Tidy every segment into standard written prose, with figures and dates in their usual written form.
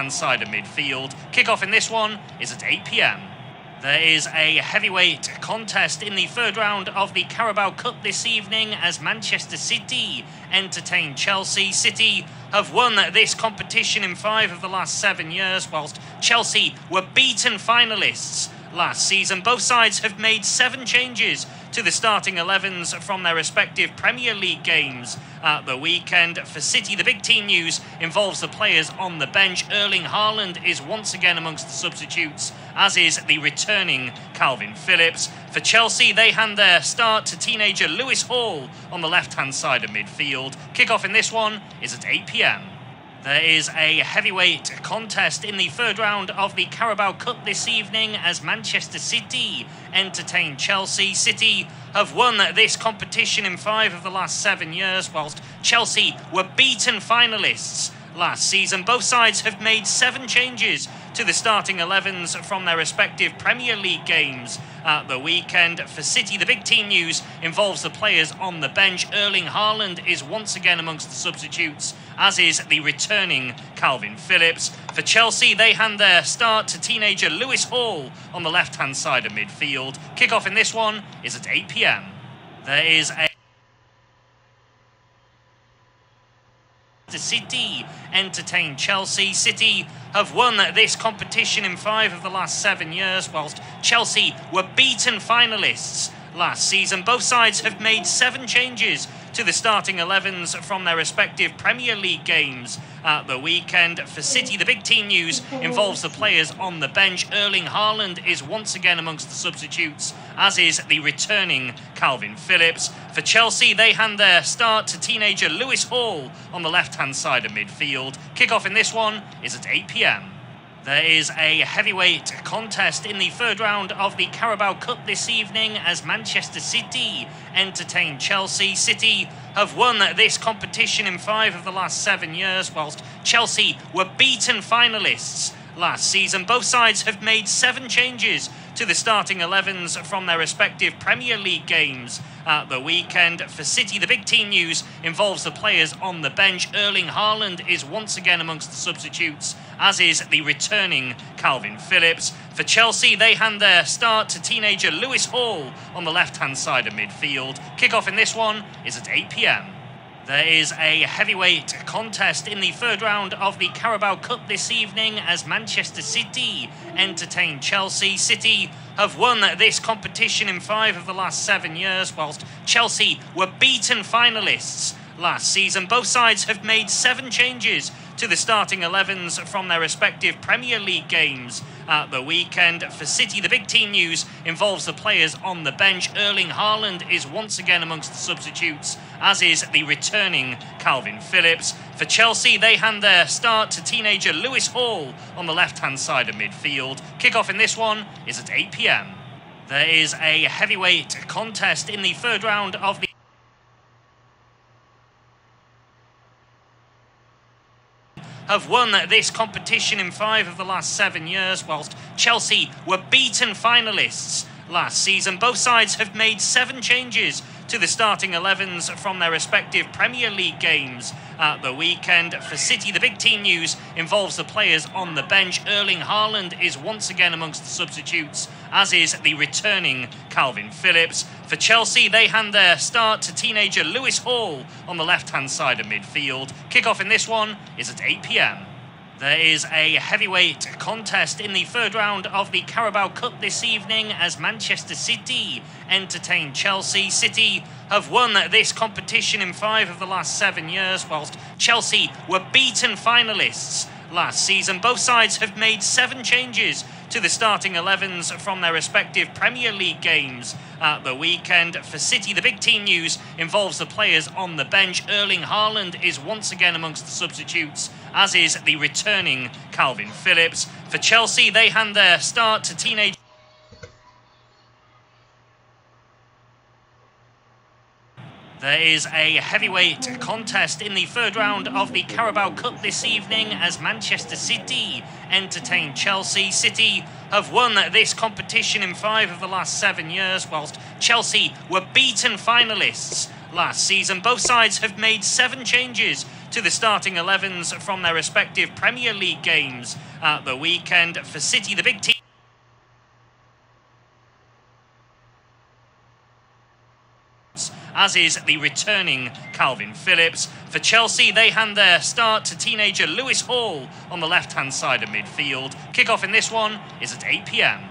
left-hand side of midfield. Kick-off in this one is at 8 p.m. There is a heavyweight contest in the third round of the Carabao Cup this evening as Manchester City entertain Chelsea. City have won this competition in 5 of the last 7 years, whilst Chelsea were beaten finalists last season. Both sides have made 7 changes to the starting 11s from their respective Premier League games at the weekend. For City, the big team news involves the players on the bench. Erling Haaland is once again amongst the substitutes, as is the returning Calvin Phillips. For Chelsea, they hand their start to teenager Lewis Hall on the left-hand side of midfield. Kick-off in this one is at 8 p.m. There is a heavyweight contest in the third round of the Carabao Cup this evening as Manchester City entertain Chelsea. City have won this competition in 5 of the last 7 years, whilst Chelsea were beaten finalists last season. Both sides have made 7 changes to the starting 11s from their respective Premier League games at the weekend. For City, the big team news involves the players on the bench. Erling Haaland is once again amongst the substitutes, as is the returning Calvin Phillips. For Chelsea, they hand their start to teenager Lewis Hall on the left-hand side of midfield. Kick-off in this one is at 8 p.m. There is a City entertain Chelsea. City have won this competition in 5 of the last 7 years, whilst Chelsea were beaten finalists last season. Both sides have made 7 changes to the starting 11s from their respective Premier League games at the weekend. For City, the big team news involves the players on the bench. Erling Haaland is once again amongst the substitutes, as is the returning Calvin Phillips. For Chelsea, they hand their start to teenager Lewis Hall on the left-hand side of midfield. Kick-off in this one is at 8 p.m. There is a heavyweight contest in the third round of the Carabao Cup this evening as Manchester City entertain Chelsea. City have won this competition in 5 of the last 7 years, whilst Chelsea were beaten finalists last season. Both sides have made 7 changes to the starting 11s from their respective Premier League games at the weekend. For City, the big team news involves the players on the bench. Erling Haaland is once again amongst the substitutes, as is the returning Calvin Phillips. For Chelsea, they hand their start to teenager Lewis Hall on the left-hand side of midfield. Kick-off in this one is at 8 p.m. There is a heavyweight contest in the third round of the Carabao Cup this evening as Manchester City entertain Chelsea. City have won this competition in 5 of the last 7 years, whilst Chelsea were beaten finalists last season. Both sides have made 7 changes to the starting 11s from their respective Premier League games at the weekend. For City, the big team news involves the players on the bench. Erling Haaland is once again amongst the substitutes, as is the returning Calvin Phillips. For Chelsea, they hand their start to teenager Lewis Hall on the left-hand side of midfield. Kick-off in this one is at 8 p.m. There is a heavyweight contest in the third round of the have won this competition in 5 of the last 7 years, whilst Chelsea were beaten finalists last season. Both sides have made 7 changes to the starting 11s from their respective Premier League games at the weekend. For City, the big team news involves the players on the bench. Erling Haaland is once again amongst the substitutes, as is the returning Calvin Phillips. For Chelsea, they hand their start to teenager Lewis Hall on the left-hand side of midfield. Kick-off in this one is at 8 p.m. There is a heavyweight contest in the third round of the Carabao Cup this evening as Manchester City entertain Chelsea. City have won this competition in 5 of the last 7 years, whilst Chelsea were beaten finalists last season. Both sides have made 7 changes to the starting 11s from their respective Premier League games at the weekend. For City, the big team news involves the players on the bench. Erling Haaland is once again amongst the substitutes, as is the returning Calvin Phillips. For Chelsea, they hand their start to teenage There is a heavyweight contest in the third round of the Carabao Cup this evening as Manchester City entertain Chelsea. City have won this competition in 5 of the last 7 years, whilst Chelsea were beaten finalists last season. Both sides have made 7 changes to the starting 11s from their respective Premier League games at the weekend. For City, the big team, as is the returning Calvin Phillips. For Chelsea, they hand their start to teenager Lewis Hall on the left-hand side of midfield. Kickoff in this one is at 8 p.m.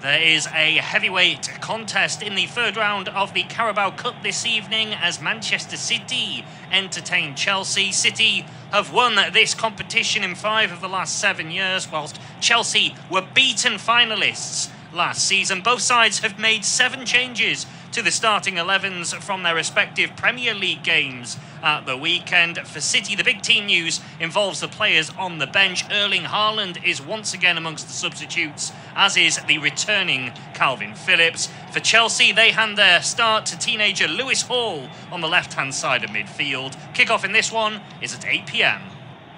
There is a heavyweight contest in the third round of the Carabao Cup this evening as Manchester City entertain Chelsea. City have won this competition in 5 of the last 7 years, whilst Chelsea were beaten finalists last season. Both sides have made 7 changes to the starting 11s from their respective Premier League games at the weekend. For City, the big team news involves the players on the bench. Erling Haaland is once again amongst the substitutes, as is the returning Calvin Phillips. For Chelsea, they hand their start to teenager Lewis Hall on the left-hand side of midfield. Kickoff in this one is at 8 p.m.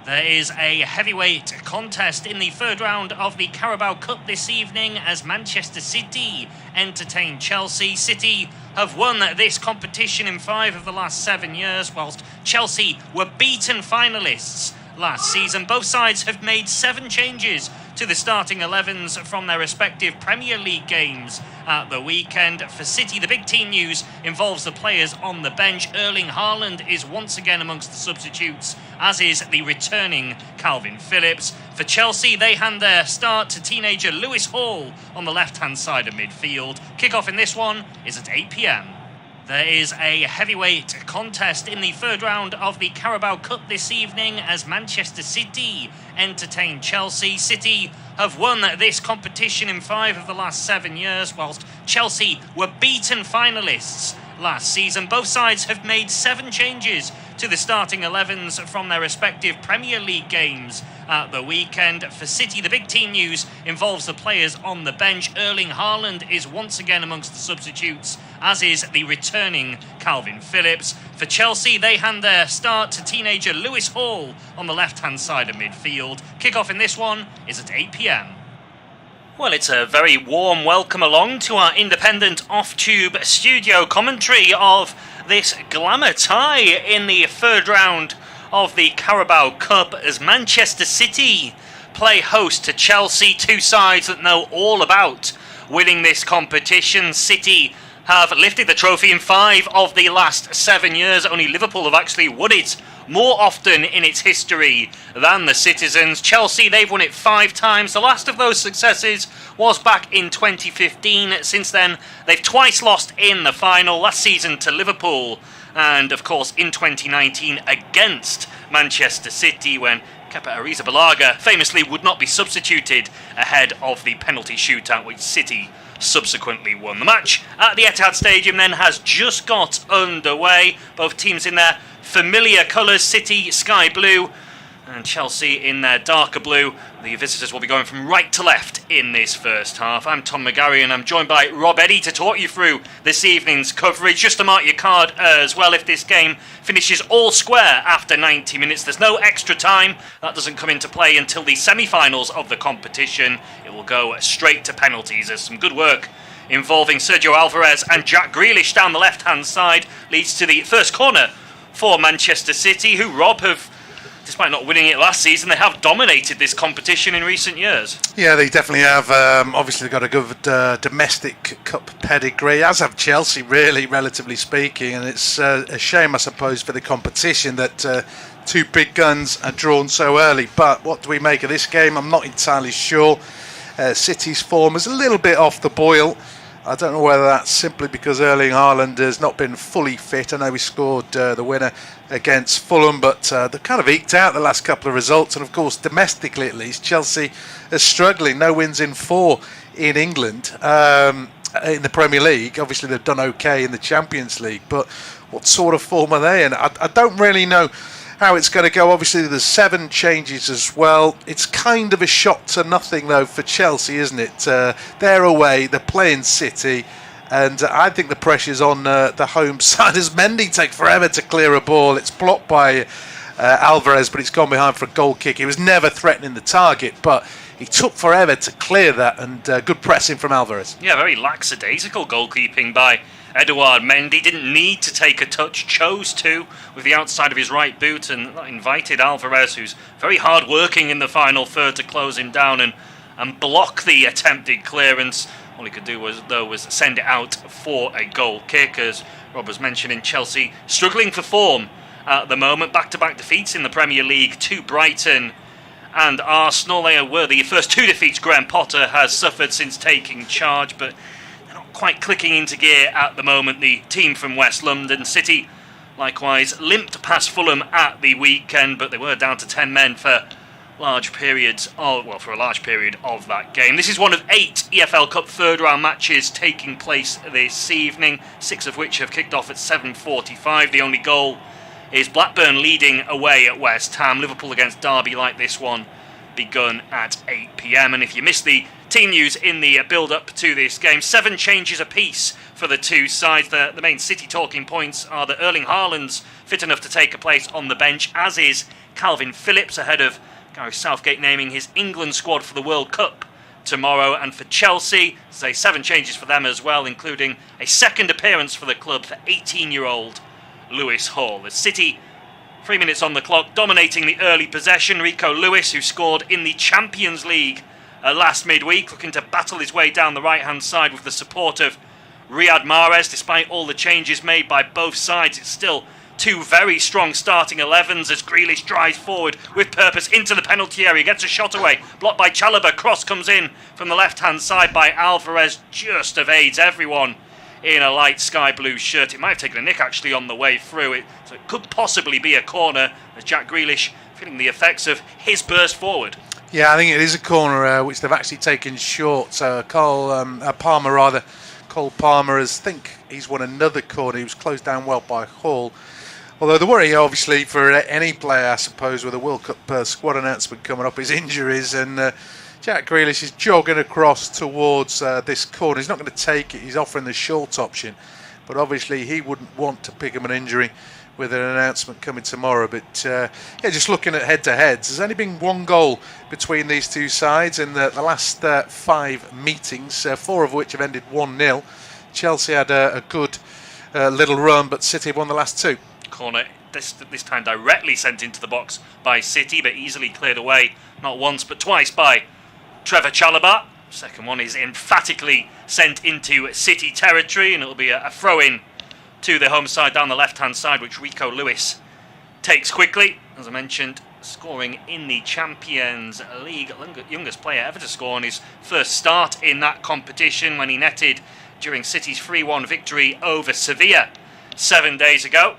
There is a heavyweight contest in the third round of the Carabao Cup this evening as Manchester City entertain Chelsea. City have won this competition in 5 of the last 7 years, whilst Chelsea were beaten finalists last season. Both sides have made 7 changes to the starting 11s from their respective Premier League games at the weekend. For City, the big team news involves the players on the bench. Erling Haaland is once again amongst the substitutes, as is the returning Calvin Phillips. For Chelsea, they hand their start to teenager Lewis Hall on the left-hand side of midfield. Kickoff in this one is at 8 p.m. There is a heavyweight contest in the third round of the Carabao Cup this evening as Manchester City entertain Chelsea. City have won this competition in 5 of the last 7 years, whilst Chelsea were beaten finalists last season. Both sides have made 7 changes to the starting 11s from their respective Premier League games at the weekend. For City, the big team news involves the players on the bench. Erling Haaland is once again amongst the substitutes, as is the returning Calvin Phillips. For Chelsea, they hand their start to teenager Lewis Hall on the left-hand side of midfield. Kickoff in this one is at 8 p.m. Well, it's a very warm welcome along to our independent off-tube studio commentary of this glamour tie in the third round of the Carabao Cup as Manchester City play host to Chelsea, 2 sides that know all about winning this competition. City have lifted the trophy in 5 of the last 7 years. Only Liverpool have actually won it more often in its history than the Citizens. Chelsea, they've won it 5 times. The last of those successes was back in 2015. Since then, they've twice lost in the final, last season to Liverpool, and of course in 2019 against Manchester City when Kepa Arrizabalaga famously would not be substituted ahead of the penalty shootout which City subsequently won. The match at the Etihad Stadium then has just got underway. Both teams in their familiar colours, City sky blue and Chelsea in their darker blue. The visitors will be going from right to left in this first half. I'm Tom McGarry and I'm joined by Rob Eddy to talk you through this evening's coverage. Just to mark your card as well, if this game finishes all square after 90 minutes, there's no extra time. That doesn't come into play until the semi-finals of the competition. It will go straight to penalties. There's some good work involving Sergio Alvarez and Jack Grealish down the left-hand side. Leads to the first corner for Manchester City, who, Rob, have, despite not winning it last season, they have dominated this competition in recent years. Yeah, they definitely have. Obviously, they've got a good domestic cup pedigree, as have Chelsea, really, relatively speaking. And it's a shame, I suppose, for the competition that 2 big guns are drawn so early. But what do we make of this game? I'm not entirely sure. City's form is a little bit off the boil. I don't know whether that's simply because Erling Haaland has not been fully fit. I know he scored the winner against Fulham, but they've kind of eked out the last couple of results. And of course, domestically at least, Chelsea is struggling. No wins in 4 in England in the Premier League. Obviously, they've done okay in the Champions League, but what sort of form are they in? I don't really know how it's going to go. Obviously, there's 7 changes as well. It's kind of a shot to nothing, though, for Chelsea, isn't it? They're away, they're playing City, and I think the pressure's on the home side as Mendy takes forever to clear a ball. It's blocked by Alvarez, but it's gone behind for a goal kick. He was never threatening the target, but he took forever to clear that, and good pressing from Alvarez. Yeah, very lackadaisical goalkeeping by Edouard Mendy didn't need to take a touch, chose to with the outside of his right boot, and that invited Alvarez, who's very hard working in the final third, to close him down and block the attempted clearance. All he could do was send it out for a goal kick. As Rob was mentioning, Chelsea struggling for form at the moment. Back-to-back defeats in the Premier League to Brighton and Arsenal. They were the first two defeats Graham Potter has suffered since taking charge, but they're not quite clicking into gear at the moment. The team from West London. City likewise limped past Fulham at the weekend, but they were down to 10 men for a large period of that game. This is one of 8 EFL Cup third round matches taking place this evening, 6 of which have kicked off at 7:45. The only goal is Blackburn leading away at West Ham. Liverpool against Derby, like this one, begun at 8 p.m. And if you missed the team news in the build-up to this game, 7 changes apiece for the two sides. The main City talking points are that Erling Haaland's fit enough to take a place on the bench, as is Calvin Phillips, ahead of Gareth Southgate naming his England squad for the World Cup tomorrow. And for Chelsea, say 7 changes for them as well, including a second appearance for the club for 18-year-old Lewis Hall. The City, 3 minutes on the clock, dominating the early possession. Rico Lewis, who scored in the Champions League last midweek, looking to battle his way down the right-hand side with the support of Riyad Mahrez. Despite all the changes made by both sides, it's still 2 very strong starting 11s as Grealish drives forward with purpose into the penalty area, gets a shot away, blocked by Chalobah. Cross comes in from the left-hand side by Alvarez, just evades everyone in a light sky blue shirt. It might have taken a nick actually on the way through it, so it could possibly be a corner, as Jack Grealish feeling the effects of his burst forward. Yeah, I think it is a corner which they've actually taken short. Cole Palmer has he's won another corner. He was closed down well by Hall. Although the worry, obviously, for any player, I suppose, with a World Cup squad announcement coming up, is injuries. And Jack Grealish is jogging across towards this corner. He's not going to take it. He's offering the short option. But obviously, he wouldn't want to pick him an injury with an announcement coming tomorrow. But just looking at head-to-heads, there's only been 1 goal between these two sides in the last 5 meetings, 4 of which have ended 1-0. Chelsea had a good little run, but City won the last 2. Corner this time directly sent into the box by City, but easily cleared away not once but twice by Trevor Chalobah. Second one is emphatically sent into City territory, and it'll be a throw-in to the home side down the left-hand side, which Rico Lewis takes quickly. As I mentioned, scoring in the Champions League, youngest player ever to score on his first start in that competition, when he netted during City's 3-1 victory over Sevilla 7 days ago.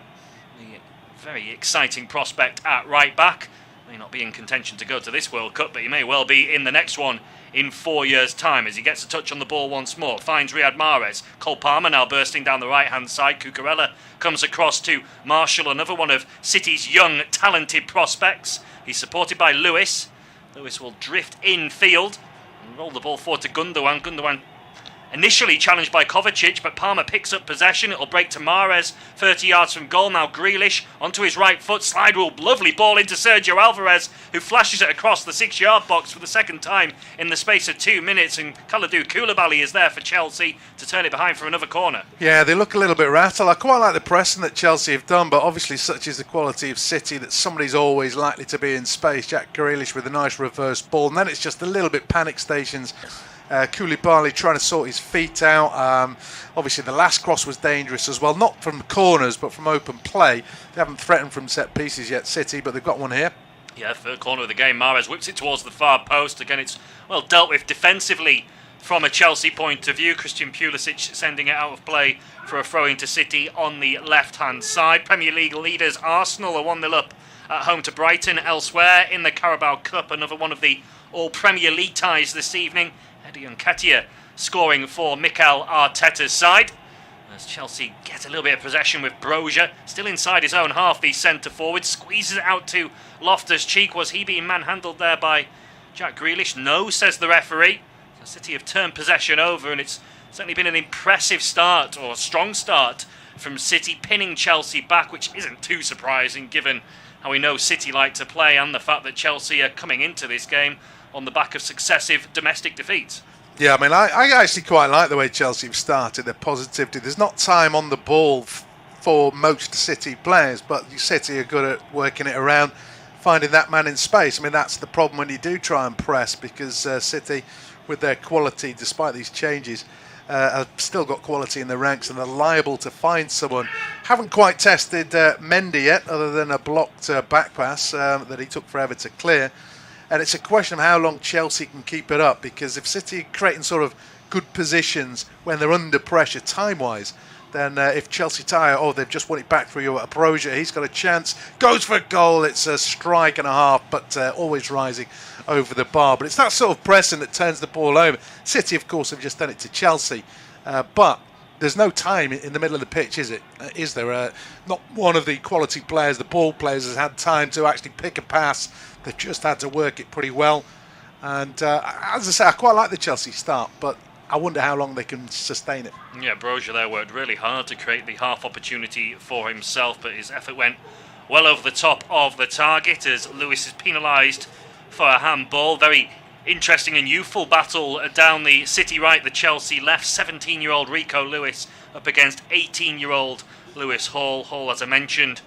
Very exciting prospect at right back. May not be in contention to go to this World Cup, but he may well be in the next one in 4 years' time, as he gets a touch on the ball once more. Finds Riyad Mahrez. Cole Palmer now bursting down the right-hand side. Cucurella comes across to Marshall, another one of City's young, talented prospects. He's supported by Lewis. Lewis will drift in field and roll the ball forward to Gundogan. Gundogan initially challenged by Kovacic, but Palmer picks up possession. It'll break to Mahrez, 30 yards from goal. Now Grealish onto his right foot. Slide rule, lovely ball into Sergio Alvarez, who flashes it across the 6-yard box for the second time in the space of 2 minutes. And Kalidou Koulibaly is there for Chelsea to turn it behind for another corner. Yeah, they look a little bit rattled. I quite like the pressing that Chelsea have done, but obviously such is the quality of City that somebody's always likely to be in space. Jack Grealish with a nice reverse ball, and then it's just a little bit panic stations. Koulibaly trying to sort his feet out. Obviously the last cross was dangerous as well, not from corners but from open play. They haven't threatened from set pieces yet, City, but they've got one here. Yeah, third corner of the game. Mahrez whips it towards the far post. Again, it's well dealt with defensively from a Chelsea point of view. Christian Pulisic sending it out of play for a throw into City on the left-hand side. Premier League leaders Arsenal are 1-0 up at home to Brighton. Elsewhere in the Carabao Cup, another one of the all Premier League ties this evening. Eddie Nketiah scoring for Mikel Arteta's side, as Chelsea get a little bit of possession with Brozier still inside his own half. The centre forward squeezes it out to Loftus-Cheek. Was he being manhandled there by Jack Grealish? No, says the referee. So City have turned possession over, and it's certainly been an impressive start, or a strong start, from City, pinning Chelsea back, which isn't too surprising given how we know City like to play and the fact that Chelsea are coming into this game on the back of successive domestic defeats. Yeah, I mean, I actually quite like the way Chelsea have started. Their positivity. There's not time on the ball for most City players, but City are good at working it around, finding that man in space. I mean, that's the problem when you do try and press, because City, with their quality, despite these changes, have still got quality in the ranks and they're liable to find someone. Haven't quite tested Mendy yet, other than a blocked back pass that he took forever to clear. And it's a question of how long Chelsea can keep it up, because if City are creating sort of good positions when they're under pressure time-wise, then if Chelsea tire, they've just won it back through a Brozier, he's got a chance, goes for a goal, it's a strike and a half, but always rising over the bar. But it's that sort of pressing that turns the ball over. City, of course, have just done it to Chelsea, but there's no time in the middle of the pitch, is it? Is there? Not one of the quality players, the ball players, has had time to actually pick a pass. They've just had to work it pretty well. And as I say, I quite like the Chelsea start, but I wonder how long they can sustain it. Yeah, Brozier there worked really hard to create the half opportunity for himself, but his effort went well over the top of the target as Lewis is penalised for a handball. Very interesting and youthful battle down the City right, the Chelsea left. 17-year-old Rico Lewis up against 18-year-old Lewis Hall. Hall, as I mentioned,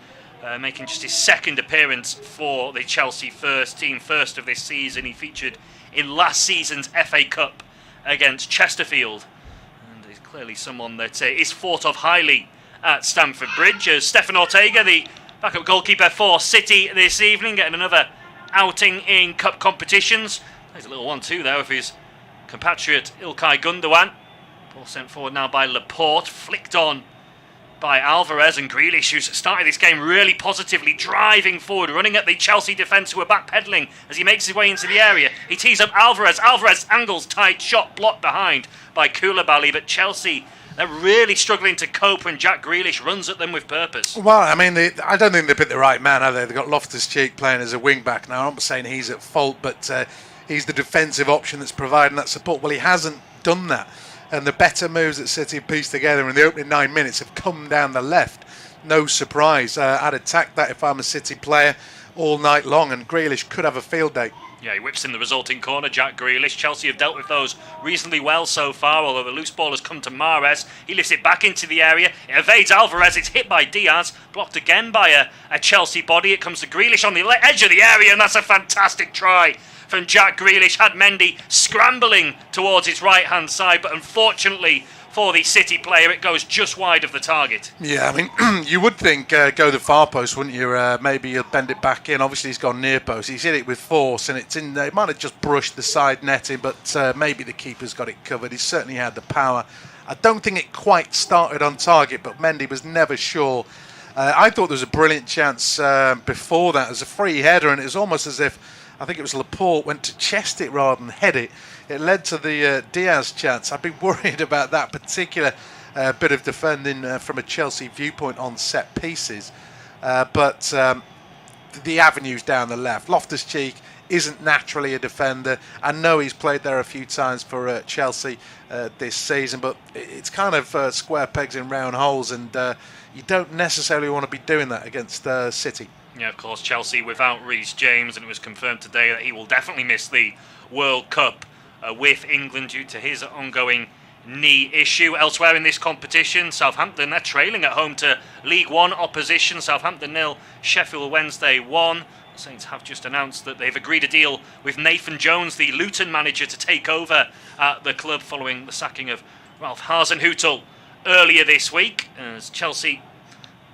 making just his second appearance for the Chelsea first team, first of this season. He featured in last season's FA Cup against Chesterfield, and he's clearly someone that is thought of highly at Stamford Bridge. As Stefan Ortega, the backup goalkeeper for City this evening, getting another outing in cup competitions. There's a little 1-2 there with his compatriot Ilkay Gundogan. Ball sent forward now by Laporte, flicked on by Alvarez, and Grealish, who's started this game really positively, driving forward, running at the Chelsea defence who are backpedaling as he makes his way into the area. He tees up Alvarez. Alvarez angles tight, shot blocked behind by Koulibaly, but Chelsea, they're really struggling to cope when Jack Grealish runs at them with purpose. Well, I mean, I don't think they picked the right man, have they? They've got Loftus-Cheek playing as a wing-back. Now, I'm not saying he's at fault, but he's the defensive option that's providing that support. Well, he hasn't done that. And the better moves that City have pieced together in the opening 9 minutes have come down the left. No surprise. I'd attack that if I'm a City player all night long, and Grealish could have a field day. Yeah, he whips in the resulting corner, Jack Grealish. Chelsea have dealt with those reasonably well so far, although the loose ball has come to Mahrez. He lifts it back into the area. It evades Alvarez. It's hit by Diaz. Blocked again by a Chelsea body. It comes to Grealish on the edge of the area, and that's a fantastic try from Jack Grealish. Had Mendy scrambling towards his right-hand side, but unfortunately for the City player, it goes just wide of the target. Yeah, I mean, you would think go the far post, wouldn't you? Maybe you'll bend it back in. Obviously, he's gone near post. He's hit it with force, and it's in there. It might have just brushed the side netting, but maybe the keeper's got it covered. He certainly had the power. I don't think it quite started on target, but Mendy was never sure. I thought there was a brilliant chance before that as a free header, and it was almost as if, I think it was Laporte, went to chest it rather than head it. It led to the Diaz chance. I've been worried about that particular bit of defending from a Chelsea viewpoint on set pieces. But the avenues down the left. Loftus-Cheek isn't naturally a defender. I know he's played there a few times for Chelsea this season, but it's kind of square pegs in round holes, and you don't necessarily want to be doing that against City. Yeah, of course, Chelsea without Reece James, and it was confirmed today that he will definitely miss the World Cup with England due to his ongoing knee issue. Elsewhere in this competition, Southampton, they're trailing at home to League One opposition. Southampton 0, Sheffield Wednesday 1. The Saints have just announced that they've agreed a deal with Nathan Jones, the Luton manager, to take over at the club following the sacking of Ralph Hasenhüttl earlier this week. As Chelsea,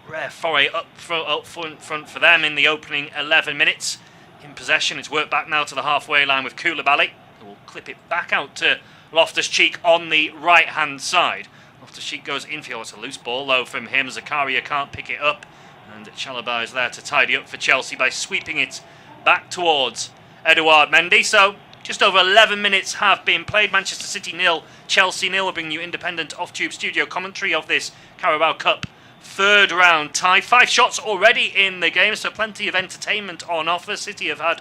rare foray up front for them in the opening 11 minutes. In possession, it's worked back now to the halfway line with Koulibaly, who will clip it back out to Loftus-Cheek on the right-hand side. Loftus-Cheek goes infield. It's a loose ball, though, from him. Zakaria can't pick it up, and Carabao is there to tidy up for Chelsea by sweeping it back towards Edouard Mendy. So, just over 11 minutes have been played. Manchester City 0, Chelsea 0. We'll bring you independent off-tube studio commentary of this Carabao Cup third round tie. 5 shots already in the game, so plenty of entertainment on offer. City have had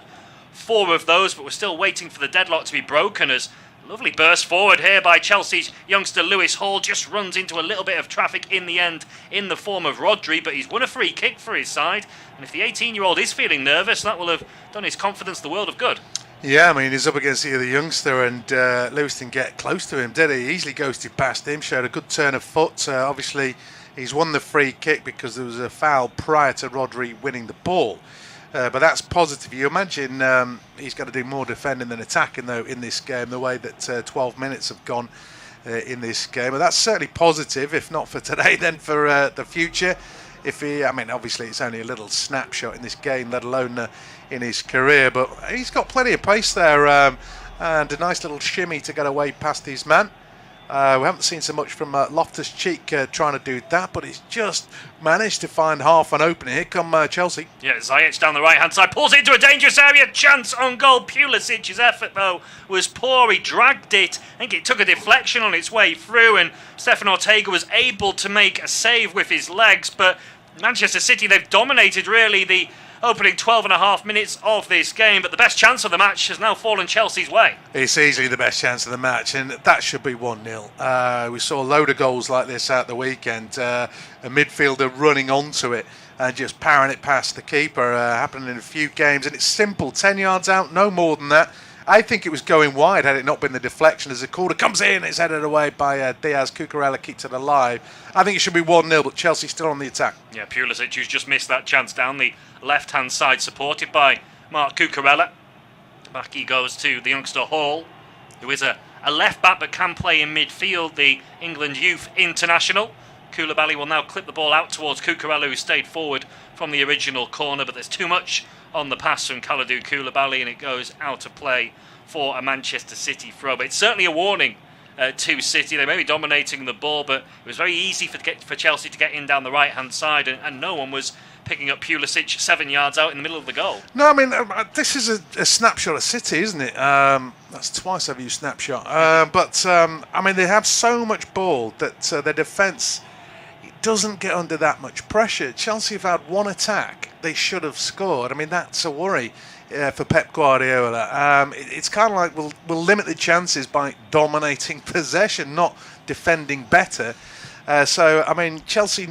4 of those, but we're still waiting for the deadlock to be broken as lovely burst forward here by Chelsea's youngster Lewis Hall just runs into a little bit of traffic in the end in the form of Rodri, but he's won a free kick for his side, and if the 18-year-old is feeling nervous, that will have done his confidence the world of good. Yeah, I mean, he's up against the other youngster, and Lewis didn't get close to him, did he? He easily ghosted past him, showed a good turn of foot. Obviously, he's won the free kick because there was a foul prior to Rodri winning the ball. But that's positive. You imagine he's got to do more defending than attacking, though, in this game, the way that 12 minutes have gone in this game. But that's certainly positive, if not for today, then for the future. I mean, obviously it's only a little snapshot in this game, let alone in his career, but he's got plenty of pace there, and a nice little shimmy to get away past his man. We haven't seen so much from Loftus-Cheek trying to do that, but he's just managed to find half an opening. Here come Chelsea. Yeah, Ziyech down the right-hand side, pulls it into a dangerous area, chance on goal. Pulisic's effort, though, was poor. He dragged it. I think it took a deflection on its way through, and Stefan Ortega was able to make a save with his legs, but Manchester City, they've dominated, really, the opening 12 and a half minutes of this game, but the best chance of the match has now fallen Chelsea's way. It's easily the best chance of the match, and that should be 1-0. We saw a load of goals like this out the weekend. A midfielder running onto it and just powering it past the keeper, happening in a few games, and it's simple, 10 yards out, no more than that. I think it was going wide had it not been the deflection as the corner comes in. It's headed away by Diaz. Cucurella keeps it alive. I think it should be 1-0, but Chelsea still on the attack. Yeah, Pulisic, who's just missed that chance down the left-hand side, supported by Marc Cucurella. Back he goes to the youngster Hall, who is a left-back but can play in midfield, the England youth international. Koulibaly will now clip the ball out towards Cucurella, who stayed forward from the original corner, but there's too much on the pass from Kalidou Koulibaly, and it goes out of play for a Manchester City throw. But it's certainly a warning to City. They may be dominating the ball, but it was very easy for Chelsea to get in down the right-hand side, and no one was picking up Pulisic 7 yards out in the middle of the goal. No, I mean, this is a snapshot of City, isn't it? That's twice I've used snapshot. I mean, they have so much ball that their defence doesn't get under that much pressure. Chelsea have had one attack. They should have scored. I mean, that's a worry for Pep Guardiola. It's kind of like we'll limit the chances by dominating possession, not defending better. So, I mean, Chelsea,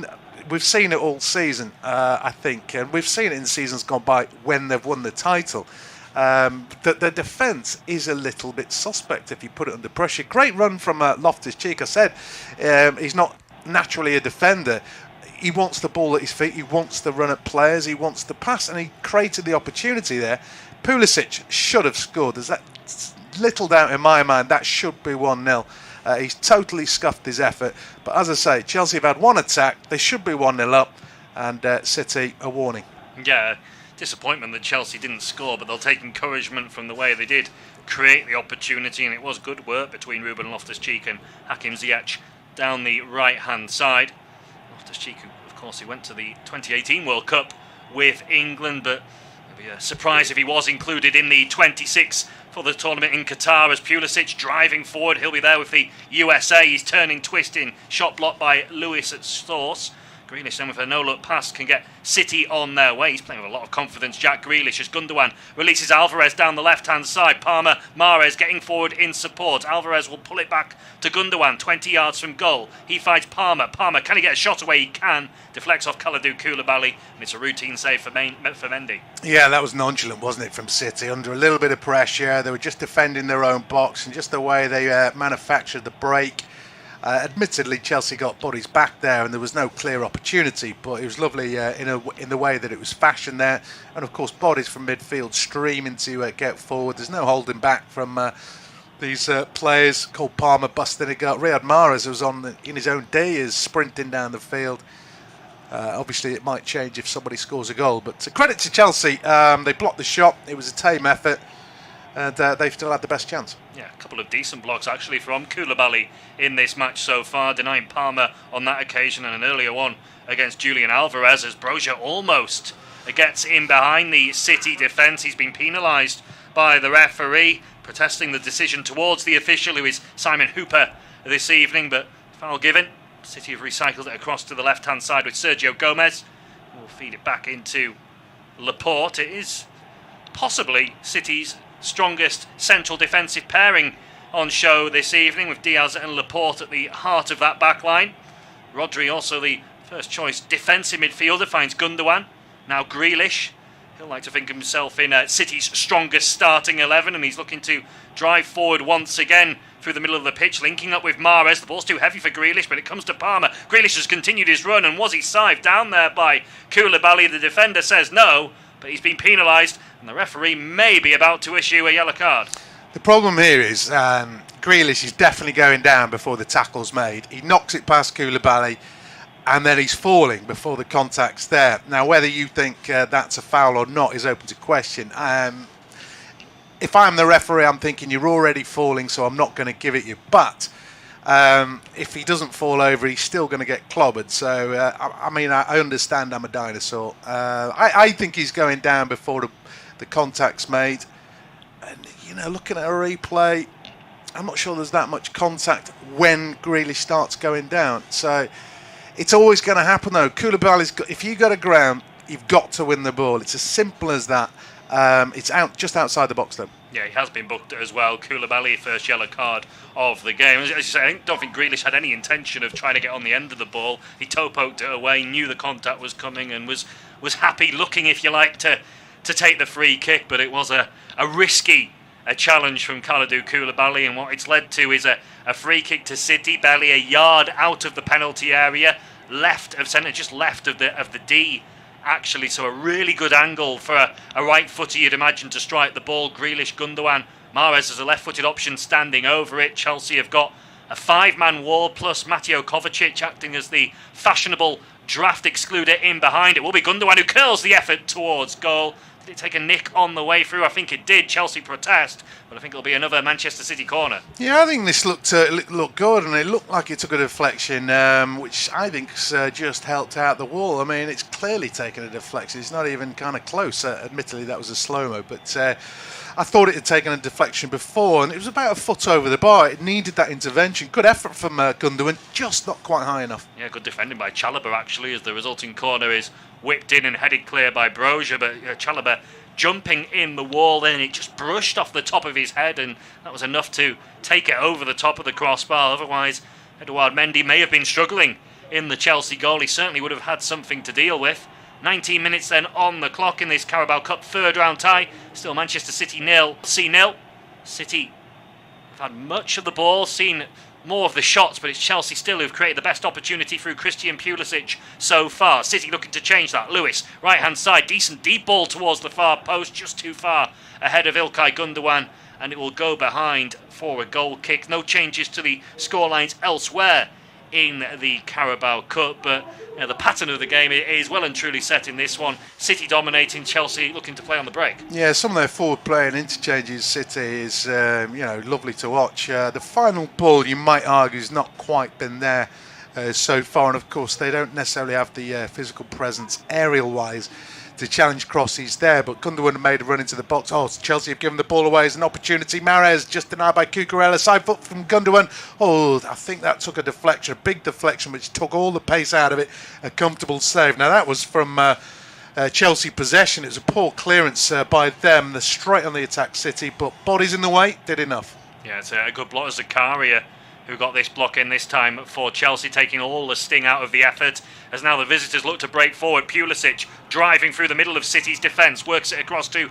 we've seen it all season, I think, and we've seen it in seasons gone by when they've won the title. That the defence is a little bit suspect if you put it under pressure. Great run from Loftus-Cheek. I said he's not naturally a defender. He wants the ball at his feet, he wants to run at players, he wants to pass, and he created the opportunity there. Pulisic should have scored. There's that little doubt in my mind that should be 1-0. He's totally scuffed his effort, but as I say, Chelsea have had one attack, they should be 1-0 up, and City a warning. Yeah, disappointment that Chelsea didn't score, but they'll take encouragement from the way they did create the opportunity, and it was good work between Ruben Loftus-Cheek and Hakim Ziyech down the right-hand side. Loftus-Cheek, of course, he went to the 2018 World Cup with England, but it'd be a surprise if he was included in the 26 for the tournament in Qatar. As Pulisic driving forward, he'll be there with the USA. He's turning, twisting, shot blocked by Lewis at source. Grealish then with a no-look pass can get City on their way. He's playing with a lot of confidence. Jack Grealish as Gundogan releases Alvarez down the left-hand side. Palmer, Mahrez getting forward in support. Alvarez will pull it back to Gundogan, 20 yards from goal. He fights Palmer. Palmer, can he get a shot away? He can. Deflects off Kalidou Koulibaly, and it's a routine save for Mendy. Yeah, that was nonchalant, wasn't it, from City? Under a little bit of pressure, they were just defending their own box, and just the way they manufactured the break. Admittedly, Chelsea got bodies back there and there was no clear opportunity, but it was lovely in the way that it was fashioned there. And of course, bodies from midfield streaming to get forward. There's no holding back from these players. Cole Palmer busting it out. Riyad Mahrez, who was in his own day, is sprinting down the field. Obviously, it might change if somebody scores a goal, but credit to Chelsea. They blocked the shot. It was a tame effort, and they've still had the best chance. Yeah, a couple of decent blocks actually from Koulibaly in this match so far, denying Palmer on that occasion, and an earlier one against Julian Alvarez as Broja almost gets in behind the City defence. He's been penalised by the referee, protesting the decision towards the official, who is Simon Hooper, this evening, but foul given. City have recycled it across to the left-hand side with Sergio Gomez. We'll feed it back into Laporte. It is possibly City's strongest central defensive pairing on show this evening, with Diaz and Laporte at the heart of that back line. Rodri, also the first choice defensive midfielder, finds Gundogan. Now Grealish. He'll like to think of himself in City's strongest starting 11, and he's looking to drive forward once again through the middle of the pitch, linking up with Mahrez. The ball's too heavy for Grealish, but it comes to Palmer. Grealish has continued his run, and was he sived down there by Koulibaly? The defender says no, but he's been penalised, and the referee may be about to issue a yellow card. The problem here is Grealish is definitely going down before the tackle's made. He knocks it past Koulibaly, and then he's falling before the contact's there. Now, whether you think that's a foul or not is open to question. If I'm the referee, I'm thinking you're already falling, so I'm not going to give it you. But if he doesn't fall over, he's still going to get clobbered. So, I understand I'm a dinosaur. I think he's going down before the contact's made. And, looking at a replay, I'm not sure there's that much contact when Grealish starts going down. So it's always going to happen, though. Koulibaly's if you go to ground, you've got to win the ball. It's as simple as that. It's just outside the box, though. Yeah, he has been booked as well. Koulibaly, first yellow card of the game. As you say, I don't think Grealish had any intention of trying to get on the end of the ball. He toe-poked it away, knew the contact was coming, and was happy looking, if you like, to take the free kick. But it was a risky challenge from Kalidou Koulibaly, and what it's led to is a free kick to City, barely a yard out of the penalty area, left of centre, just left of the D, actually. So a really good angle for a right footer, you'd imagine, to strike the ball. Grealish, Gundogan, Mahrez as a left-footed option standing over it. Chelsea have got a 5-man wall plus Mateo Kovacic acting as the fashionable draft excluder in behind. It will be Gundogan who curls the effort towards goal. Did it take a nick on the way through? I think it did. Chelsea protest, but I think it'll be another Manchester City corner. Yeah, I think this looked good, and it looked like it took a deflection, which I think's just helped out the wall. I mean, it's clearly taken a deflection. It's not even kind of close. Admittedly, that was a slow-mo, but I thought it had taken a deflection before, and it was about a foot over the bar. It needed that intervention. Good effort from Gundogan, just not quite high enough. Yeah, good defending by Chalobah, actually, as the resulting corner is whipped in and headed clear by Broja, but Chalobah jumping in the wall, then it just brushed off the top of his head, and that was enough to take it over the top of the crossbar. Otherwise, Edouard Mendy may have been struggling in the Chelsea goal. He certainly would have had something to deal with. 19 minutes then on the clock in this Carabao Cup third round tie. Still Manchester City 0, C 0. City have had much of the ball, seen more of the shots, but it's Chelsea still who've created the best opportunity through Christian Pulisic so far. City looking to change that. Lewis, right hand side, decent deep ball towards the far post, just too far ahead of Ilkay Gundogan, and it will go behind for a goal kick. No changes to the scorelines elsewhere in the Carabao Cup, but the pattern of the game is well and truly set in this one. City dominating, Chelsea looking to play on the break. Yeah, some of their forward play and interchanges, City is lovely to watch. The final ball, you might argue, has not quite been there so far, and of course they don't necessarily have the physical presence aerial-wise to challenge crosses there, but Gundogan made a run into the box. Chelsea have given the ball away as an opportunity. Mahrez just denied by Cucurella. Side foot from Gundogan. I think that took a deflection, a big deflection, which took all the pace out of it. A comfortable save. Now that was from Chelsea possession. It was a poor clearance by them. They're straight on the attack, City, but bodies in the way did enough. Yeah, it's a good block. Zakaria who got this block in this time for Chelsea, taking all the sting out of the effort, as now the visitors look to break forward. Pulisic driving through the middle of City's defence, works it across to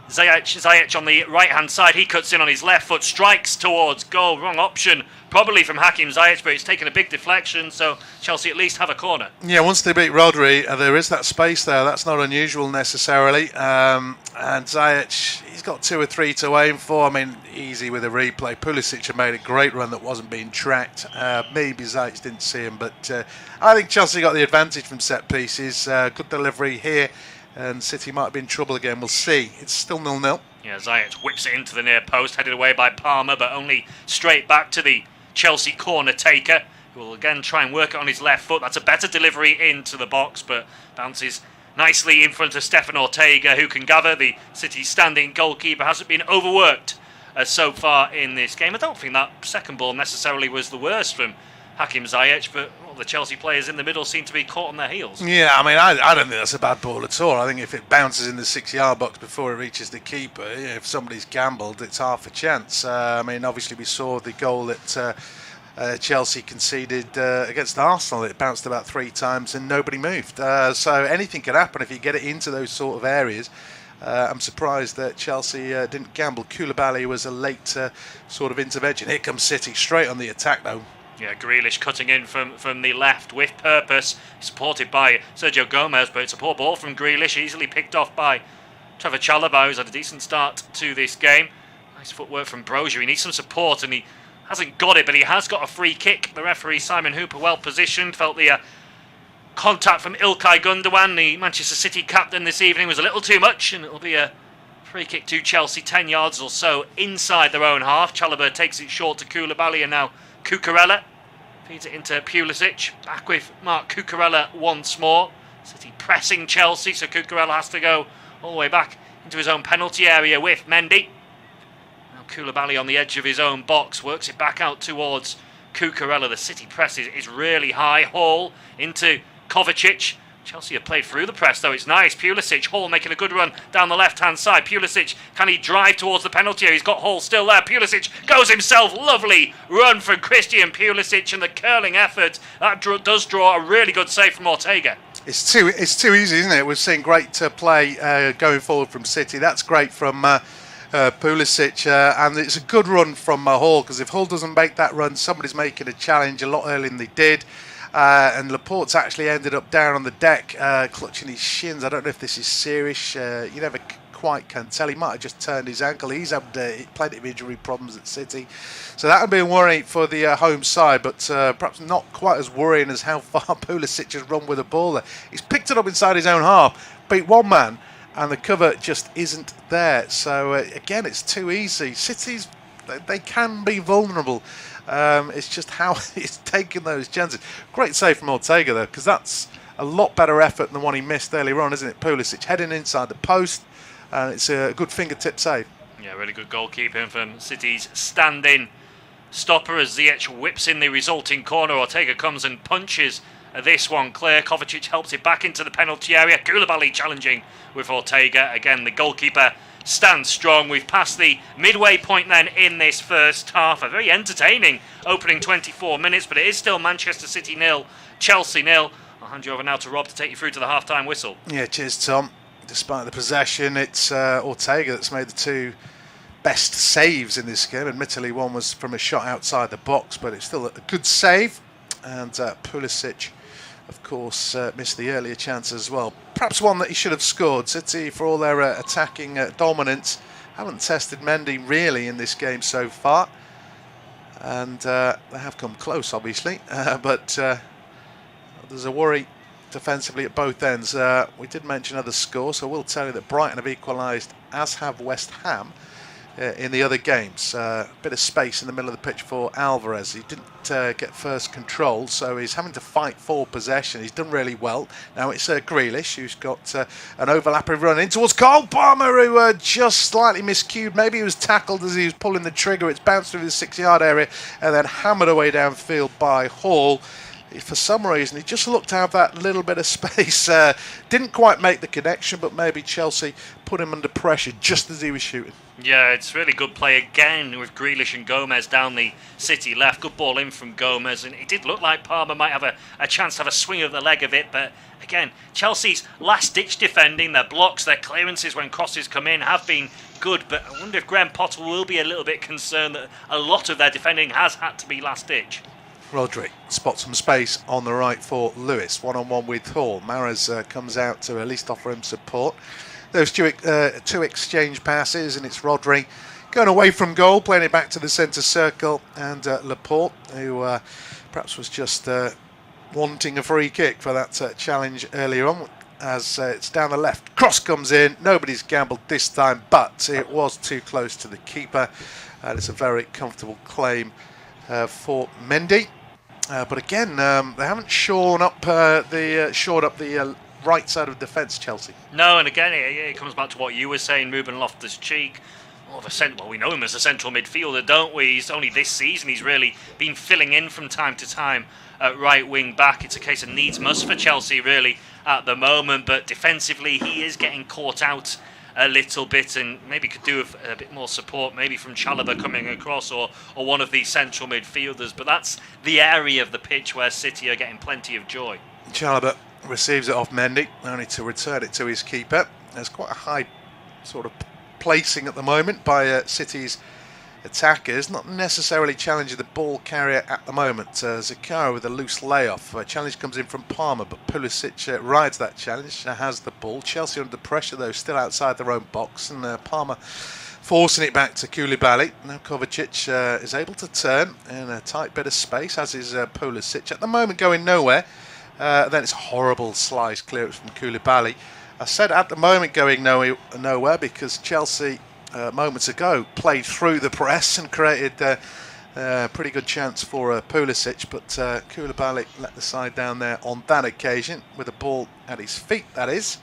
Ziyech on the right hand side. He cuts in on his left foot, strikes towards goal. Wrong option probably from Hakim Ziyech, but it's taken a big deflection, so Chelsea at least have a corner. Yeah, once they beat Rodri, there is that space there. That's not unusual necessarily. And Ziyech, he's got 2 or 3 to aim for. I mean, easy with a replay. Pulisic had made a great run that wasn't being tracked. Maybe Ziyech didn't see him, but I think Chelsea got the advantage from set pieces. Good delivery here, and City might be in trouble again. We'll see. It's still 0-0. Yeah, Ziyech whips it into the near post, headed away by Palmer, but only straight back to the Chelsea corner taker, who will again try and work it on his left foot. That's a better delivery into the box, but bounces nicely in front of Stefan Ortega, who can gather. The City standing goalkeeper hasn't been overworked so far in this game. I don't think that second ball necessarily was the worst from Hakim Ziyech, but the Chelsea players in the middle seem to be caught on their heels. Yeah, I mean, I don't think that's a bad ball at all. I think if it bounces in the 6-yard box before it reaches the keeper, if somebody's gambled, it's half a chance. I mean, obviously we saw the goal that Chelsea conceded against Arsenal. It bounced about 3 times and nobody moved. So anything could happen if you get it into those sort of areas. I'm surprised that Chelsea didn't gamble. Koulibaly was a late sort of intervention. Here comes City straight on the attack though. Yeah, Grealish cutting in from the left with purpose, supported by Sergio Gomez, but it's a poor ball from Grealish, easily picked off by Trevor Chalobah, who's had a decent start to this game. Nice footwork from Brozier. He needs some support and he hasn't got it, but he has got a free kick. The referee, Simon Hooper, well positioned, felt the contact from Ilkay Gundogan, the Manchester City captain this evening, was a little too much, and it'll be a free kick to Chelsea, 10 yards or so inside their own half. Chalobah takes it short to Koulibaly, and now Cucurella feeds it into Pulisic. Back with Marc Cucurella once more. City pressing Chelsea, so Cucurella has to go all the way back into his own penalty area with Mendy. Now Koulibaly on the edge of his own box, works it back out towards Cucurella. The City press is really high. Hall into Kovacic. Chelsea have played through the press though. It's nice. Pulisic, Hall making a good run down the left hand side. Pulisic, can he drive towards the penalty area? He's got Hall still there. Pulisic goes himself. Lovely run from Christian Pulisic, and the curling effort that does draw a really good save from Ortega. It's too easy, isn't it? We're seeing great play going forward from City. That's great from Pulisic, and it's a good run from Hall, because if Hall doesn't make that run, somebody's making a challenge a lot earlier than they did. And Laporte's actually ended up down on the deck, clutching his shins. I don't know if this is serious. You never quite can tell. He might have just turned his ankle. He's had plenty of injury problems at City. So that would be a worry for the home side, but perhaps not quite as worrying as how far Pulisic has run with the ball there. He's picked it up inside his own half, beat one man, and the cover just isn't there. So again, it's too easy. City's, they can be vulnerable. It's just how he's taking those chances. Great save from Ortega though, because that's a lot better effort than the one he missed earlier on, isn't it? Pulisic heading inside the post, and it's a good fingertip save. Yeah, really good goalkeeping from City's stand-in stopper as Ziyech whips in the resulting corner. Ortega comes and punches this one clear. Kovacic helps it back into the penalty area. Koulibaly challenging with Ortega. Again, the goalkeeper stands strong. We've passed the midway point then in this first half. A very entertaining opening 24 minutes, but it is still Manchester City 0, Chelsea 0. I'll hand you over now to Rob to take you through to the half-time whistle. Yeah, cheers, Tom. Despite the possession, it's Ortega that's made the 2 best saves in this game. Admittedly, one was from a shot outside the box, but it's still a good save. And Pulisic, of course, missed the earlier chance as well. Perhaps one that he should have scored. City, for all their attacking dominance, haven't tested Mendy really in this game so far. And they have come close, obviously. But there's a worry defensively at both ends. We did mention other scores, so I will tell you that Brighton have equalised, as have West Ham in the other games. A bit of space in the middle of the pitch for Alvarez. He didn't get first control, so he's having to fight for possession. He's done really well. Now it's Grealish who's got an overlapping run in towards Cole Palmer, who just slightly miscued. Maybe he was tackled as he was pulling the trigger. It's bounced through the 6-yard area and then hammered away downfield by Hall. For some reason, he just looked to have that little bit of space. Didn't quite make the connection, but maybe Chelsea put him under pressure just as he was shooting. Yeah, it's really good play again with Grealish and Gomez down the City left. Good ball in from Gomez, and it did look like Palmer might have a chance to have a swing of the leg of it, but again, Chelsea's last-ditch defending, their blocks, their clearances when crosses come in have been good, but I wonder if Graham Potter will be a little bit concerned that a lot of their defending has had to be last-ditch. Rodri spots some space on the right for Lewis, one-on-one with Hall. Mahrez comes out to at least offer him support. Those two exchange passes, and it's Rodri going away from goal, playing it back to the centre circle, and Laporte, who perhaps was just wanting a free kick for that challenge earlier on, as it's down the left. Cross comes in, nobody's gambled this time, but it was too close to the keeper, and it's a very comfortable claim for Mendy. But again, they haven't shored up the right side of defence, Chelsea. No, and again, it comes back to what you were saying, Ruben Loftus-Cheek. Well, we know him as a central midfielder, don't we? He's only this season he's really been filling in from time to time at right wing back. It's a case of needs must for Chelsea really at the moment, but defensively he is getting caught out a little bit, and maybe could do with a bit more support, maybe from Chalobah coming across, or one of these central midfielders. But that's the area of the pitch where City are getting plenty of joy. Chalobah receives it off Mendy, only to return it to his keeper. There's quite a high sort of placing at the moment by City's attackers, not necessarily challenging the ball carrier at the moment. Ziyech with a loose layoff. Challenge comes in from Palmer, but Pulisic rides that challenge, has the ball. Chelsea under pressure though, still outside their own box, and Palmer forcing it back to Koulibaly. Now Kovacic is able to turn in a tight bit of space, as is Pulisic. At the moment going nowhere. Then it's a horrible slice clearance from Koulibaly. I said at the moment going nowhere because Chelsea moments ago played through the press and created a pretty good chance for Pulisic, but Koulibaly let the side down there on that occasion with the ball at his feet, that is.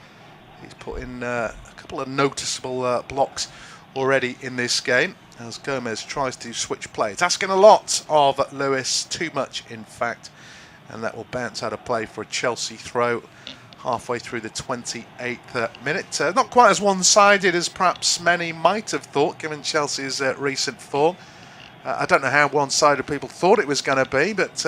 He's put in a couple of noticeable blocks already in this game as Gomez tries to switch play. It's asking a lot of Lewis, too much in fact, and that will bounce out of play for a Chelsea throw halfway through the 28th minute. Not quite as one-sided as perhaps many might have thought, given Chelsea's recent form. I don't know how one-sided people thought it was going to be, but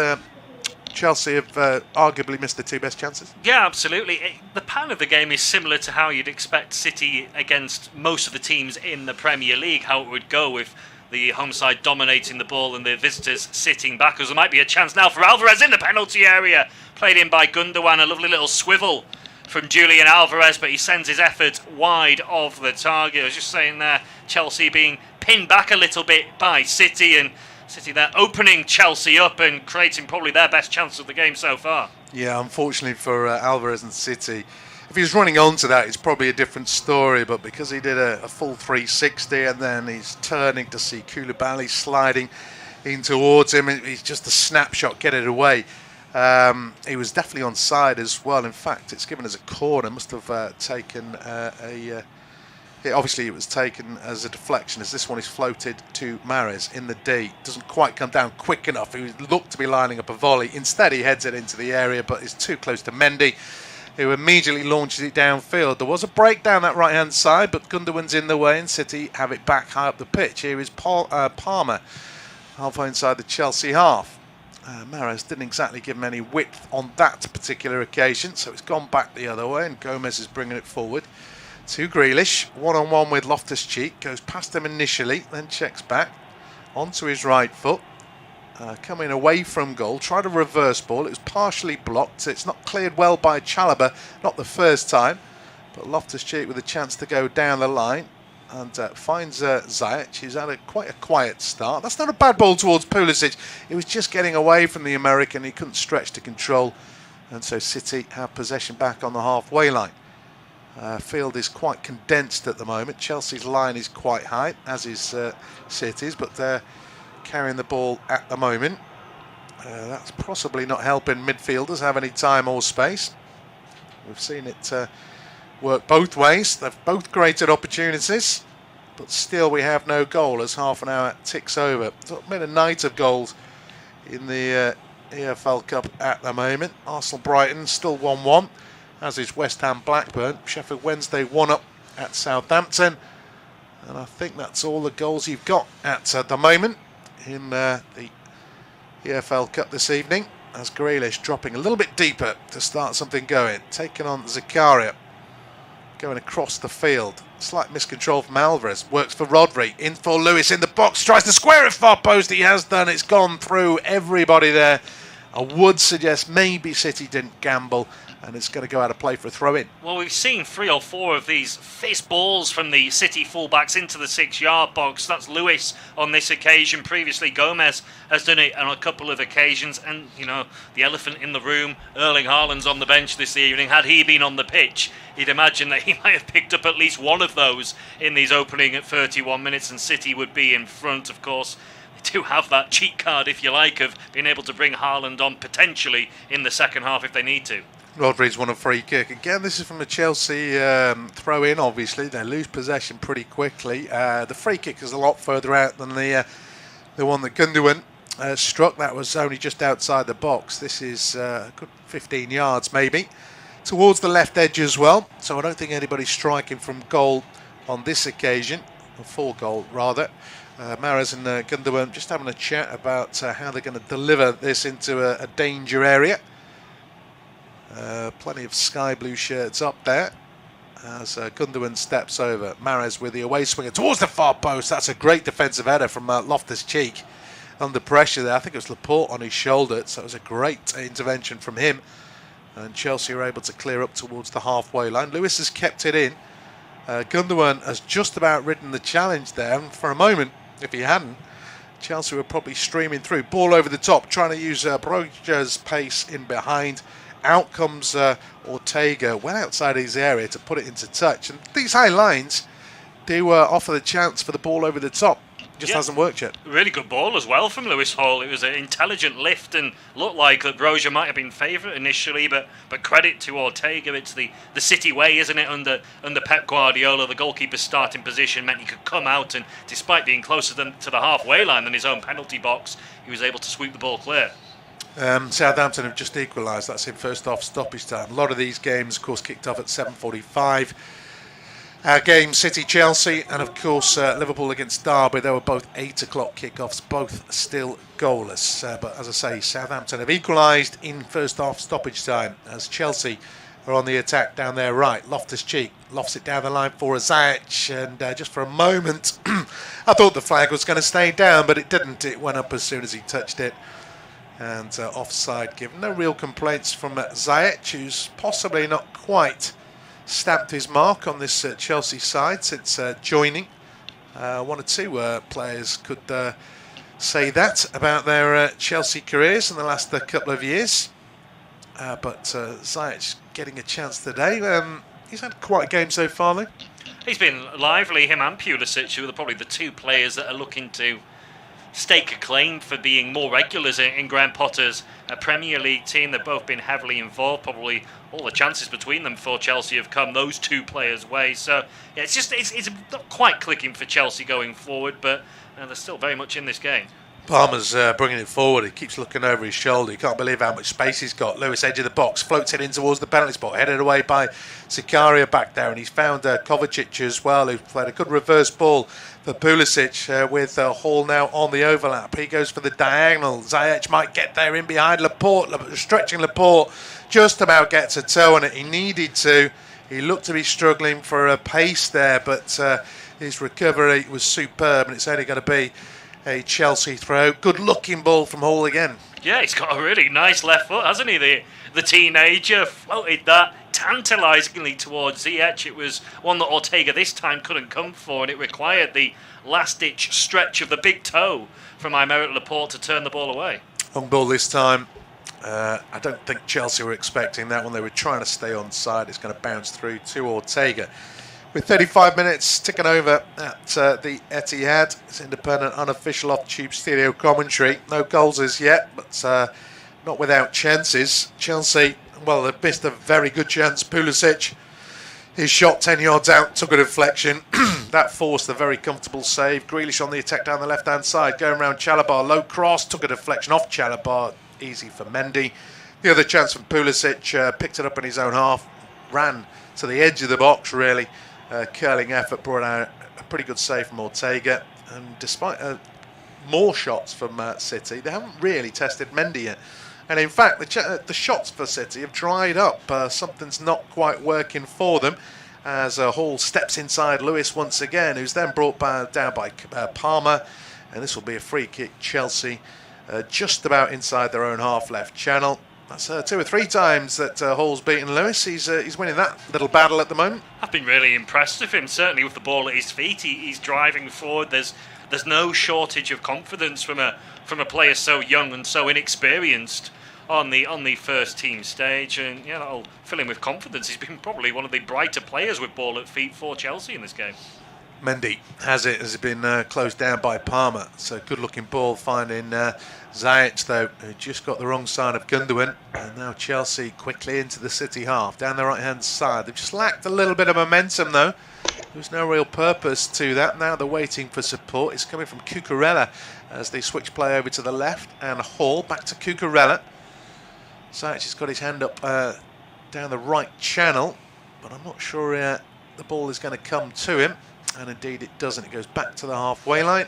Chelsea have arguably missed the two best chances. Yeah, absolutely. The pattern of the game is similar to how you'd expect City against most of the teams in the Premier League, how it would go with the home side dominating the ball and the visitors sitting back. Because there might be a chance now for Alvarez in the penalty area. Played in by Gundogan, a lovely little swivel from Julian Alvarez, but he sends his effort wide of the target. I was just saying there, Chelsea being pinned back a little bit by City, and City there opening Chelsea up and creating probably their best chance of the game so far. Yeah, unfortunately for Alvarez and City, if he was running onto that, it's probably a different story, but because he did a full 360 and then he's turning to see Koulibaly sliding in towards him, he's just a snapshot, get it away. He was definitely onside as well. In fact, it's given as a corner. Must have taken obviously it was taken as a deflection, as this one is floated to Mahrez in the D. Doesn't quite come down quick enough. He looked to be lining up a volley. Instead, he heads it into the area, but is too close to Mendy, who immediately launches it downfield. There was a break down that right-hand side, but Gundogan's in the way, and City have it back high up the pitch. Here is Palmer, halfway inside the Chelsea half. Mahrez didn't exactly give him any width on that particular occasion, so it's gone back the other way, and Gomez is bringing it forward to Grealish. One-on-one with Loftus-Cheek, goes past him initially, then checks back onto his right foot. Coming away from goal, tried a reverse ball. It was partially blocked. It's not cleared well by Chalobah, not the first time, but Loftus-Cheek with a chance to go down the line and finds Ziyech, who's had quite a quiet start. That's not a bad ball towards Pulisic. It was just getting away from the American. He couldn't stretch to control, and so City have possession back on the halfway line. Field is quite condensed at the moment. Chelsea's line is quite high, as is City's, but they're carrying the ball at the moment. That's possibly not helping midfielders have any time or space. We've seen it work both ways. They've both created opportunities, but still we have no goal as half an hour ticks over. It's been a night of goals in the EFL Cup at the moment. Arsenal-Brighton still 1-1, as is West Ham-Blackburn. Sheffield Wednesday 1-up at Southampton, and I think that's all the goals you've got at the moment in the EFL Cup this evening, as Grealish dropping a little bit deeper to start something going, taking on Zakaria, going across the field. Slight miscontrol from Alvarez, works for Rodri, in for Lewis in the box, tries to square it far post. He has done. It's gone through everybody there. I would suggest maybe City didn't gamble, and it's going to go out of play for a throw-in. Well, we've seen 3 or 4 of these fist balls from the City fullbacks into the 6-yard box. That's Lewis on this occasion. Previously, Gomez has done it on a couple of occasions. And, you know, the elephant in the room, Erling Haaland's on the bench this evening. Had he been on the pitch, you'd imagine that he might have picked up at least one of those in these opening at 31 minutes, and City would be in front, of course. They do have that cheat card, if you like, of being able to bring Haaland on potentially in the second half if they need to. Rodri's won a free kick. Again, this is from a Chelsea throw-in, obviously. They lose possession pretty quickly. The free kick is a lot further out than the one that Gundogan struck. That was only just outside the box. This is a good 15 yards, maybe, towards the left edge as well. So I don't think anybody's striking from goal on this occasion, a 4-goal rather. Mahrez and Gundogan just having a chat about how they're going to deliver this into a danger area. Plenty of sky blue shirts up there as Gundogan steps over. Mahrez with the away swinger towards the far post. That's a great defensive header from Loftus-Cheek. Under pressure there, I think it was Laporte on his shoulder, so it was a great intervention from him. And Chelsea are able to clear up towards the halfway line. Lewis has kept it in. Gundogan has just about ridden the challenge there, and for a moment, if he hadn't, Chelsea were probably streaming through. Ball over the top, trying to use Broja's pace in behind. Out comes Ortega, well outside his area to put it into touch. And these high lines do offer the chance for the ball over the top. Just hasn't worked yet. Really good ball as well from Lewis Hall. It was an intelligent lift and looked like that Broja might have been favourite initially, but credit to Ortega. It's the City way, isn't it? Under Pep Guardiola, the goalkeeper's starting position meant he could come out, and despite being closer to the halfway line than his own penalty box, he was able to sweep the ball clear. Southampton have just equalised. That's in first half stoppage time. A lot of these games, of course, kicked off at 7:45. Our game, City-Chelsea, and of course Liverpool against Derby, they were both 8 o'clock kickoffs, both still goalless. But as I say, Southampton have equalised in first half stoppage time as Chelsea are on the attack down their right. Loftus-Cheek lofts it down the line for Ziyech, and just for a moment I thought the flag was going to stay down, but it didn't. It went up as soon as he touched it. And offside given. No real complaints from Ziyech, who's possibly not quite stamped his mark on this Chelsea side since joining. One or two players could say that about their Chelsea careers in the last couple of years. But Ziyech getting a chance today. He's had quite a game so far, though. He's been lively, him and Pulisic, who are probably the two players that are looking to stake a claim for being more regulars in Graham Potter's Premier League team. They've both been heavily involved. Probably all the chances between them for Chelsea have come those two players' way. So yeah, it's not quite clicking for Chelsea going forward, but they're still very much in this game. Palmer's bringing it forward. He keeps looking over his shoulder. He can't believe how much space he's got. Lewis, edge of the box, floats it in towards the penalty spot, headed away by Zakaria back there, and he's found Kovacic as well, who played a good reverse ball for Pulisic with Hall now on the overlap. He goes for the diagonal. Ziyech might get there in behind Laporte, stretching Laporte, just about gets a toe on it. He needed to. He looked to be struggling for a pace there, but his recovery was superb, and it's only going to be a Chelsea throw. Good looking ball from Hall again. Yeah, he's got a really nice left foot, hasn't he? The teenager floated that tantalisingly towards Ziyech. It was one that Ortega this time couldn't come for, and it required the last-ditch stretch of the big toe from Aymeric Laporte to turn the ball away. Long ball this time. I don't think Chelsea were expecting that one. They were trying to stay on side. It's going to bounce through to Ortega. With 35 minutes ticking over at the Etihad, it's independent, unofficial off-tube studio commentary. No goals as yet, but not without chances. Chelsea, well, they've missed a very good chance. Pulisic, his shot 10 yards out, took a deflection. That forced a very comfortable save. Grealish on the attack down the left-hand side, going around Chalobah. Low cross, took a deflection off Chalobah. Easy for Mendy. The other chance from Pulisic, picked it up in his own half, ran to the edge of the box, really. Curling effort, brought out a pretty good save from Ortega, and despite more shots from City, they haven't really tested Mendy yet. And in fact, the shots for City have dried up. Something's not quite working for them as Hall steps inside Lewis once again, who's then brought down by Palmer, and this will be a free kick. Chelsea just about inside their own half left channel. That's 2 or 3 times that Hall's beaten Lewis. He's winning that little battle at the moment. I've been really impressed with him, certainly with the ball at his feet. He's driving forward. There's no shortage of confidence from a player so young and so inexperienced on the first team stage, and yeah, that'll fill him with confidence. He's been probably one of the brighter players with ball at feet for Chelsea in this game. Mendy has been closed down by Palmer. So good looking ball finding Ziyech, though, who just got the wrong side of Gundogan. And now Chelsea quickly into the City half down the right hand side. They've just lacked a little bit of momentum, though. There's no real purpose to that. Now they're waiting for support. It's coming from Cucurella as they switch play over to the left, and Hall back to Cucurella. Ziyech has got his hand up down the right channel, but I'm not sure the ball is going to come to him. And indeed it doesn't. It goes back to the halfway line,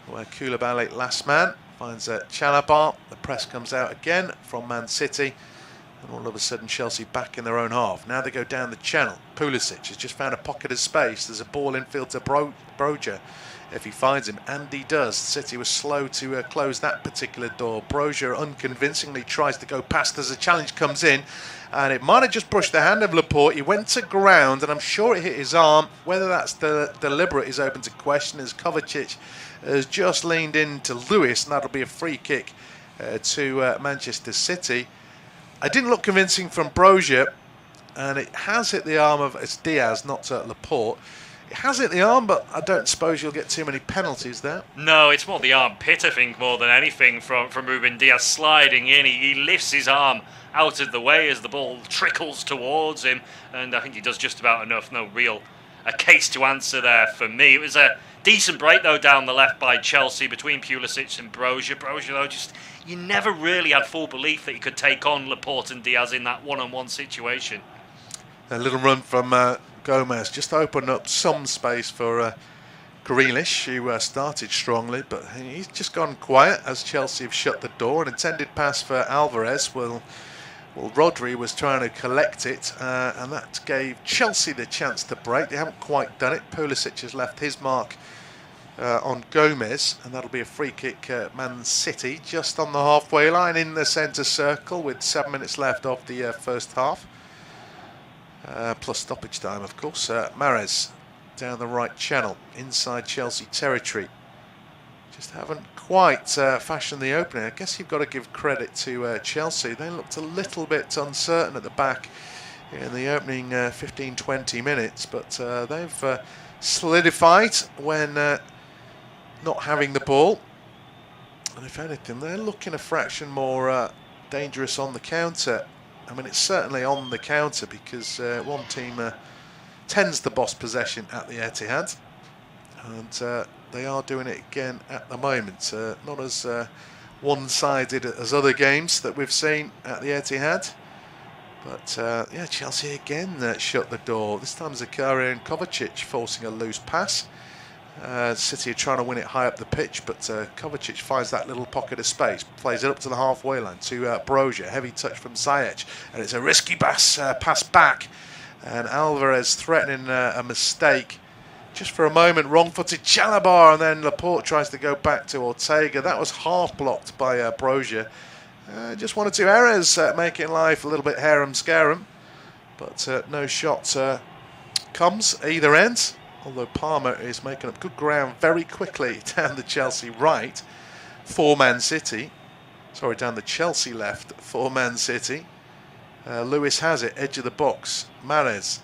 where Koulibaly, last man, finds Carabao. The press comes out again from Man City. And all of a sudden Chelsea back in their own half. Now they go down the channel. Pulisic has just found a pocket of space. There's a ball infield to Broja if he finds him, and he does. City was slow to close that particular door. Broja unconvincingly tries to go past as the challenge comes in, and it might have just brushed the hand of Laporte. He went to ground, and I'm sure it hit his arm. Whether that's deliberate is open to question, as Kovacic has just leaned into Lewis, and that'll be a free kick to Manchester City. I didn't look convincing from Broja, and it has hit the arm of, it's Diaz, not Laporte. It has hit the arm, but I don't suppose you'll get too many penalties there. No, it's more the armpit, I think, more than anything from Ruben Diaz sliding in. He lifts his arm out of the way as the ball trickles towards him, and I think he does just about enough. No real case to answer there for me. It was a decent break, though, down the left by Chelsea between Pulisic and Broja. Broja, though, you never really had full belief that he could take on Laporte and Diaz in that one-on-one situation. A little run from Gomez just opened up some space for Grealish, who started strongly, but he's just gone quiet as Chelsea have shut the door. An intended pass for Alvarez. Well, Rodri was trying to collect it, and that gave Chelsea the chance to break. They haven't quite done it. Pulisic has left his mark on Gomez, and that'll be a free kick Man City, just on the halfway line in the centre circle with 7 minutes left of the first half. Plus stoppage time, of course. Mahrez down the right channel, inside Chelsea territory. Just haven't quite fashioned the opening. I guess you've got to give credit to Chelsea. They looked a little bit uncertain at the back in the opening 15-20 minutes, but they've solidified when not having the ball. And if anything, they're looking a fraction more dangerous on the counter. I mean, it's certainly on the counter because one team tends to boss possession at the Etihad, and they are doing it again at the moment. Not as one-sided as other games that we've seen at the Etihad, but yeah, Chelsea again shut the door. This time Zakaria and Kovacic forcing a loose pass. City are trying to win it high up the pitch, but Kovacic finds that little pocket of space, plays it up to the halfway line to Broja. Heavy touch from Ziyech, and it's a risky pass back, and Alvarez threatening a mistake. Just for a moment, wrong-footed Chalobah, and then Laporte tries to go back to Ortega. That was half blocked by Broja. Just one or two errors, making life a little bit harem-scarum, but no shot comes either end. Although Palmer is making up good ground very quickly down the Chelsea right for Man City. Sorry, down the Chelsea left for Man City. Lewis has it, edge of the box. Mahrez.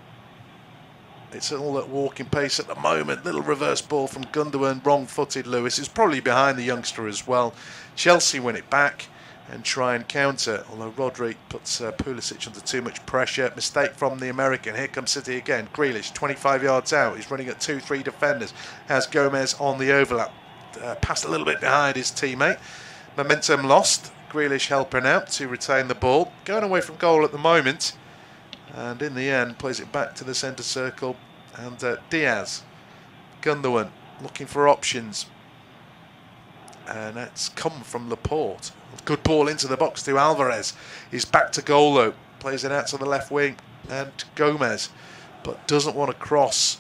It's all at walking pace at the moment. Little reverse ball from Gundogan, wrong-footed Lewis. It's probably behind the youngster as well. Chelsea win it back and try and counter, although Rodri puts Pulisic under too much pressure. Mistake from the American. Here comes City again. Grealish, 25 yards out. He's running at 2-3 defenders. Has Gomez on the overlap. Passed a little bit behind his teammate. Momentum lost. Grealish helping out to retain the ball. Going away from goal at the moment. And in the end, plays it back to the centre circle. And Diaz, Gundogan, looking for options. And that's come from Laporte. Good ball into the box to Alvarez. He's back to goal though. Plays it out to the left wing and Gomez, but doesn't want to cross.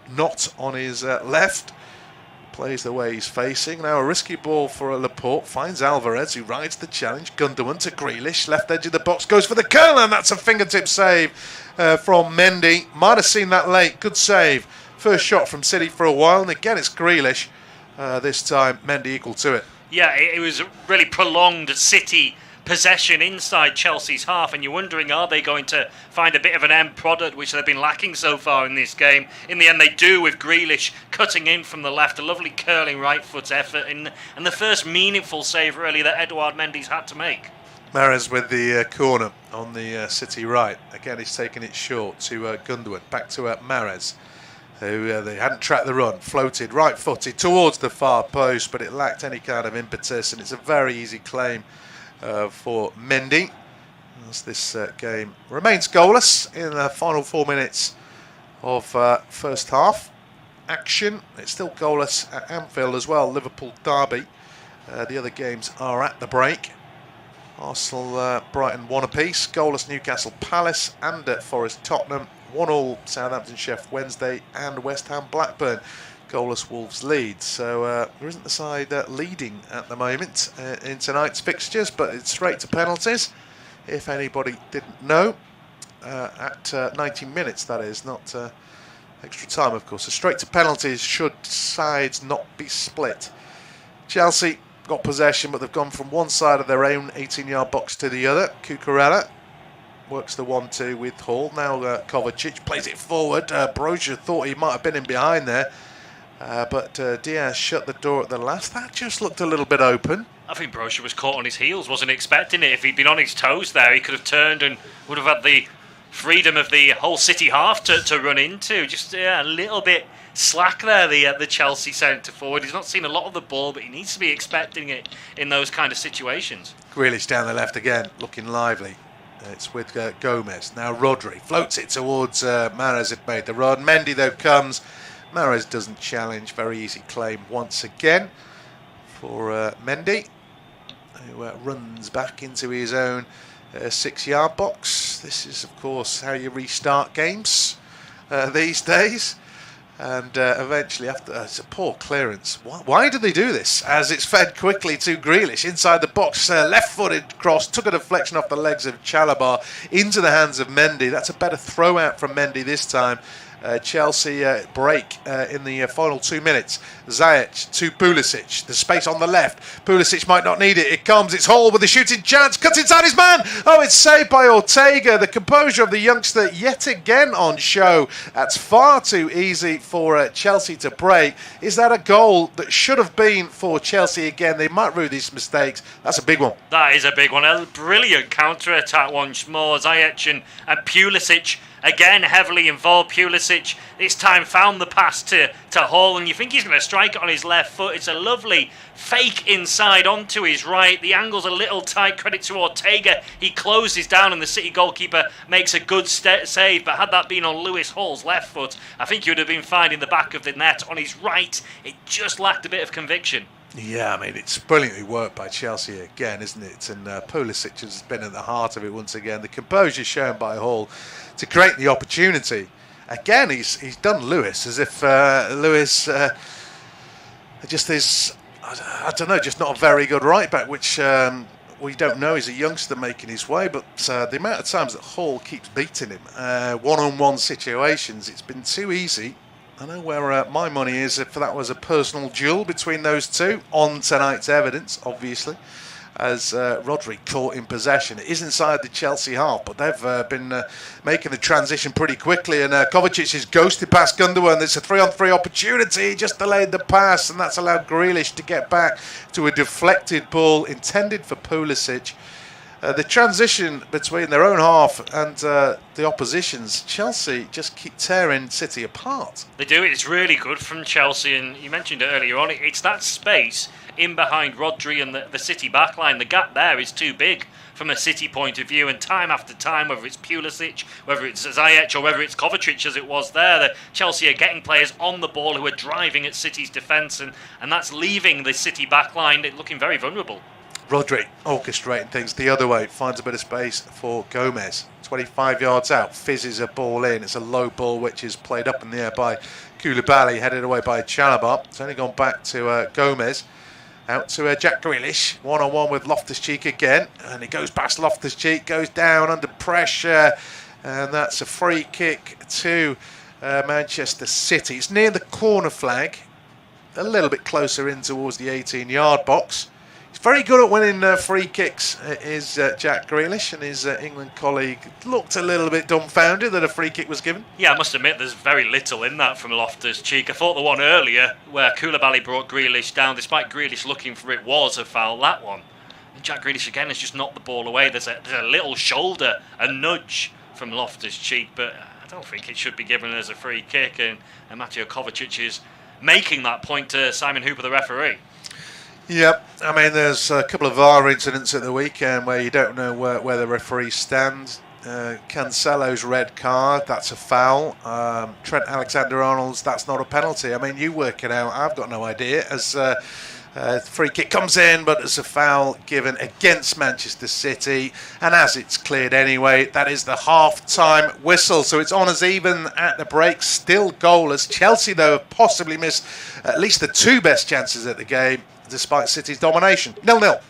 Not on his left. Plays the way he's facing. Now a risky ball for Laporte. Finds Alvarez, who rides the challenge. Gundogan to Grealish. Left edge of the box. Goes for the curl, and that's a fingertip save from Mendy. Might have seen that late. Good save. First shot from City for a while. And again, it's Grealish. This time, Mendy equal to it. Yeah, it was a really prolonged City possession inside Chelsea's half, and you're wondering, are they going to find a bit of an end product, which they've been lacking so far in this game? In the end, they do, with Grealish cutting in from the left, a lovely curling right foot effort, and the first meaningful save, really, that Edouard Mendy's had to make. Mahrez with the corner on the City right. Again, he's taking it short to Gundogan. Back to Mahrez, who they hadn't tracked the run, floated right-footed towards the far post, but it lacked any kind of impetus, and it's a very easy claim for Mendy, as this game remains goalless in the final 4 minutes of first half. action. It's still goalless at Anfield as well. Liverpool derby. The other games are at the break. Arsenal, Brighton 1 apiece. Goalless Newcastle Palace and Forest Tottenham. 1-1 Southampton Sheffield Wednesday and West Ham Blackburn. Goalless Wolves Leeds. So there isn't the side leading at the moment in tonight's fixtures, but it's straight to penalties. If anybody didn't know, at 90 minutes that is, not extra time of course. So straight to penalties should sides not be split. Chelsea got possession, but they've gone from one side of their own 18-yard box to the other. Cucurella works the 1-2 with Hall. Now Kovacic plays it forward. Brozier thought he might have been in behind there, but Diaz shut the door at the last. That just looked a little bit open. I think Brozier was caught on his heels, wasn't expecting it. If he'd been on his toes there, he could have turned and would have had the freedom of the whole City half to run into. Just a little bit slack there, the Chelsea centre forward. He's not seen a lot of the ball, but he needs to be expecting it in those kind of situations. Grealish down the left again, looking lively. It's with Gomez. Now Rodri floats it towards Mahrez had made the run. Mendy though comes. Mahrez doesn't challenge. Very easy claim once again for Mendy, who runs back into his own 6-yard box. This is of course how you restart games these days. And eventually, after it's a poor clearance. Why do they do this? As it's fed quickly to Grealish inside the box, left-footed cross, took a deflection off the legs of Chalobah into the hands of Mendy. That's a better throw out from Mendy this time. Chelsea break in the final 2 minutes. Ziyech to Pulisic. The space on the left. Pulisic might not need it. It comes. It's Hall with a shooting chance. Cuts inside his man. Oh, it's saved by Ortega. The composure of the youngster yet again on show. That's far too easy for Chelsea to break. Is that a goal that should have been for Chelsea again? They might rue these mistakes. That's a big one. That is a big one. A brilliant counter-attack once more. Ziyech and Pulisic again heavily involved. Pulisic this time found the pass to Hall, and you think he's going to strike it on his left foot. It's a lovely fake inside onto his right. The angle's a little tight. Credit to Ortega. He closes down and the City goalkeeper makes a good save. But had that been on Lewis Hall's left foot, I think he would have been fine in the back of the net. On his right, it just lacked a bit of conviction. Yeah, I mean, it's brilliantly worked by Chelsea again, isn't it? And Pulisic has been at the heart of it once again. The composure shown by Hall to create the opportunity. Again, he's done Lewis as if Lewis just is, I don't know, just not a very good right back, which we don't know. He's a youngster making his way, but the amount of times that Hall keeps beating him, one-on-one situations, it's been too easy. I know where my money is if that was a personal duel between those two on tonight's evidence, obviously, as Rodri caught in possession. It is inside the Chelsea half, but they've been making the transition pretty quickly, and Kovacic is ghosted past Gundogan, and it's a 3-on-3 opportunity. He just delayed the pass, and that's allowed Grealish to get back to a deflected ball intended for Pulisic. The transition between their own half and the opposition's, Chelsea just keep tearing City apart. They do. It's really good from Chelsea, and you mentioned it earlier on. It's that space in behind Rodri and the City backline. The gap there is too big from a City point of view, and time after time, whether it's Pulisic, whether it's Ziyech, or whether it's Kovacic as it was there, the Chelsea are getting players on the ball who are driving at City's defence, and that's leaving the City backline looking very vulnerable. Rodri orchestrating things the other way, finds a bit of space for Gomez. 25 yards out, fizzes a ball in. It's a low ball which is played up in the air by Koulibaly, headed away by Chalobah. It's only gone back to Gomez. Out to Jack Grealish, one-on-one with Loftus-Cheek again. And he goes past Loftus-Cheek, goes down under pressure. And that's a free kick to Manchester City. It's near the corner flag, a little bit closer in towards the 18-yard box. He's very good at winning free kicks, is Jack Grealish, and his England colleague looked a little bit dumbfounded that a free kick was given. Yeah, I must admit there's very little in that from Loftus-Cheek. I thought the one earlier where Koulibaly brought Grealish down, despite Grealish looking for it, was a foul, that one. And Jack Grealish again has just knocked the ball away. There's a little shoulder, a nudge from Loftus-Cheek, but I don't think it should be given as a free kick, and Mateo Kovacic is making that point to Simon Hooper, the referee. Yep, I mean, there's a couple of VAR incidents at the weekend where you don't know where the referees stand. Cancelo's red card, that's a foul. Trent Alexander-Arnold's, that's not a penalty. I mean, you work it out. I've got no idea. As free kick comes in, but it's a foul given against Manchester City, and as it's cleared anyway, that is the half-time whistle. So it's on as even at the break, still goalless. Chelsea, though, have possibly missed at least the two best chances at the game, despite City's domination. 0-0.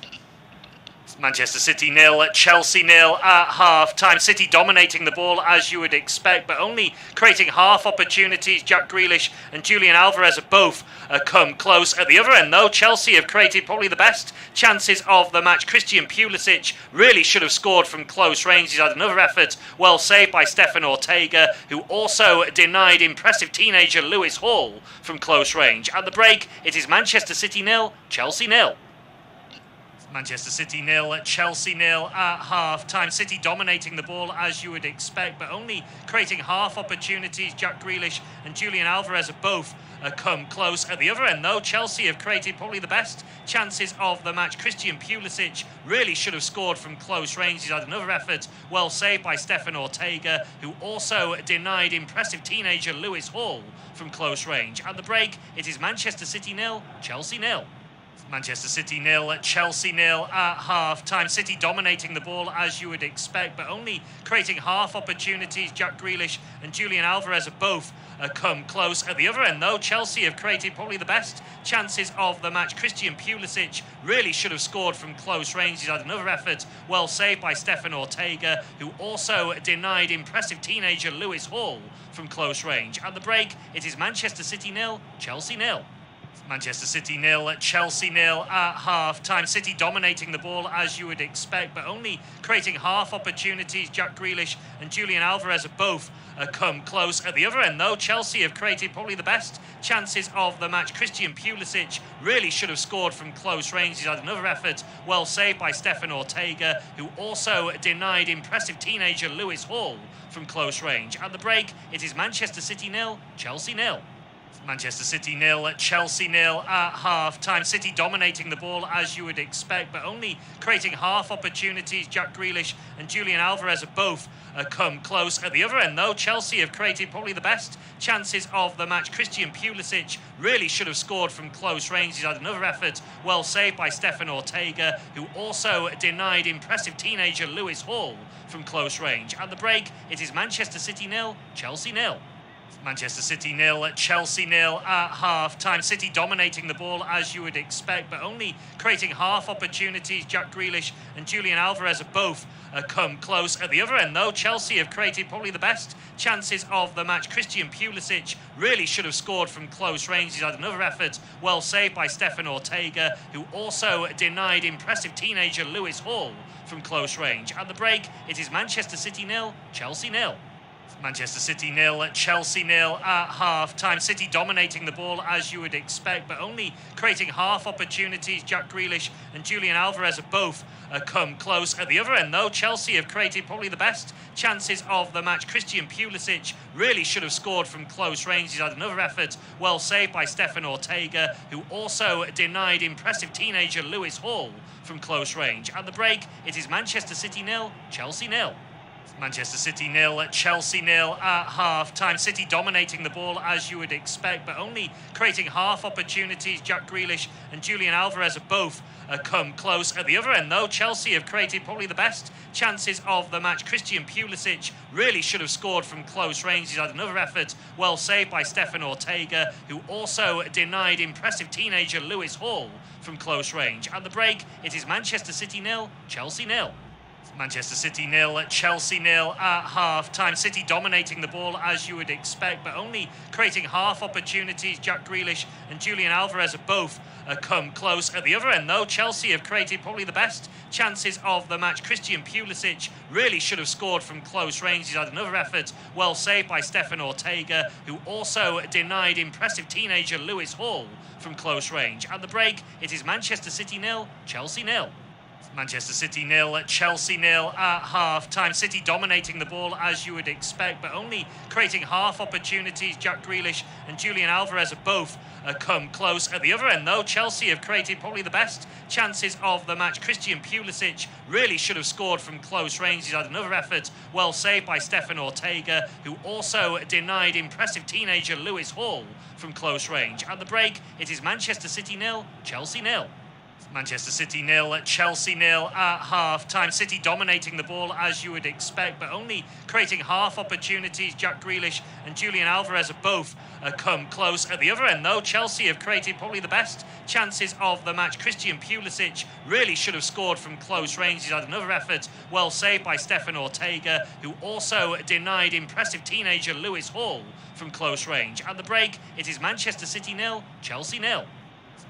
Manchester City 0, Chelsea 0 at half-time. City dominating the ball as you would expect, but only creating half opportunities. Jack Grealish and Julian Alvarez have both come close. At the other end, though, Chelsea have created probably the best chances of the match. Christian Pulisic really should have scored from close range. He's had another effort well saved by Stefan Ortega, who also denied impressive teenager Lewis Hall from close range. At the break, it is Manchester City 0, Chelsea 0. Manchester City 0, Chelsea 0 at half-time. City dominating the ball as you would expect, but only creating half opportunities. Jack Grealish and Julian Alvarez have both come close. At the other end, though, Chelsea have created probably the best chances of the match. Christian Pulisic really should have scored from close range. He's had another effort well saved by Stefan Ortega, who also denied impressive teenager Lewis Hall from close range. At the break, it is Manchester City 0, Chelsea 0. Manchester City 0, Chelsea 0 at half-time. City dominating the ball as you would expect, but only creating half opportunities. Jack Grealish and Julian Alvarez have both come close. At the other end, though, Chelsea have created probably the best chances of the match. Christian Pulisic really should have scored from close range. He's had another effort well saved by Stefan Ortega, who also denied impressive teenager Lewis Hall from close range. At the break, it is Manchester City 0, Chelsea 0. Manchester City 0, Chelsea 0 at half-time. City dominating the ball as you would expect, but only creating half opportunities. Jack Grealish and Julian Alvarez have both come close. At the other end, though, Chelsea have created probably the best chances of the match. Christian Pulisic really should have scored from close range. He's had another effort well saved by Stefan Ortega, who also denied impressive teenager Lewis Hall from close range. At the break, it is Manchester City 0, Chelsea 0. Manchester City 0, Chelsea 0 at half-time. City dominating the ball as you would expect, but only creating half opportunities. Jack Grealish and Julian Alvarez have both come close. At the other end, though, Chelsea have created probably the best chances of the match. Christian Pulisic really should have scored from close range. He's had another effort well saved by Stefan Ortega, who also denied impressive teenager Lewis Hall from close range. At the break, it is Manchester City 0, Chelsea 0. Manchester City 0, Chelsea 0 at half-time. City dominating the ball as you would expect, but only creating half opportunities. Jack Grealish and Julian Alvarez have both come close. At the other end, though, Chelsea have created probably the best chances of the match. Christian Pulisic really should have scored from close range. He's had another effort well saved by Stefan Ortega, who also denied impressive teenager Lewis Hall from close range. At the break, it is Manchester City 0, Chelsea 0. Manchester City 0, Chelsea 0 at half-time. City dominating the ball as you would expect, but only creating half opportunities. Jack Grealish and Julian Alvarez have both come close. At the other end, though, Chelsea have created probably the best chances of the match. Christian Pulisic really should have scored from close range. He's had another effort well saved by Stefan Ortega, who also denied impressive teenager Lewis Hall from close range. At the break, it is Manchester City 0, Chelsea 0. Manchester City 0, Chelsea 0 at half-time. City dominating the ball as you would expect, but only creating half opportunities. Jack Grealish and Julian Alvarez have both come close. At the other end, though, Chelsea have created probably the best chances of the match. Christian Pulisic really should have scored from close range. He's had another effort well saved by Stefan Ortega, who also denied impressive teenager Lewis Hall from close range. At the break, it is Manchester City 0, Chelsea 0. Manchester City 0, Chelsea 0 at half-time. City dominating the ball as you would expect, but only creating half opportunities. Jack Grealish and Julian Alvarez have both come close. At the other end, though, Chelsea have created probably the best chances of the match. Christian Pulisic really should have scored from close range. He's had another effort well saved by Stefan Ortega, who also denied impressive teenager Lewis Hall from close range. At the break, it is Manchester City 0, Chelsea 0. Manchester City 0, Chelsea 0 at half-time. City dominating the ball as you would expect, but only creating half opportunities. Jack Grealish and Julian Alvarez have both come close. At the other end, though, Chelsea have created probably the best chances of the match. Christian Pulisic really should have scored from close range. He's had another effort well saved by Stefan Ortega, who also denied impressive teenager Lewis Hall from close range. At the break, it is Manchester City 0, Chelsea 0. Manchester City 0, Chelsea 0 at half-time. City dominating the ball as you would expect, but only creating half opportunities. Jack Grealish and Julian Alvarez have both come close. At the other end, though, Chelsea have created probably the best chances of the match. Christian Pulisic really should have scored from close range. He's had another effort well saved by Stefan Ortega, who also denied impressive teenager Lewis Hall from close range. At the break, it is Manchester City 0, Chelsea 0.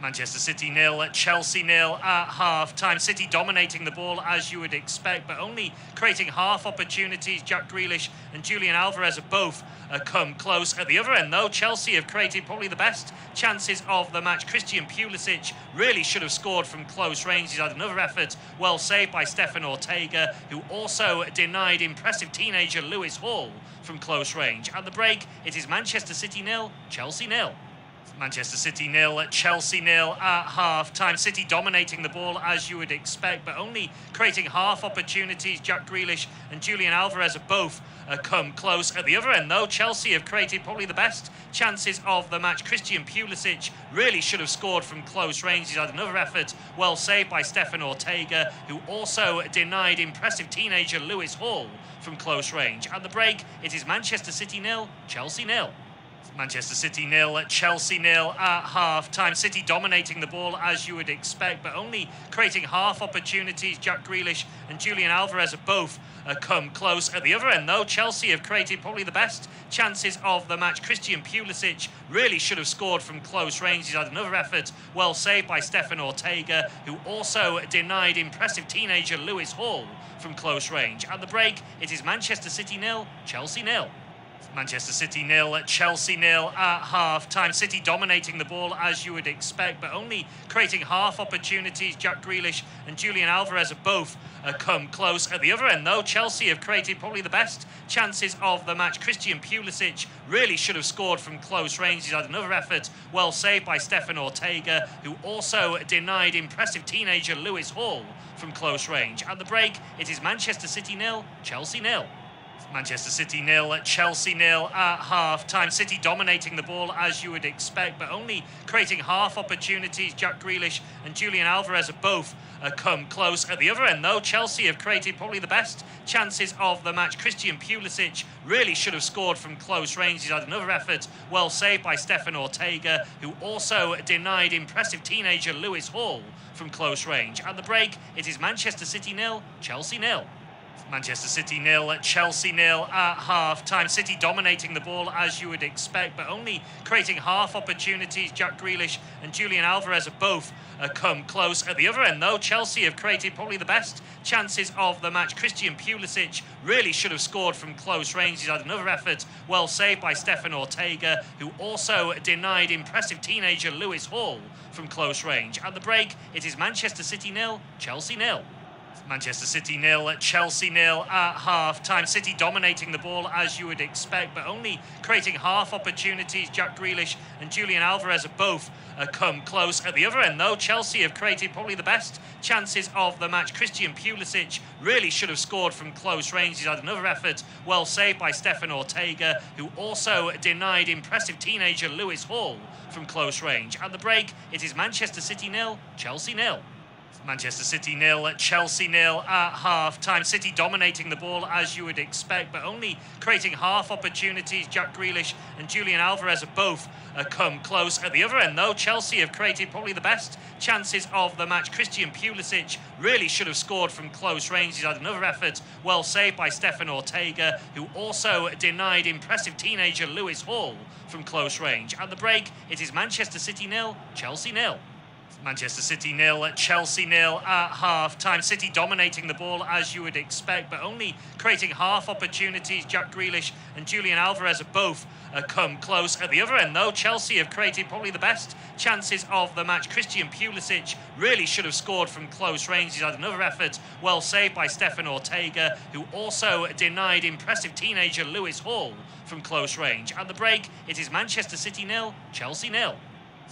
Manchester City 0, Chelsea 0 at half-time. City dominating the ball as you would expect, but only creating half opportunities. Jack Grealish and Julian Alvarez have both come close. At the other end, though, Chelsea have created probably the best chances of the match. Christian Pulisic really should have scored from close range. He's had another effort well saved by Stefan Ortega, who also denied impressive teenager Lewis Hall from close range. At the break, it is Manchester City 0, Chelsea 0. Manchester City 0, Chelsea 0 at half-time. City dominating the ball as you would expect, but only creating half opportunities. Jack Grealish and Julian Alvarez have both come close. At the other end, though, Chelsea have created probably the best chances of the match. Christian Pulisic really should have scored from close range. He's had another effort well saved by Stefan Ortega, who also denied impressive teenager Lewis Hall from close range. At the break, it is Manchester City 0, Chelsea 0. Manchester City 0, Chelsea 0 at half-time. City dominating the ball as you would expect, but only creating half opportunities. Jack Grealish and Julian Alvarez have both come close. At the other end, though, Chelsea have created probably the best chances of the match. Christian Pulisic really should have scored from close range. He's had another effort well saved by Stefan Ortega, who also denied impressive teenager Lewis Hall from close range. At the break, it is Manchester City 0, Chelsea 0. Manchester City 0, Chelsea 0 at half-time. City dominating the ball as you would expect, but only creating half opportunities. Jack Grealish and Julian Alvarez have both come close. At the other end, though, Chelsea have created probably the best chances of the match. Christian Pulisic really should have scored from close range. He's had another effort well saved by Stefan Ortega, who also denied impressive teenager Lewis Hall from close range. At the break, it is Manchester City 0, Chelsea 0. Manchester City 0, Chelsea 0 at half-time. City dominating the ball as you would expect, but only creating half opportunities. Jack Grealish and Julian Alvarez have both come close. At the other end, though, Chelsea have created probably the best chances of the match. Christian Pulisic really should have scored from close range. He's had another effort well saved by Stefan Ortega, who also denied impressive teenager Lewis Hall from close range. At the break, it is Manchester City 0, Chelsea 0. Manchester City 0, Chelsea 0 at half-time. City dominating the ball as you would expect, but only creating half opportunities. Jack Grealish and Julian Alvarez have both come close. At the other end, though, Chelsea have created probably the best chances of the match. Christian Pulisic really should have scored from close range. He's had another effort well saved by Stefan Ortega, who also denied impressive teenager Lewis Hall from close range. At the break, it is Manchester City 0, Chelsea 0. Manchester City 0, Chelsea 0 at half-time. City dominating the ball as you would expect, but only creating half opportunities. Jack Grealish and Julian Alvarez have both come close. At the other end, though, Chelsea have created probably the best chances of the match. Christian Pulisic really should have scored from close range. He's had another effort well saved by Stefan Ortega, who also denied impressive teenager Lewis Hall from close range. At the break, it is Manchester City 0, Chelsea 0. Manchester City 0, Chelsea 0 at half-time. City dominating the ball as you would expect, but only creating half opportunities. Jack Grealish and Julian Alvarez have both come close. At the other end, though, Chelsea have created probably the best chances of the match. Christian Pulisic really should have scored from close range. He's had another effort well saved by Stefan Ortega, who also denied impressive teenager Lewis Hall from close range. At the break, it is Manchester City 0, Chelsea 0. Manchester City 0, Chelsea 0 at half-time. City dominating the ball as you would expect, but only creating half opportunities. Jack Grealish and Julian Alvarez have both come close. At the other end, though, Chelsea have created probably the best chances of the match. Christian Pulisic really should have scored from close range. He's had another effort well saved by Stefan Ortega, who also denied impressive teenager Lewis Hall from close range. At the break, it is Manchester City 0, Chelsea 0.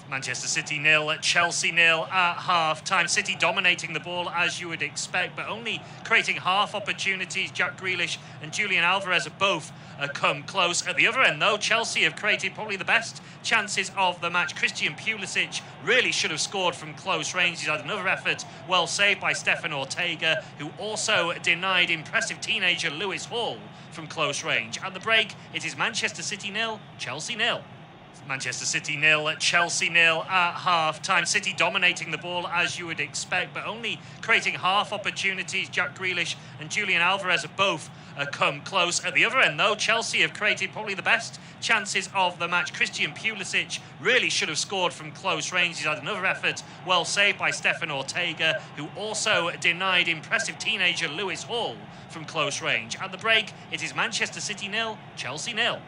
Manchester City 0, Chelsea 0 at half-time. City dominating the ball as you would expect, but only creating half opportunities. Jack Grealish and Julian Alvarez have both come close. At the other end, though, Chelsea have created probably the best chances of the match. Christian Pulisic really should have scored from close range. He's had another effort well saved by Stefan Ortega, who also denied impressive teenager Lewis Hall from close range. At the break, it is Manchester City 0, Chelsea 0. Manchester City 0, Chelsea 0 at half-time. City dominating the ball as you would expect, but only creating half opportunities. Jack Grealish and Julian Alvarez have both come close. At the other end, though, Chelsea have created probably the best chances of the match. Christian Pulisic really should have scored from close range. He's had another effort well saved by Stefan Ortega, who also denied impressive teenager Lewis Hall from close range. At the break, it is Manchester City 0, Chelsea 0.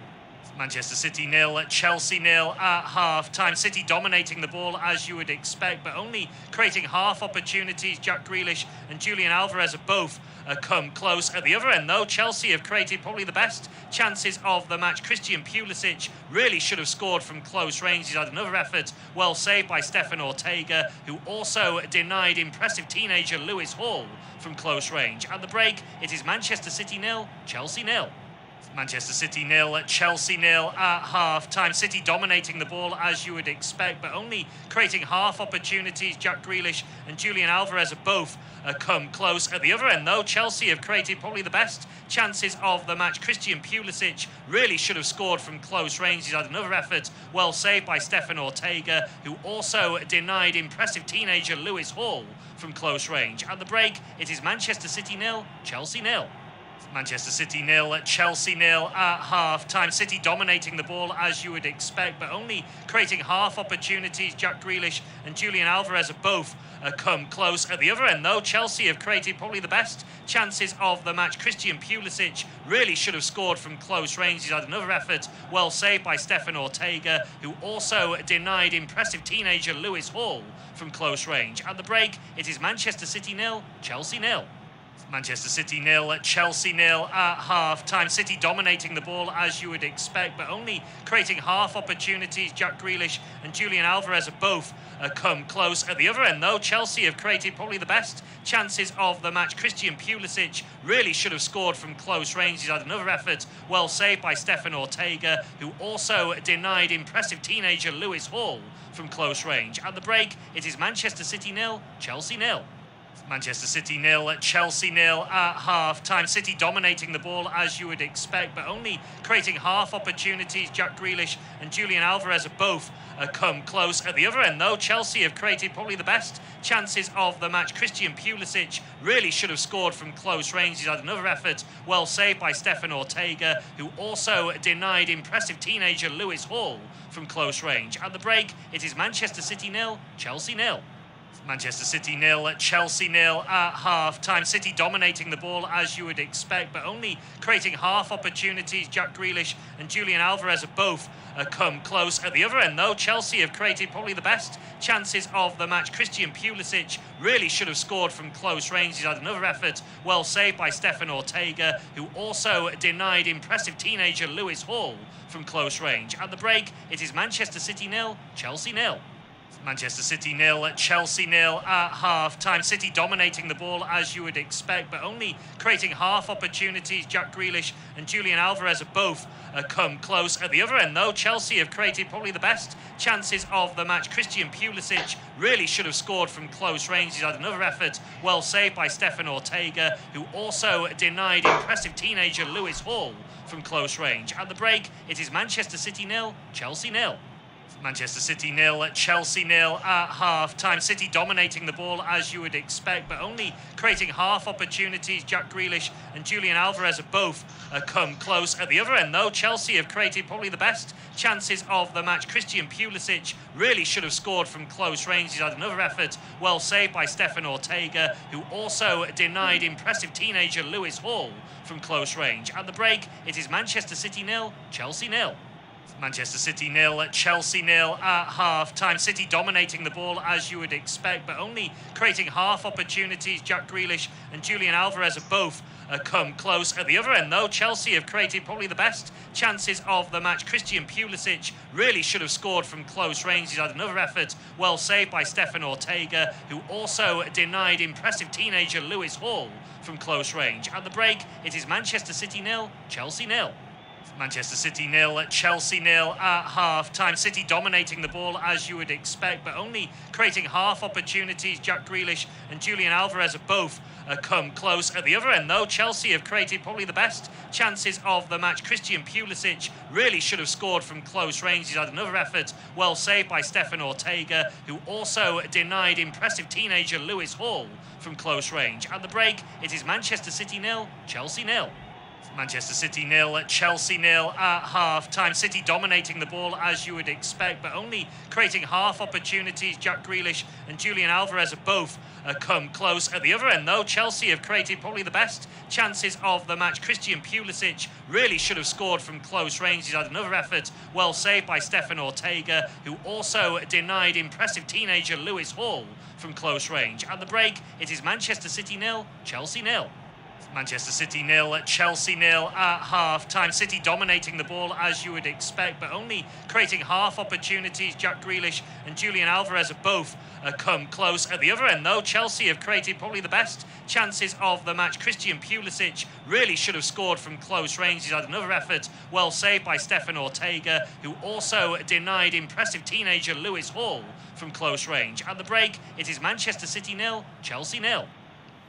Manchester City 0, Chelsea 0 at half-time. City dominating the ball as you would expect, but only creating half opportunities. Jack Grealish and Julian Alvarez have both come close. At the other end, though, Chelsea have created probably the best chances of the match. Christian Pulisic really should have scored from close range. He's had another effort well saved by Stefan Ortega, who also denied impressive teenager Lewis Hall from close range. At the break, it is Manchester City 0, Chelsea 0. Manchester City 0, Chelsea 0 at half-time. City dominating the ball as you would expect, but only creating half opportunities. Jack Grealish and Julian Alvarez have both come close. At the other end, though, Chelsea have created probably the best chances of the match. Christian Pulisic really should have scored from close range. He's had another effort well saved by Stefan Ortega, who also denied impressive teenager Lewis Hall from close range. At the break, it is Manchester City 0, Chelsea 0. Manchester City 0, Chelsea 0 at half-time. City dominating the ball as you would expect, but only creating half opportunities. Jack Grealish and Julian Alvarez have both come close. At the other end, though, Chelsea have created probably the best chances of the match. Christian Pulisic really should have scored from close range. He's had another effort well saved by Stefan Ortega, who also denied impressive teenager Lewis Hall from close range. At the break, it is Manchester City 0, Chelsea 0. Manchester City 0, Chelsea 0 at half-time. City dominating the ball as you would expect, but only creating half opportunities. Jack Grealish and Julian Alvarez have both come close. At the other end, though, Chelsea have created probably the best chances of the match. Christian Pulisic really should have scored from close range. He's had another effort well saved by Stefan Ortega, who also denied impressive teenager Lewis Hall from close range. At the break, it is Manchester City 0, Chelsea 0. Manchester City 0, Chelsea 0 at half-time. City dominating the ball as you would expect, but only creating half opportunities. Jack Grealish and Julian Alvarez have both come close. At the other end, though, Chelsea have created probably the best chances of the match. Christian Pulisic really should have scored from close range. He's had another effort well saved by Stefan Ortega, who also denied impressive teenager Lewis Hall from close range. At the break, it is Manchester City 0, Chelsea 0. Manchester City 0, Chelsea 0 at half-time. City dominating the ball as you would expect, but only creating half opportunities. Jack Grealish and Julian Alvarez have both come close. At the other end, though, Chelsea have created probably the best chances of the match. Christian Pulisic really should have scored from close range. He's had another effort well saved by Stefan Ortega, who also denied impressive teenager Lewis Hall from close range. At the break, it is Manchester City 0, Chelsea 0. Manchester City 0, Chelsea 0 at half-time. City dominating the ball as you would expect, but only creating half opportunities. Jack Grealish and Julian Alvarez have both come close. At the other end, though, Chelsea have created probably the best chances of the match. Christian Pulisic really should have scored from close range. He's had another effort well saved by Stefan Ortega, who also denied impressive teenager Lewis Hall from close range. At the break, it is Manchester City 0, Chelsea 0. Manchester City 0, Chelsea 0 at half-time. City dominating the ball as you would expect, but only creating half opportunities. Jack Grealish and Julian Alvarez have both come close. At the other end, though, Chelsea have created probably the best chances of the match. Christian Pulisic really should have scored from close range. He's had another effort well saved by Stefan Ortega, who also denied impressive teenager Lewis Hall from close range. At the break, it is Manchester City 0, Chelsea 0. Manchester City 0, Chelsea 0 at half-time. City dominating the ball as you would expect, but only creating half opportunities. Jack Grealish and Julian Alvarez have both come close. At the other end, though, Chelsea have created probably the best chances of the match. Christian Pulisic really should have scored from close range. He's had another effort well saved by Stefan Ortega, who also denied impressive teenager Lewis Hall from close range. At the break, it is Manchester City 0, Chelsea 0. Manchester City 0, Chelsea 0 at half-time. City dominating the ball as you would expect, but only creating half opportunities. Jack Grealish and Julian Alvarez have both come close. At the other end, though, Chelsea have created probably the best chances of the match. Christian Pulisic really should have scored from close range. He's had another effort well saved by Stefan Ortega, who also denied impressive teenager Lewis Hall from close range. At the break, it is Manchester City 0, Chelsea 0. Manchester City 0, Chelsea 0 at half-time. City dominating the ball as you would expect, but only creating half opportunities. Jack Grealish and Julian Alvarez have both come close. At the other end, though, Chelsea have created probably the best chances of the match. Christian Pulisic really should have scored from close range. He's had another effort well saved by Stefan Ortega, who also denied impressive teenager Lewis Hall from close range. At the break, it is Manchester City 0, Chelsea 0. Manchester City 0, Chelsea 0 at half-time. City dominating the ball as you would expect, but only creating half opportunities. Jack Grealish and Julian Alvarez have both come close. At the other end, though, Chelsea have created probably the best chances of the match. Christian Pulisic really should have scored from close range. He's had another effort well saved by Stefan Ortega, who also denied impressive teenager Lewis Hall from close range. At the break, it is Manchester City 0, Chelsea 0.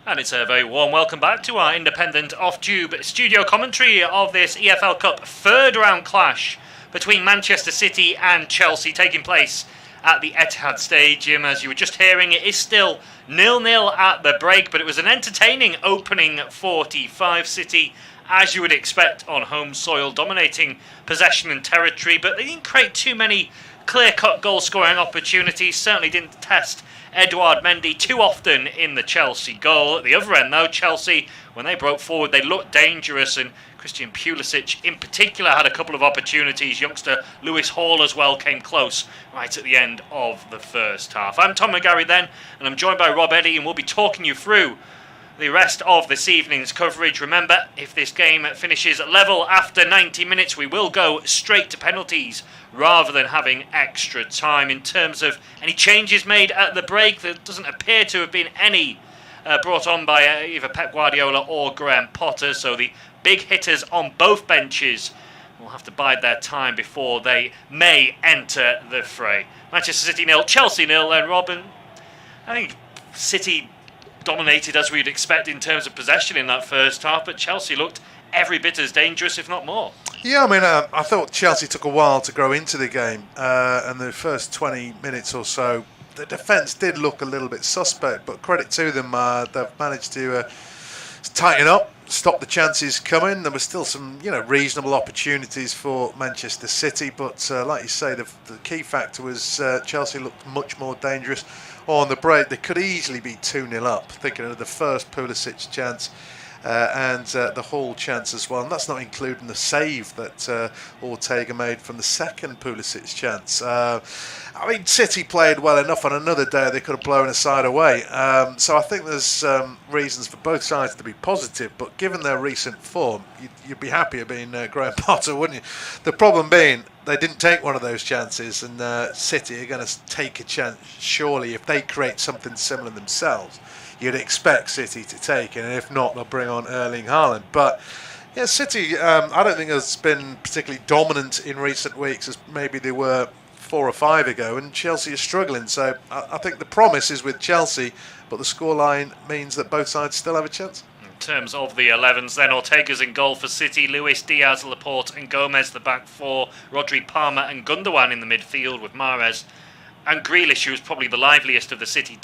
And it's a very warm welcome back to our independent off-tube studio commentary of this EFL Cup third round clash between Manchester City and Chelsea, taking place at the Etihad Stadium. As you were just hearing, it is still 0-0 at the break, but it was an entertaining opening 45. City, as you would expect, on home soil, dominating possession and territory, but they didn't create too many clear-cut goal-scoring opportunities. Certainly didn't test Edouard Mendy too often in the Chelsea goal. At the other end, though, Chelsea, when they broke forward, they looked dangerous, and Christian Pulisic in particular had a couple of opportunities. Youngster Lewis Hall as well came close right at the end of the first half. I'm Tom McGarry then, and I'm joined by Rob Eddy, and we'll be talking you through the rest of this evening's coverage. Remember, if this game finishes level after 90 minutes, we will go straight to penalties rather than having extra time. In terms of any changes made at the break, there doesn't appear to have been any brought on by either Pep Guardiola or Graham Potter, so the big hitters on both benches will have to bide their time before they may enter the fray. Manchester City 0, Chelsea 0 then, Robin. I think City dominated as we'd expect in terms of possession in that first half, but Chelsea looked every bit as dangerous, if not more. Yeah, I mean, I thought Chelsea took a while to grow into the game, and the first 20 minutes or so, the defence did look a little bit suspect, but credit to them, they've managed to tighten up, stop the chances coming. There were still some, reasonable opportunities for Manchester City, but like you say, the key factor was Chelsea looked much more dangerous on the break. They could easily be 2-0 up, thinking of the first Pulisic chance and the Hall chance as well, and that's not including the save that Ortega made from the second Pulisic chance. I mean, City played well enough. On another day they could have blown a side away, so I think there's reasons for both sides to be positive, but given their recent form, you'd be happier being Graham Potter, wouldn't you? The problem being they didn't take one of those chances, and City are going to take a chance surely if they create something similar themselves. You'd expect City to take it, and if not, they'll bring on Erling Haaland. But yeah, City, I don't think has been particularly dominant in recent weeks as maybe they were 4 or 5 ago, and Chelsea is struggling. So I think the promise is with Chelsea, but the scoreline means that both sides still have a chance. terms of the 11s, then Ortega's in goal for City, Luis, Diaz, Laporte and Gomez the back four, Rodri, Palmer and Gundogan in the midfield with Mahrez and Grealish, who was probably the liveliest of the City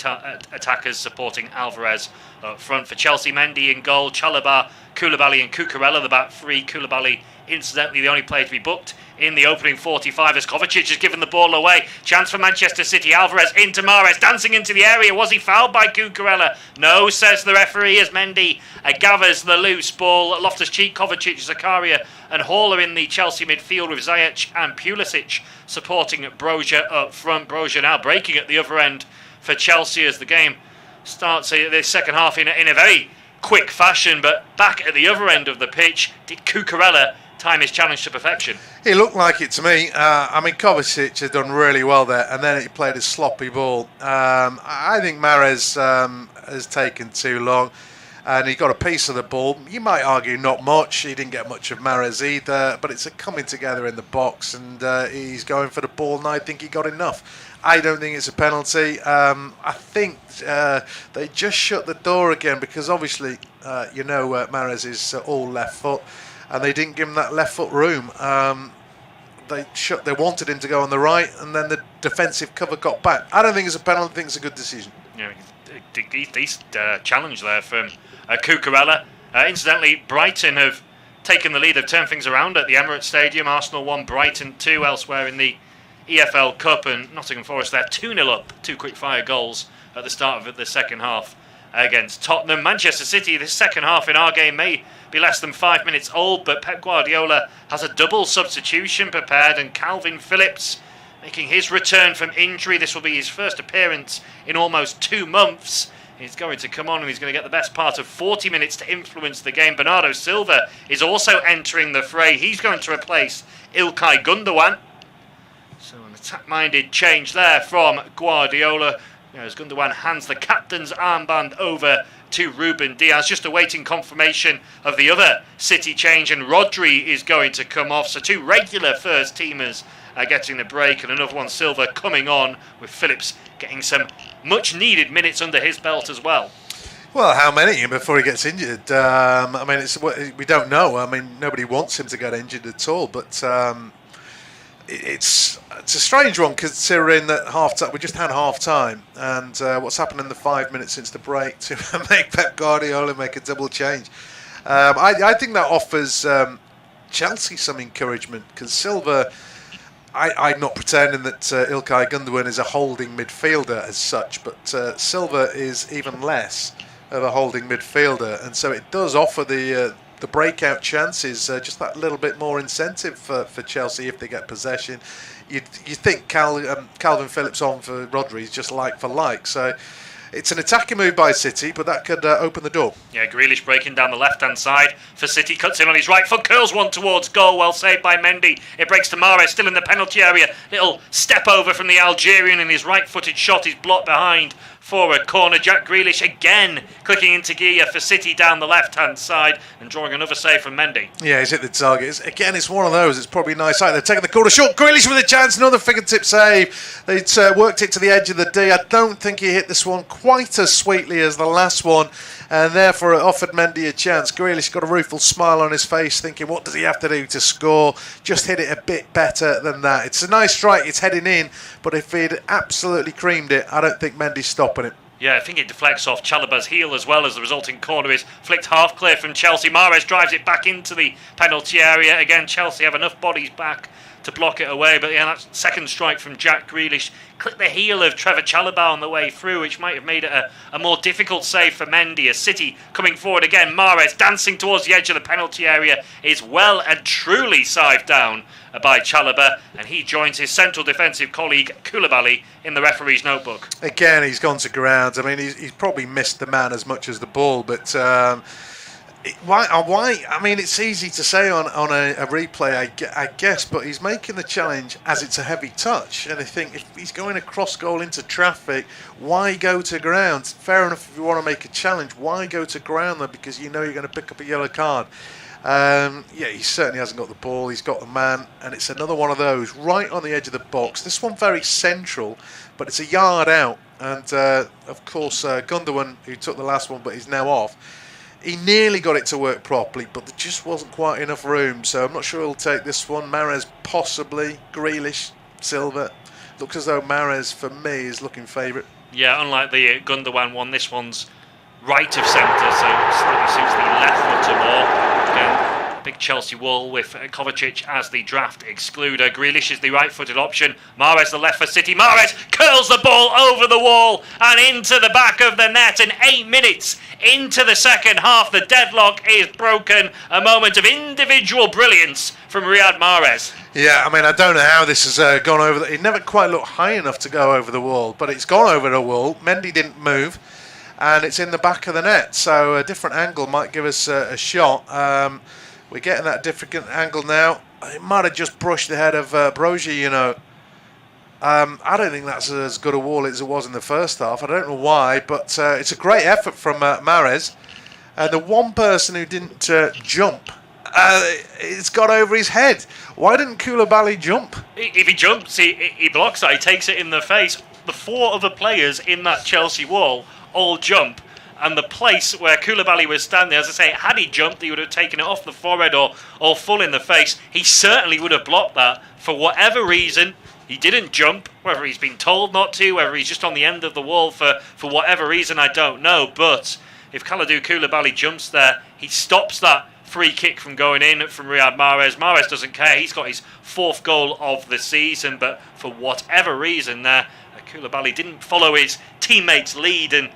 attackers, supporting Alvarez up front. For Chelsea, Mendy in goal, Chalobah, Koulibaly and Cucurella the back three. Koulibaly, incidentally, the only player to be booked in the opening 45 as Kovacic has given the ball away. Chance for Manchester City. Alvarez into Mahrez, dancing into the area. Was he fouled by Cucurella? No, says the referee, as Mendy gathers the loose ball. Loftus-Cheek, Kovacic, Zakaria and Haller in the Chelsea midfield with Ziyech and Pulisic supporting Brozier up front. Brozier now breaking at the other end for Chelsea as the game starts the second half in a very quick fashion, but back at the other end of the pitch, did Cucurella time his challenge to perfection? It looked like it to me. I mean, Kovacic has done really well there, and then he played a sloppy ball. I think Mahrez has taken too long, and he got a piece of the ball. You might argue not much. He didn't get much of Mahrez either, but it's a coming together in the box, and he's going for the ball, and I think he got enough. I don't think it's a penalty. I think they just shut the door again because obviously, Mahrez is all left foot, and they didn't give him that left foot room. They wanted him to go on the right, and then the defensive cover got back. I don't think it's a penalty. I think it's a good decision. Yeah, decent challenge there from Cucurella. Incidentally, Brighton have taken the lead. They've turned things around at the Emirates Stadium. Arsenal 1, Brighton 2 elsewhere in the EFL Cup, and Nottingham Forest there 2-0 up, 2 quick-fire goals at the start of the second half against Tottenham. Manchester City, this second half in our game may be less than 5 minutes old, but Pep Guardiola has a double substitution prepared, and Calvin Phillips making his return from injury. This will be his first appearance in almost 2 months. He's going to come on and he's going to get the best part of 40 minutes to influence the game. Bernardo Silva is also entering the fray. He's going to replace Ilkay Gundogan. So an attack-minded change there from Guardiola, as Gundogan hands the captain's armband over to Ruben Diaz, just awaiting confirmation of the other City change, and Rodri is going to come off. So 2 regular first teamers are getting the break, and another one, Silva, coming on, with Phillips getting some much needed minutes under his belt as well. Well, how many before he gets injured? We don't know. I mean, nobody wants him to get injured at all, but it's a strange one considering that half-time, we just had half-time, and what's happened in the 5 minutes since the break to make Pep Guardiola make a double change. I think that offers Chelsea some encouragement, because Silva, I'm not pretending that Ilkay Gundogan is a holding midfielder as such, but Silva is even less of a holding midfielder, and so it does offer the breakout chances, just that little bit more incentive for Chelsea if they get possession. You think Calvin Phillips on for Rodri is just like for like, so it's an attacking move by City, but that could open the door. Yeah, Grealish breaking down the left-hand side for City, cuts in on his right foot, curls one towards goal, well saved by Mendy. It breaks to Mahrez, still in the penalty area. Little step over from the Algerian, and his right-footed shot is blocked behind for a corner. Jack Grealish again clicking into gear for City down the left-hand side and drawing another save from Mendy. Yeah, he's hit the target. It's one of those. It's probably a nice sight. They're taking the corner shot. Grealish with a chance. Another fingertip save. They'd worked it to the edge of the D. I don't think he hit this one quite as sweetly as the last one, and therefore it offered Mendy a chance. Grealish got a rueful smile on his face, thinking, what does he have to do to score? Just hit it a bit better than that. It's a nice strike. It's heading in, but if he'd absolutely creamed it, I don't think Mendy's stopping it. Yeah, I think it deflects off Chalobah's heel as well, as the resulting corner is flicked half clear from Chelsea. Mahrez drives it back into the penalty area. Again, Chelsea have enough bodies back to block it away, but yeah, that second strike from Jack Grealish clipped the heel of Trevor Chalobah on the way through, which might have made it a more difficult save for Mendy. As City coming forward again, Mahrez dancing towards the edge of the penalty area is well and truly sived down by Chalobah, and he joins his central defensive colleague Koulibaly in the referee's notebook. Again, he's gone to ground. I mean, he's probably missed the man as much as the ball, but why? I mean, it's easy to say on a replay, I guess, but he's making the challenge as it's a heavy touch, and I think if he's going across goal into traffic, why go to ground? Fair enough if you want to make a challenge, why go to ground though? Because you know you're going to pick up a yellow card. He certainly hasn't got the ball. He's got the man, and it's another one of those right on the edge of the box. This one very central, but it's a yard out, and of course Gundogan, who took the last one but is now off, He nearly got it to work properly, but there just wasn't quite enough room. So I'm not sure he'll take this one. Mahrez possibly. Grealish, Silva. Looks as though Mahrez, for me, is looking favourite. Yeah, unlike the Gundogan one, this one's right of centre, so slightly suits the left footer more. Again, big Chelsea wall with Kovacic as the draft excluder. Grealish is the right-footed option. Mahrez the left for City. Mahrez curls the ball over the wall and into the back of the net. And 8 minutes into the second half, the deadlock is broken. A moment of individual brilliance from Riyad Mahrez. Yeah, I mean, I don't know how this has gone over. It never quite looked high enough to go over the wall, but it's gone over the wall. Mendy didn't move, and it's in the back of the net. So a different angle might give us a shot. We're getting that different angle now. It might have just brushed the head of Brozier, you know. I don't think that's as good a wall as it was in the first half. I don't know why, but it's a great effort from Mahrez. The one person who didn't jump, it's got over his head. Why didn't Koulibaly jump? If he jumps, he blocks that. He takes it in the face. The 4 other players in that Chelsea wall all jump. And the place where Koulibaly was standing, as I say, had he jumped, he would have taken it off the forehead or full in the face. He certainly would have blocked that. For whatever reason, he didn't jump. Whether he's been told not to, whether he's just on the end of the wall for whatever reason, I don't know. But if Kalidou Koulibaly jumps there, he stops that free kick from going in from Riyad Mahrez. Mahrez doesn't care. He's got his 4th goal of the season. But for whatever reason there, Koulibaly didn't follow his teammates' lead, and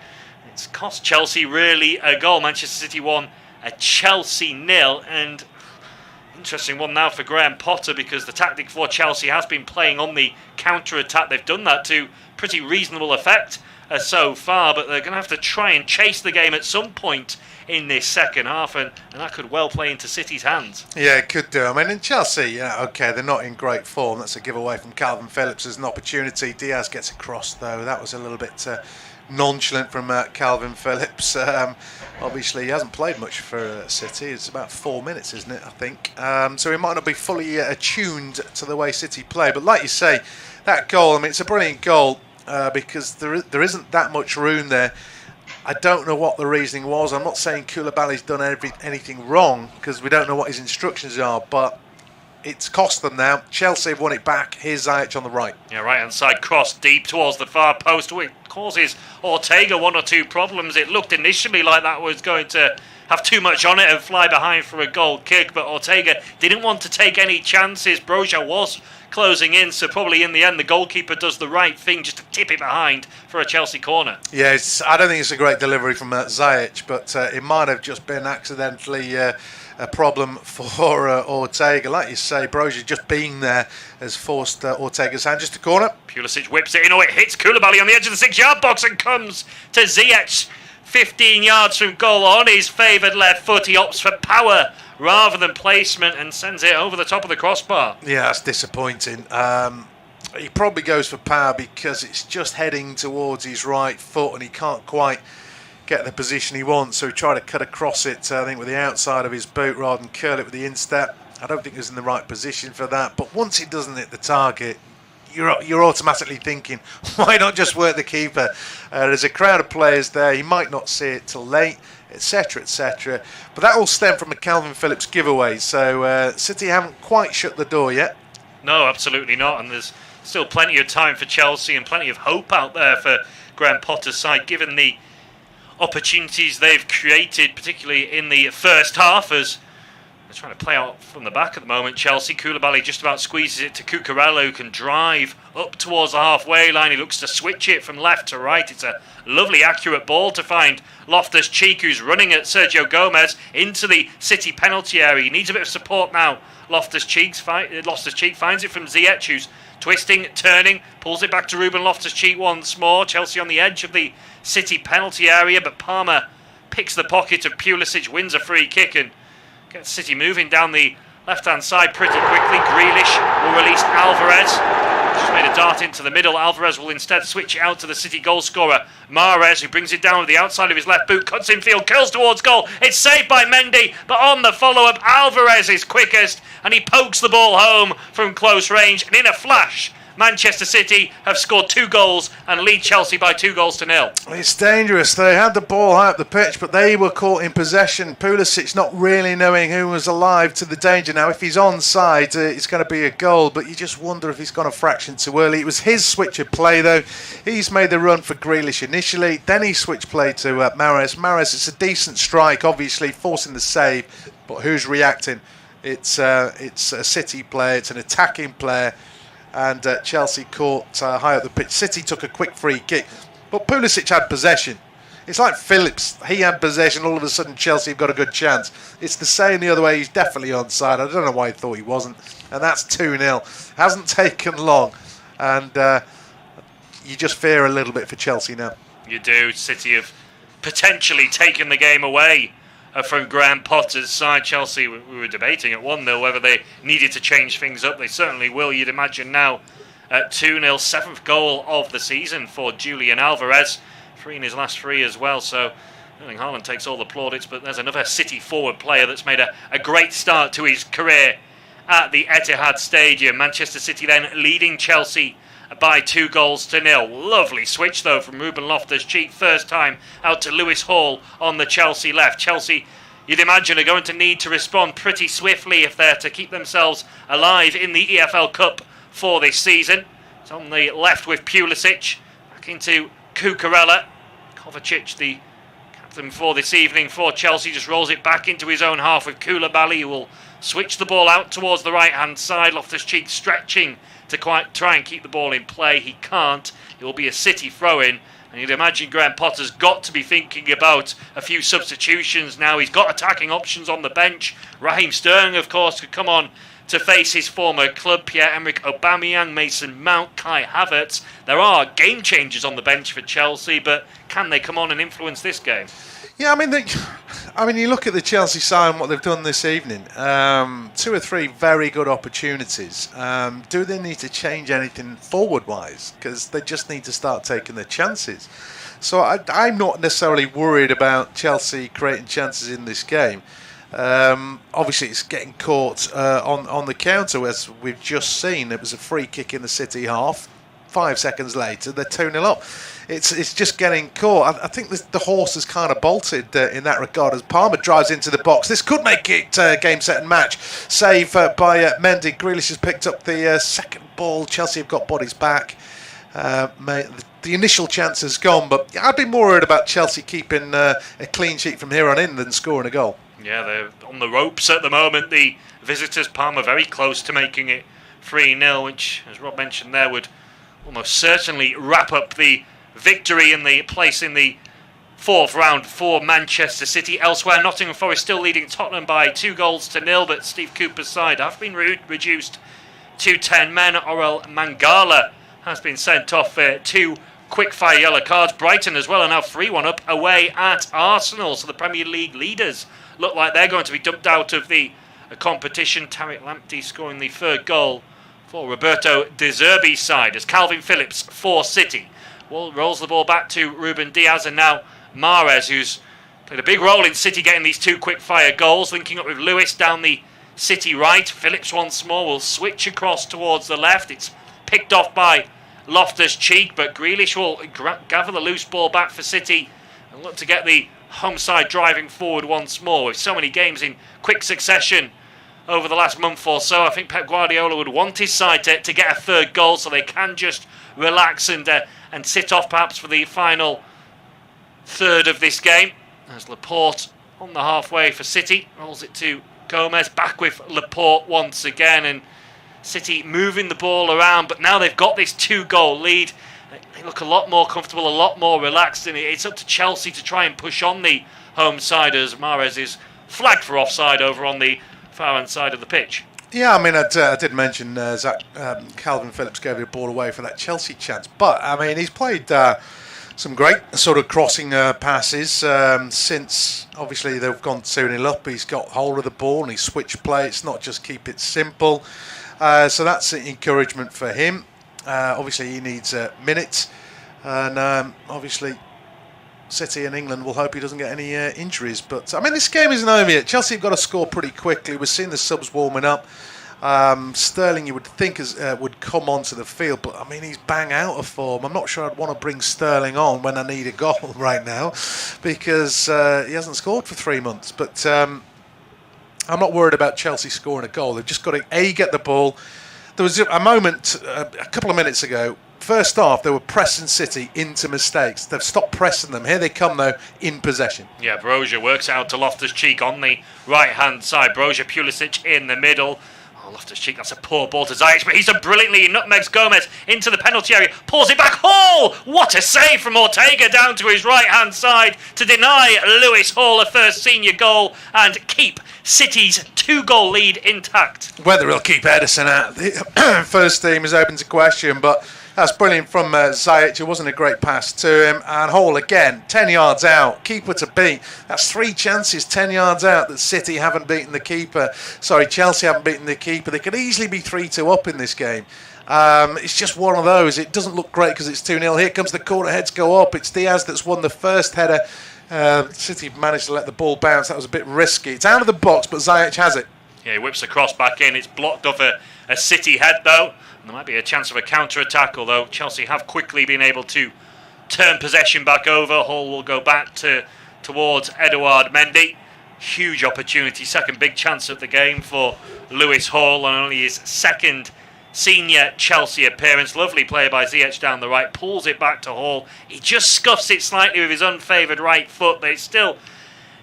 it's cost Chelsea really a goal. Manchester City won, a Chelsea 0, and interesting one now for Graham Potter, because the tactic for Chelsea has been playing on the counter-attack. They've done that to pretty reasonable effect so far, but they're going to have to try and chase the game at some point in this second half, and that could well play into City's hands. Yeah, it could do. I mean, in Chelsea, yeah, okay, they're not in great form. That's a giveaway from Calvin Phillips as an opportunity. Diaz gets a cross, though. That was a little bit nonchalant from Calvin Phillips. Obviously, he hasn't played much for City. It's about 4 minutes, isn't it, I think? So he might not be fully attuned to the way City play. But like you say, that goal, I mean, it's a brilliant goal because there isn't that much room there. I don't know what the reasoning was. I'm not saying Koulibaly's done anything wrong, because we don't know what his instructions are, but it's cost them now. Chelsea have won it back. Here's Ziyech on the right. Yeah, right-hand side cross deep towards the far post. It causes Ortega 1 or 2 problems. It looked initially like that was going to have too much on it and fly behind for a goal kick, but Ortega didn't want to take any chances. Brozier was closing in, so probably in the end the goalkeeper does the right thing just to tip it behind for a Chelsea corner. Yeah, I don't think it's a great delivery from Ziyech, but it might have just been accidentally a problem for Ortega. Like you say, Brozier just being there has forced Ortega's hand just to corner. Pulisic whips it in. Oh, it hits Koulibaly on the edge of the 6-yard box and comes to Ziyech. 15 yards from goal on his favoured left foot. He opts for power rather than placement and sends it over the top of the crossbar. Yeah, that's disappointing. He probably goes for power because it's just heading towards his right foot and he can't quite get the position he wants, so he tried to cut across it, I think, with the outside of his boot rather than curl it with the instep. I don't think he was in the right position for that, but once it doesn't hit the target, you're automatically thinking, why not just work the keeper? There's a crowd of players there, he might not see it till late, etc, etc. But that all stemmed from a Calvin Phillips giveaway, so City haven't quite shut the door yet. No, absolutely not, and there's still plenty of time for Chelsea and plenty of hope out there for Graham Potter's side, given the opportunities they've created, particularly in the first half, as they're trying to play out from the back at the moment. Chelsea, Koulibaly just about squeezes it to Cucurella, who can drive up towards the halfway line. He looks to switch it from left to right. It's a lovely, accurate ball to find Loftus-Cheek, who's running at Sergio Gomez into the City penalty area. He needs a bit of support now. Loftus-Cheek finds it from Ziyech, who's twisting, turning, pulls it back to Ruben Loftus-Cheek once more. Chelsea on the edge of the City penalty area, but Palmer picks the pocket of Pulisic, wins a free kick and gets City moving down the left-hand side pretty quickly. Grealish will release Alvarez. Just made a dart into the middle. Alvarez will instead switch it out to the City goal scorer, Mahrez, who brings it down with the outside of his left boot, cuts infield, curls towards goal. It's saved by Mendy, but on the follow-up, Alvarez is quickest, and he pokes the ball home from close range. And in a flash, Manchester City have scored 2 goals and lead Chelsea by 2-0. It's dangerous. They had the ball high up the pitch, but they were caught in possession. Pulisic not really knowing who was alive to the danger. Now, if he's onside, it's going to be a goal, but you just wonder if he's gone a fraction too early. It was his switch of play, though. He's made the run for Grealish initially, then he switched play to Mahrez. Mahrez, it's a decent strike, obviously, forcing the save, but who's reacting? It's a City player, it's an attacking player, and Chelsea caught high up the pitch. City took a quick free kick, but Pulisic had possession. It's like Phillips. He had possession, all of a sudden Chelsea have got a good chance. It's the same the other way. He's definitely onside. I don't know why he thought he wasn't. And that's 2-0. Hasn't taken long. And you just fear a little bit for Chelsea now. You do. City have potentially taken the game away from Graham Potter's side. Chelsea, we were debating at 1-0 whether they needed to change things up. They certainly will, you'd imagine now. At 2-0, 7th goal of the season for Julian Alvarez. 3 in his last 3 as well, so Erling Haaland takes all the plaudits, but there's another City forward player that's made a great start to his career at the Etihad Stadium. Manchester City then leading Chelsea by 2-0. Lovely switch though from Ruben Loftus-Cheek, first time out to Lewis Hall on the Chelsea left. Chelsea, you'd imagine, are going to need to respond pretty swiftly if they're to keep themselves alive in the EFL Cup for this season. It's on the left with Pulisic, back into Cucurella. Kovacic, the captain for this evening for Chelsea, just rolls it back into his own half with Koulibaly, who will switch the ball out towards the right hand side. Loftus-Cheek stretching to try and keep the ball in play. He can't. It will be a City throw-in, and you'd imagine Graham Potter's got to be thinking about a few substitutions now. He's got attacking options on the bench. Raheem Sterling, of course, could come on to face his former club. Pierre-Emerick Aubameyang, Mason Mount, Kai Havertz. There are game changers on the bench for Chelsea, but can they come on and influence this game? Yeah, I mean, you look at the Chelsea side and what they've done this evening. 2 or 3 very good opportunities. Do they need to change anything forward-wise? Because they just need to start taking their chances. So I'm not necessarily worried about Chelsea creating chances in this game. Obviously, it's getting caught on the counter, as we've just seen. It was a free kick in the City half. 5 seconds later, they're 2-0 up. It's just getting caught. I think the horse has kind of bolted in that regard as Palmer drives into the box. This could make it game, set and match. Save by Mendy. Grealish has picked up the second ball. Chelsea have got bodies back. The initial chance has gone, but I'd be more worried about Chelsea keeping a clean sheet from here on in than scoring a goal. Yeah, they're on the ropes at the moment. The visitors, Palmer, very close to making it 3-0, which, as Rob mentioned there, would almost certainly wrap up the victory in the place in the 4th round for Manchester City. Elsewhere, Nottingham Forest still leading Tottenham by 2-0, but Steve Cooper's side have been reduced to 10 men. Orel Mangala has been sent off 2 quick-fire yellow cards. Brighton as well are now 3-1 up away at Arsenal, so the Premier League leaders look like they're going to be dumped out of the competition. Tariq Lamptey scoring the 3rd goal for Roberto De Zerbi's side as Calvin Phillips for City rolls the ball back to Ruben Diaz, and now Mahrez, who's played a big role in City getting these 2 quick-fire goals, linking up with Lewis down the City right. Phillips once more will switch across towards the left. It's picked off by Loftus-Cheek, but Grealish will gather the loose ball back for City and look to get the home side driving forward once more. With so many games in quick succession over the last month or so, I think Pep Guardiola would want his side to get a 3rd goal so they can just relax and sit off perhaps for the final third of this game. As Laporte on the halfway for City, rolls it to Gomez, back with Laporte once again, and City moving the ball around, but now they've got this 2-goal lead. They look a lot more comfortable, a lot more relaxed, and it's up to Chelsea to try and push on the home side as Mahrez is flagged for offside over on the far-hand side of the pitch. Yeah, I mean, I did mention Calvin Phillips gave the ball away for that Chelsea chance, but I mean, he's played some great sort of crossing passes since obviously they've gone 2-0 up. He's got hold of the ball and he switched play. It's not just keep it simple, so that's an encouragement for him. Obviously, he needs minutes, and obviously City and England will hope he doesn't get any injuries. But I mean, this game isn't over yet. Chelsea have got to score pretty quickly. We're seeing the subs warming up. Sterling, you would think, would come onto the field, but I mean, he's bang out of form. I'm not sure I'd want to bring Sterling on when I need a goal right now, because he hasn't scored for 3 months. But I'm not worried about Chelsea scoring a goal. They've just got to get the ball. There was a moment a couple of minutes ago. First half, they were pressing City into mistakes. They've stopped pressing them. Here they come, though, in possession. Yeah, Brozier works out to Loftus-Cheek on the right-hand side. Brozier, Pulisic in the middle. Oh, Loftus-Cheek, that's a poor ball to Ziyech, but he's done brilliantly. He nutmegs Gomez into the penalty area, pulls it back. Hall! What a save from Ortega down to his right-hand side to deny Lewis Hall a first senior goal and keep City's 2-goal lead intact. Whether he'll keep Ederson out the first team is open to question, but that's brilliant from Ziyech. It wasn't a great pass to him. And Hall again, 10 yards out. Keeper to beat. That's 3 chances, 10 yards out, that City haven't beaten the keeper. Sorry, Chelsea haven't beaten the keeper. They could easily be 3-2 up in this game. It's just one of those. It doesn't look great because it's 2-0. Here comes the corner. Heads go up. It's Diaz that's won the first header. City managed to let the ball bounce. That was a bit risky. It's out of the box, but Ziyech has it. Yeah, he whips the cross back in. It's blocked off a City head, though. There might be a chance of a counter-attack, although Chelsea have quickly been able to turn possession back over. Hall will go back towards Edouard Mendy. Huge opportunity, second big chance of the game for Lewis Hall on only his second senior Chelsea appearance. Lovely play by Ziyech down the right, pulls it back to Hall. He just scuffs it slightly with his unfavoured right foot, but it's still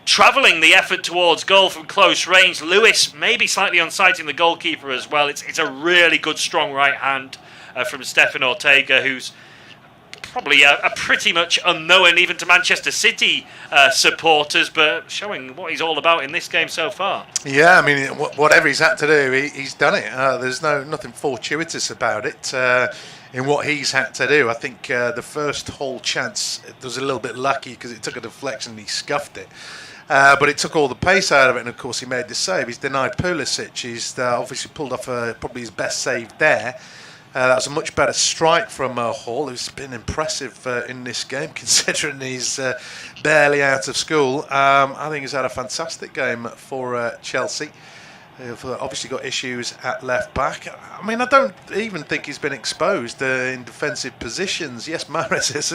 travelling the effort towards goal from close range. Lewis maybe slightly unsighting the goalkeeper as well. It's a really good strong right hand from Stefan Ortega, who's probably a pretty much unknown even to Manchester City supporters, but showing what he's all about in this game so far. Yeah, I mean, whatever he's had to do, he's done it. There's nothing fortuitous about it. In what he's had to do, I think the first whole chance was a little bit lucky because it took a deflection and he scuffed it. But it took all the pace out of it, and of course he made the save. He's denied Pulisic. He's obviously pulled off probably his best save there. That was a much better strike from Hall, who's been impressive in this game, considering he's barely out of school. I think he's had a fantastic game for Chelsea. They've obviously got issues at left back. I mean, I don't even think he's been exposed in defensive positions. Yes, Mahrez is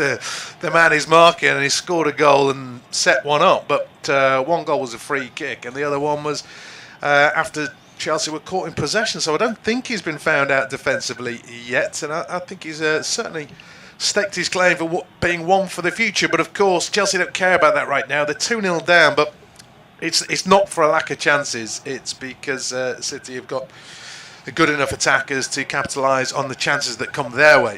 the man he's marking, and he scored a goal and set one up. But one goal was a free kick, and the other one was after Chelsea were caught in possession. So I don't think he's been found out defensively yet, and I think he's certainly staked his claim for being one for the future. But of course, Chelsea don't care about that right now. They're 2-0 down, but it's not for a lack of chances. It's because City have got good enough attackers to capitalise on the chances that come their way.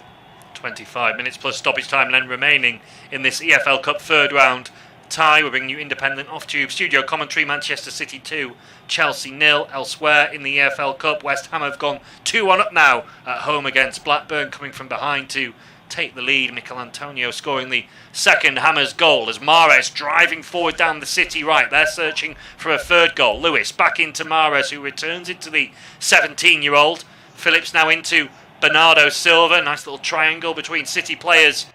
25 minutes plus stoppage time then remaining in this EFL Cup third round tie. We're bringing you independent off-tube studio commentary. Manchester City 2, Chelsea 0. Elsewhere in the EFL Cup, West Ham have gone 2-1 up now at home against Blackburn, coming from behind to take the lead. Mikel Antonio scoring the second Hammers goal as Mahrez driving forward down the City right. They're searching for a third goal. Lewis back into Mahrez, who returns it to the 17-year-old. Phillips now into Bernardo Silva. Nice little triangle between City players.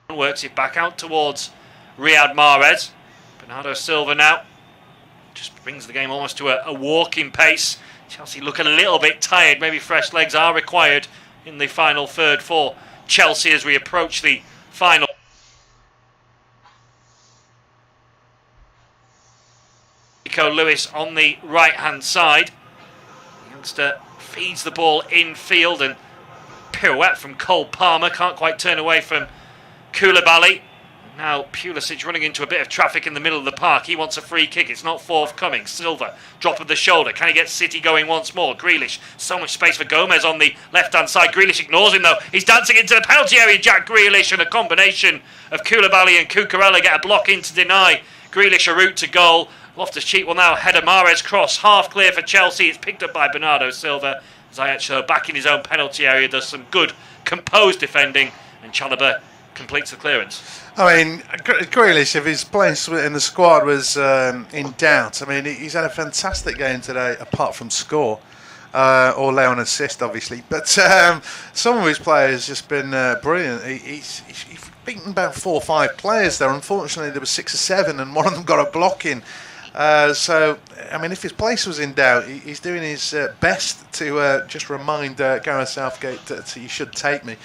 Works it back out towards Riyad Mahrez. Bernardo Silva now just brings the game almost to a walking pace. Chelsea look a little bit tired. Maybe fresh legs are required in the final third for Chelsea as we approach the final. Nico Lewis on the right hand side. The youngster feeds the ball infield, and pirouette from Cole Palmer. Can't quite turn away from Koulibaly. Now Pulisic running into a bit of traffic in the middle of the park. He wants a free kick. It's not forthcoming. Silva, drop of the shoulder. Can he get City going once more? Grealish, so much space for Gomez on the left-hand side. Grealish ignores him though. He's dancing into the penalty area. Jack Grealish, and a combination of Koulibaly and Cucurella get a block in to deny Grealish a route to goal. Loftus-Cheek will now head a Mahrez cross. Half clear for Chelsea. It's picked up by Bernardo Silva. Ziyech, though, back in his own penalty area, does some good composed defending, and Chalobah completes the clearance. I mean, Grealish, if his place in the squad was in doubt, I mean, he's had a fantastic game today, apart from score, or lay on assist, obviously. But some of his players just been brilliant. He's beaten about 4 or 5 players there. Unfortunately, there were 6 or 7, and one of them got a block in. So, I mean, if his place was in doubt, he's doing his best to just remind Gareth Southgate that he should take me.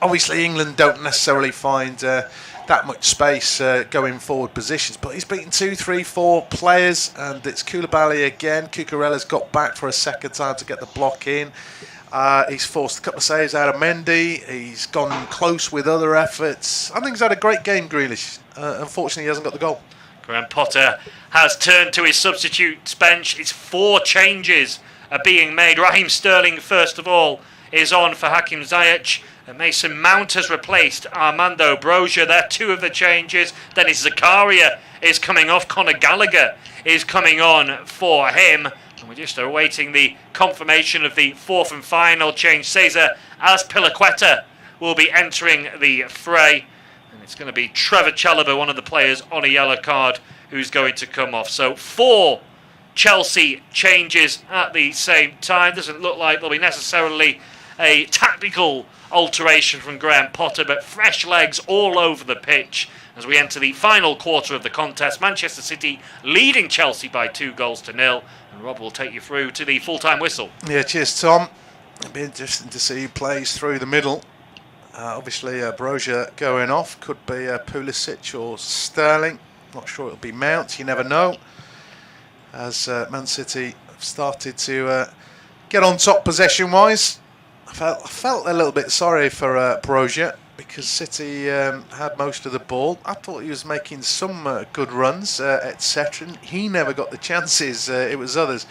Obviously, England don't necessarily find that much space going forward positions, but he's beaten 2, 3, 4 players, and it's Koulibaly again. Cucurella's got back for a second time to get the block in. He's forced a couple of saves out of Mendy. He's gone close with other efforts. I think he's had a great game, Grealish. Unfortunately, he hasn't got the goal. Graham Potter has turned to his substitutes bench. It's 4 changes are being made. Raheem Sterling, first of all, is on for Hakim Ziyech. Mason Mount has replaced Armando Broja. They're 2 of the changes. Dennis Zakaria is coming off. Conor Gallagher is coming on for him. And we're just awaiting the confirmation of the 4th and final change. Cesar Azpilicueta will be entering the fray. And it's going to be Trevor Chalobah, one of the players on a yellow card, who's going to come off. So 4 Chelsea changes at the same time. Doesn't look like there'll be necessarily a tactical alteration from Graham Potter, but fresh legs all over the pitch as we enter the final quarter of the contest. Manchester City leading Chelsea by 2-0. And Rob will take you through to the full-time whistle. Yeah, cheers, Tom. It'll be interesting to see who plays through the middle. Obviously, Broja going off. Could be Pulisic or Sterling. Not sure it'll be Mount. You never know. As Man City have started to get on top possession-wise. I felt a little bit sorry for Broja because City had most of the ball. I thought he was making some good runs, etc. He never got the chances. It was others.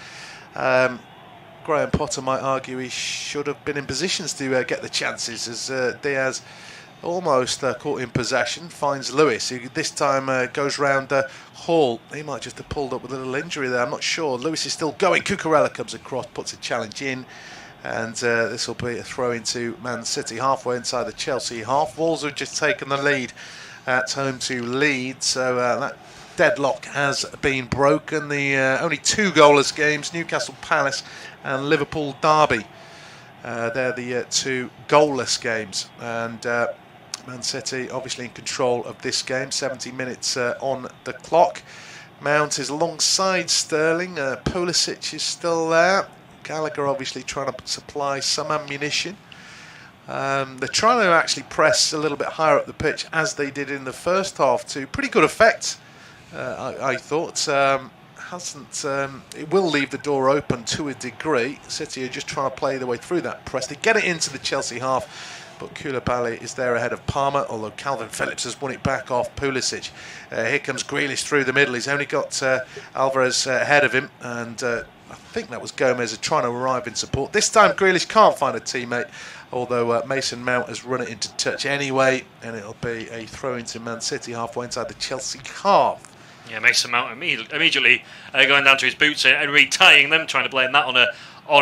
Graham Potter might argue he should have been in positions to get the chances as Diaz almost caught in possession, finds Lewis, who this time goes round Hall. He might just have pulled up with a little injury there, I'm not sure. Lewis is still going. Cucurella comes across, puts a challenge in. And this will be a throw into Man City halfway inside the Chelsea half. Wolves have just taken the lead at home to Leeds, so that deadlock has been broken. The only 2 goalless games, Newcastle Palace and Liverpool Derby. They're the 2 goalless games, and Man City obviously in control of this game. 70 minutes on the clock. Mount is alongside Sterling. Pulisic is still there. Gallagher obviously trying to supply some ammunition. They're trying to actually press a little bit higher up the pitch as they did in the first half to pretty good effect, I thought. It will leave the door open to a degree. City are just trying to play their way through that press. They get it into the Chelsea half, but Koulibaly is there ahead of Palmer, although Calvin Phillips has won it back off Pulisic. Here comes Grealish through the middle. He's only got Alvarez ahead of him, and I think that was Gomez trying to arrive in support. This time Grealish can't find a teammate, although Mason Mount has run it into touch anyway, and it'll be a throw into Man City halfway inside the Chelsea half. Yeah, Mason Mount immediately going down to his boots and retying them, trying to blame that on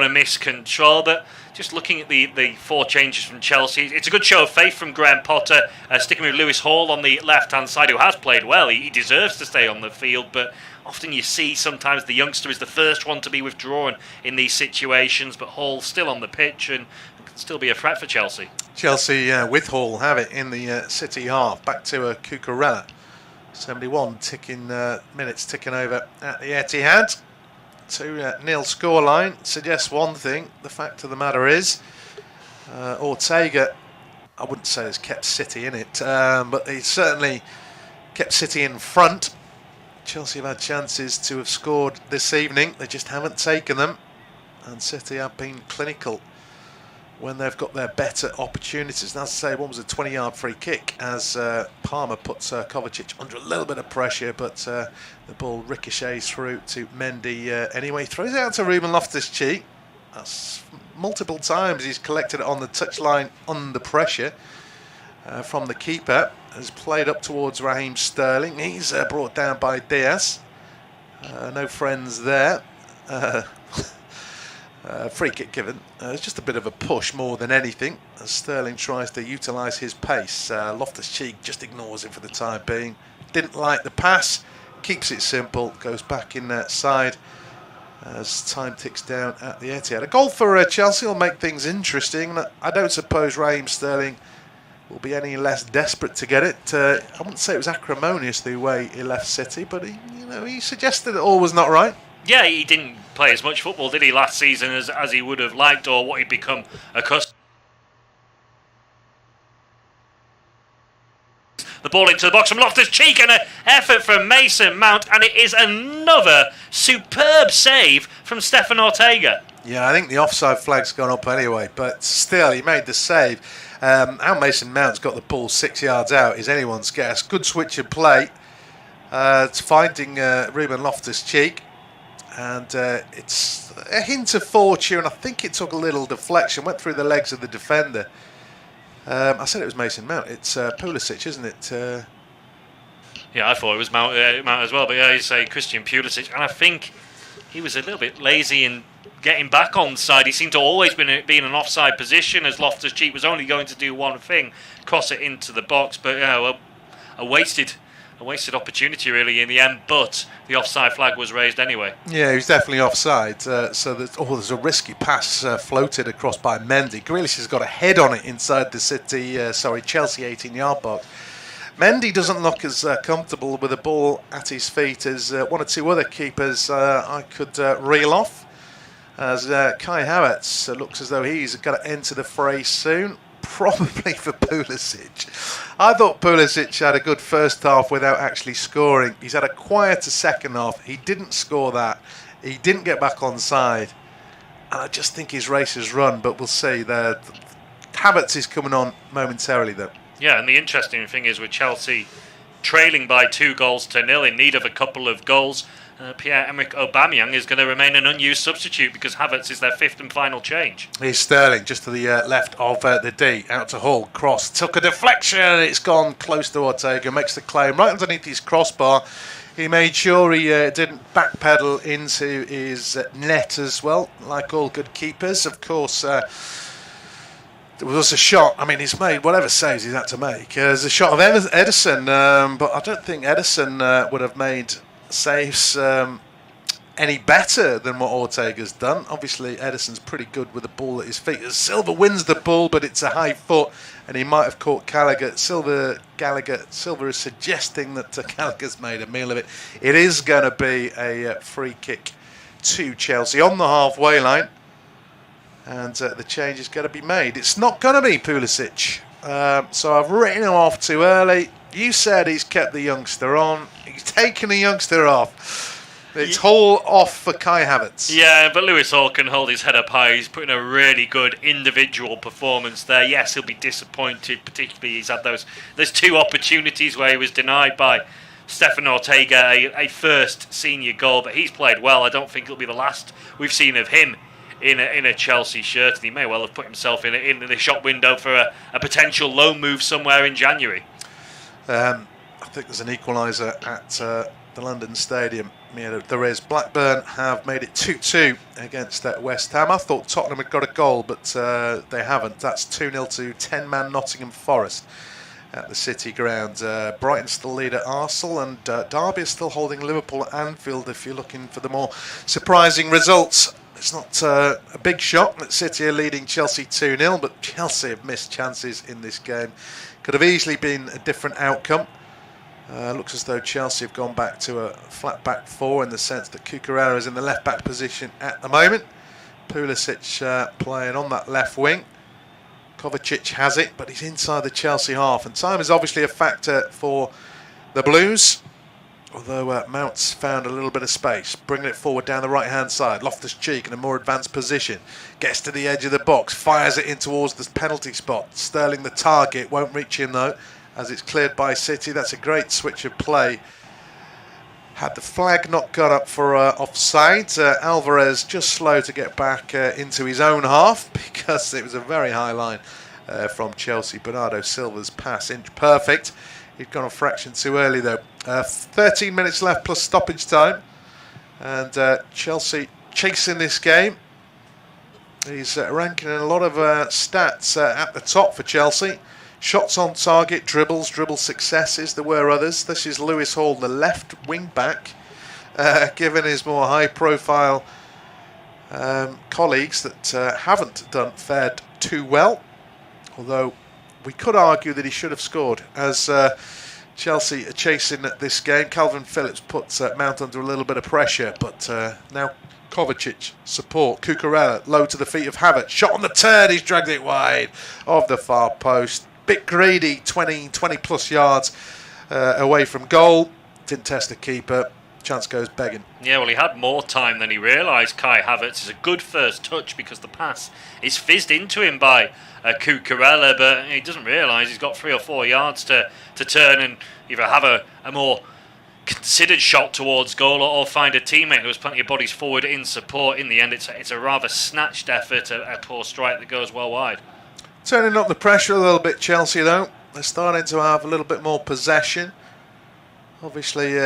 a miscontrol. But just looking at the 4 changes from Chelsea, it's a good show of faith from Graham Potter, sticking with Lewis Hall on the left-hand side, who has played well. He deserves to stay on the field, but often you see sometimes the youngster is the first one to be withdrawn in these situations, but Hall still on the pitch and can still be a threat for Chelsea. Chelsea with Hall have it in the City half. Back to Cucurella. 71 minutes ticking over at the Etihad. 2-0 scoreline suggests one thing. The fact of the matter is Ortega, I wouldn't say has kept City in it, but he certainly kept City in front. Chelsea have had chances to have scored this evening. They just haven't taken them. And City have been clinical when they've got their better opportunities. And as I say, one was a 20-yard free kick as Palmer puts Kovacic under a little bit of pressure, but the ball ricochets through to Mendy anyway. Throws it out to Ruben Loftus-Cheek. That's multiple times he's collected it on the touchline under pressure from the keeper. Has played up towards Raheem Sterling. He's brought down by Diaz. No friends there. Free kick given. It's just a bit of a push more than anything as Sterling tries to utilise his pace. Loftus-Cheek just ignores it for the time being. Didn't like the pass. Keeps it simple. Goes back in that side as time ticks down at the Etihad. A goal for Chelsea will make things interesting. I don't suppose Raheem Sterling will be any less desperate to get it. I wouldn't say it was acrimonious the way he left City, but he suggested it all was not right. Yeah, he didn't play as much football, did he, last season as he would have liked, or what he'd become accustomed. The ball into the box from Loftus-Cheek, and an effort from Mason Mount, and it is another superb save from Stefan Ortega. Yeah, I think the offside flag's gone up anyway, but still, he made the save. How Mason Mount's got the ball 6 yards out is anyone's guess. Good switch of play. It's finding Ruben Loftus-Cheek, and it's a hint of fortune. I think it took a little deflection, went through the legs of the defender. I said it was Mason Mount. It's Pulisic, isn't it? Yeah, I thought it was Mount as well, but yeah, you say Christian Pulisic, and I think he was a little bit lazy in getting back onside. He seemed to always be in an offside position, as Loftus-Cheek was only going to do one thing, cross it into the box, but a wasted opportunity really in the end, but the offside flag was raised anyway. Yeah, he was definitely offside. So there's a risky pass floated across by Mendy. Grealish has got a head on it inside the Chelsea 18-yard box. Mendy doesn't look as comfortable with the ball at his feet as one or two other keepers I could reel off. As Kai Havertz looks as though he's going to enter the fray soon, probably for Pulisic. I thought Pulisic had a good first half without actually scoring. He's had a quieter second half. He didn't score that. He didn't get back on side. And I just think his race has run, but we'll see. Havertz is coming on momentarily, though. Yeah, and the interesting thing is with Chelsea trailing by 2-0 in need of a couple of goals, Pierre-Emerick Aubameyang is going to remain an unused substitute because Havertz is their fifth and final change. Here's Sterling just to the left of the D, out to Hull, cross, took a deflection, it's gone close to Ortega, makes the claim right underneath his crossbar. He made sure he didn't backpedal into his net as well, like all good keepers. Of course, there was a shot. I mean, he's made whatever saves he's had to make. There's a shot of Ederson, but I don't think Ederson would have made saves any better than what Ortega's done. Obviously, Ederson's pretty good with the ball at his feet. Silva wins the ball, but it's a high foot, and he might have caught Gallagher. Silva is suggesting that Gallagher's made a meal of it. It is going to be a free kick to Chelsea on the halfway line. And the change is going to be made. It's not going to be Pulisic. So I've written him off too early. You said he's kept the youngster on. He's taken the youngster off. It's Hall off for Kai Havertz. Yeah, but Lewis Hall can hold his head up high. He's put in a really good individual performance there. Yes, he'll be disappointed, particularly he's had there's two opportunities where he was denied by Stefan Ortega, a first senior goal, but he's played well. I don't think it'll be the last we've seen of him in a Chelsea shirt, and he may well have put himself in the shop window for a potential loan move somewhere in January. I think there's an equaliser at the London Stadium. Yeah, there is. Blackburn have made it 2-2 against West Ham. I thought Tottenham had got a goal, but they haven't. That's 2-0 to 10-man Nottingham Forest at the City ground. Brighton still lead at Arsenal, and Derby is still holding Liverpool at Anfield if you're looking for the more surprising results. It's not a big shock that City are leading Chelsea 2-0, but Chelsea have missed chances in this game. Could have easily been a different outcome. Looks as though Chelsea have gone back to a flat back four in the sense that Cucurella is in the left back position at the moment. Pulisic playing on that left wing. Kovacic has it, but he's inside the Chelsea half, and time is obviously a factor for the Blues. Although Mount's found a little bit of space, bringing it forward down the right-hand side. Loftus-Cheek in a more advanced position. Gets to the edge of the box, fires it in towards the penalty spot. Sterling the target, won't reach him though, as it's cleared by City. That's a great switch of play. Had the flag not got up for offside. Alvarez just slow to get back into his own half because it was a very high line from Chelsea. Bernardo Silva's pass, inch perfect. He'd gone a fraction too early though. 13 minutes left plus stoppage time. And Chelsea chasing this game. He's ranking in a lot of stats at the top for Chelsea. Shots on target, dribble successes. There were others. This is Lewis Hall, the left wing back, given his more high profile colleagues that haven't fared too well. Although we could argue that he should have scored, as Chelsea are chasing this game. Calvin Phillips puts Mount under a little bit of pressure, but now Kovacic support. Cucurella low to the feet of Havertz. Shot on the turn, he's dragged it wide of the far post. Bit greedy, 20 plus yards away from goal. Didn't test the keeper. Chance goes begging. Yeah, well, he had more time than he realised. Kai Havertz is a good first touch because the pass is fizzed into him by Cucurella, but he doesn't realise he's got 3 or 4 yards to turn and either have a more considered shot towards goal or find a teammate. There was plenty of bodies forward in support. In the end, it's a rather snatched effort, a poor strike that goes well wide. Turning up the pressure a little bit, Chelsea, though. They're starting to have a little bit more possession. Obviously,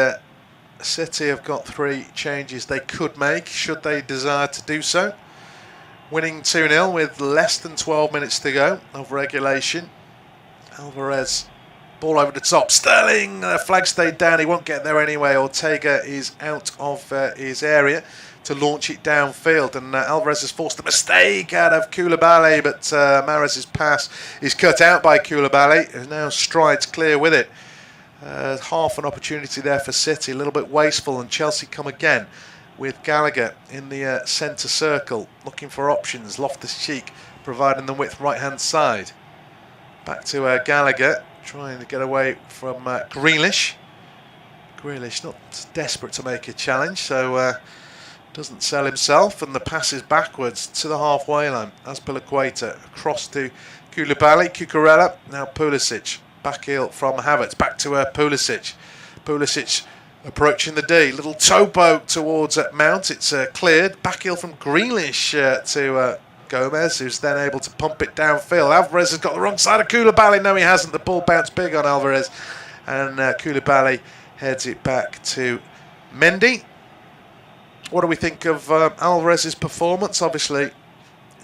City have got 3 changes they could make, should they desire to do so. Winning 2-0 with less than 12 minutes to go of regulation. Alvarez, ball over the top. Sterling, flag stayed down, he won't get there anyway. Ortega is out of his area to launch it downfield, and Alvarez has forced a mistake out of Koulibaly, but Mahrez's pass is cut out by Koulibaly, who now strides clear with it. Half an opportunity there for City, a little bit wasteful, and Chelsea come again with Gallagher in the centre circle, looking for options. Loftus-Cheek providing the width right hand side. Back to Gallagher, trying to get away from Grealish. Grealish not desperate to make a challenge, so doesn't sell himself, and the pass is backwards to the halfway line. Azpilicueta across to Koulibaly, Cucurella, now Pulisic. Back heel from Havertz, back to Pulisic. Pulisic approaching the D. Little toe poke towards Mount. It's cleared. Back heel from Grealish to Gomez, who's then able to pump it downfield. Alvarez has got the wrong side of Koulibaly. No, he hasn't. The ball bounced big on Alvarez. And Koulibaly heads it back to Mendy. What do we think of Alvarez's performance? Obviously,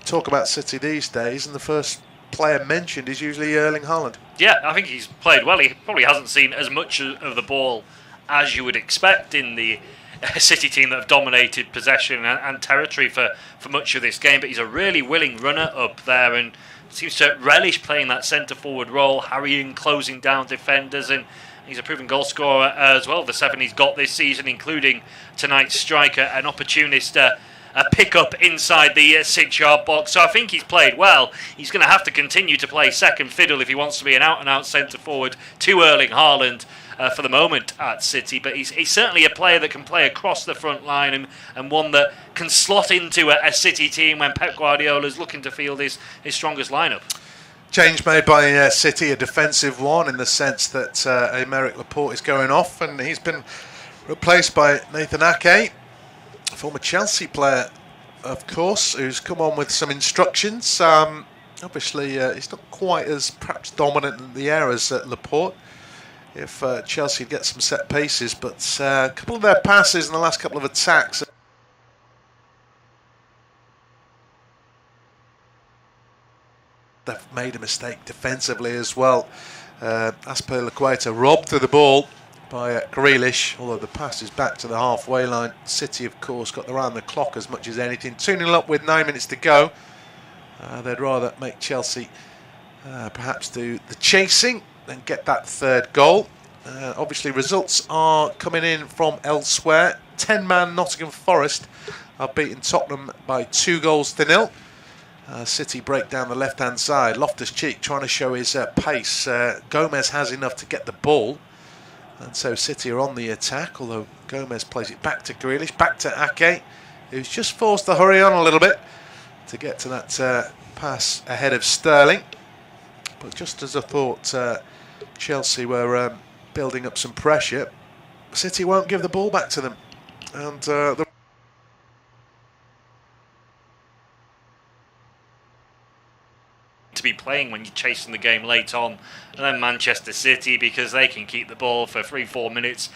talk about City these days, and the first player mentioned is usually Erling Haaland. Yeah, I think he's played well. He probably hasn't seen as much of the ball as you would expect in the City team that have dominated possession and territory for much of this game, but he's a really willing runner up there and seems to relish playing that centre-forward role, harrying, closing down defenders, and he's a proven goal scorer as well. The 7 he's got this season, including tonight's striker, an opportunist pick up inside the 6-yard box. So I think he's played well. He's going to have to continue to play second fiddle if he wants to be an out-and-out centre-forward to Erling Haaland for the moment at City. But he's certainly a player that can play across the front line and one that can slot into a City team when Pep Guardiola's looking to field his strongest lineup. Change made by City, a defensive one, in the sense that Aymeric Laporte is going off and he's been replaced by Nathan Ake, former Chelsea player, of course, who's come on with some instructions. Obviously, he's not quite as perhaps dominant in the air as Laporte. If Chelsea get some set pieces, but a couple of their passes in the last couple of attacks, they've made a mistake defensively as well. Azpilicueta robbed through the ball by Grealish, although the pass is back to the halfway line. City, of course, got around the clock as much as anything. 2-0 up with 9 minutes to go. They'd rather make Chelsea perhaps do the chasing than get that third goal. Obviously, results are coming in from elsewhere. 10-man Nottingham Forest are beating Tottenham by 2-0. City break down the left-hand side. Loftus-Cheek trying to show his pace. Gomez has enough to get the ball. And so City are on the attack, although Gomez plays it back to Grealish, back to Ake, who's just forced to hurry on a little bit to get to that pass ahead of Sterling. But just as I thought Chelsea were building up some pressure, City won't give the ball back to them. And to be playing when you're chasing the game late on, and then Manchester City, because they can keep the ball for 3-4 minutes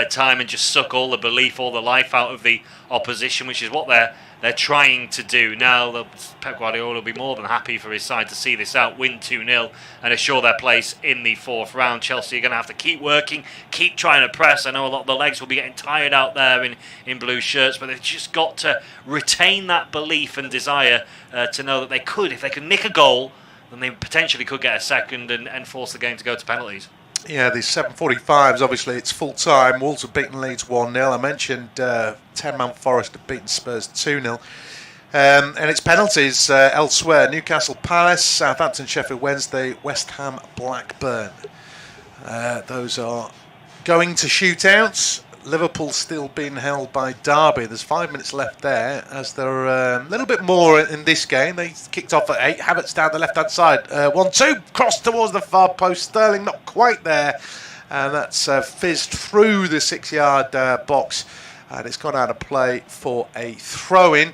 time and just suck all the belief, all the life out of the opposition, which is what they're trying to do. Now Pep Guardiola will be more than happy for his side to see this out, win 2-0 and assure their place in the 4th round. Chelsea are going to have to keep working, keep trying to press. I know a lot of the legs will be getting tired out there in blue shirts, but they've just got to retain that belief and desire to know that they could, if they can nick a goal, then they potentially could get a second and force the game to go to penalties. Yeah, the 7:45s, obviously it's full time. Wolves have beaten Leeds 1-0. I mentioned 10-man Forest have beaten Spurs 2-0. And it's penalties elsewhere. Newcastle Palace, Southampton Sheffield Wednesday, West Ham Blackburn. Those are going to shootouts. Liverpool still being held by Derby. There's 5 minutes left there, as there are a little bit more in this game. They kicked off at 8. Havertz down the left-hand side. 1-2, cross towards the far post. Sterling not quite there. And that's fizzed through the 6-yard box. And it's gone out of play for a throw-in.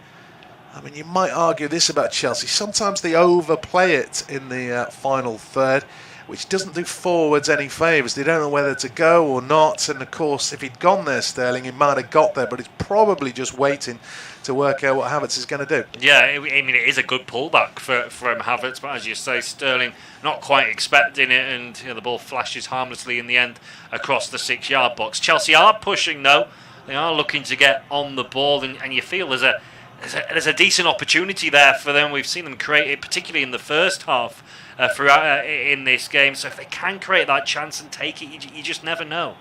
I mean, you might argue this about Chelsea. Sometimes they overplay it in the final third, which doesn't do forwards any favours. They don't know whether to go or not. And, of course, if he'd gone there, Sterling, he might have got there. But he's probably just waiting to work out what Havertz is going to do. Yeah, I mean, it is a good pullback from Havertz. But, as you say, Sterling not quite expecting it. And the ball flashes harmlessly in the end across the 6-yard box. Chelsea are pushing, though. They are looking to get on the ball. And you feel there's a decent opportunity there for them. We've seen them create it, particularly in the first half throughout in this game. So if they can create that chance and take it, you just never know.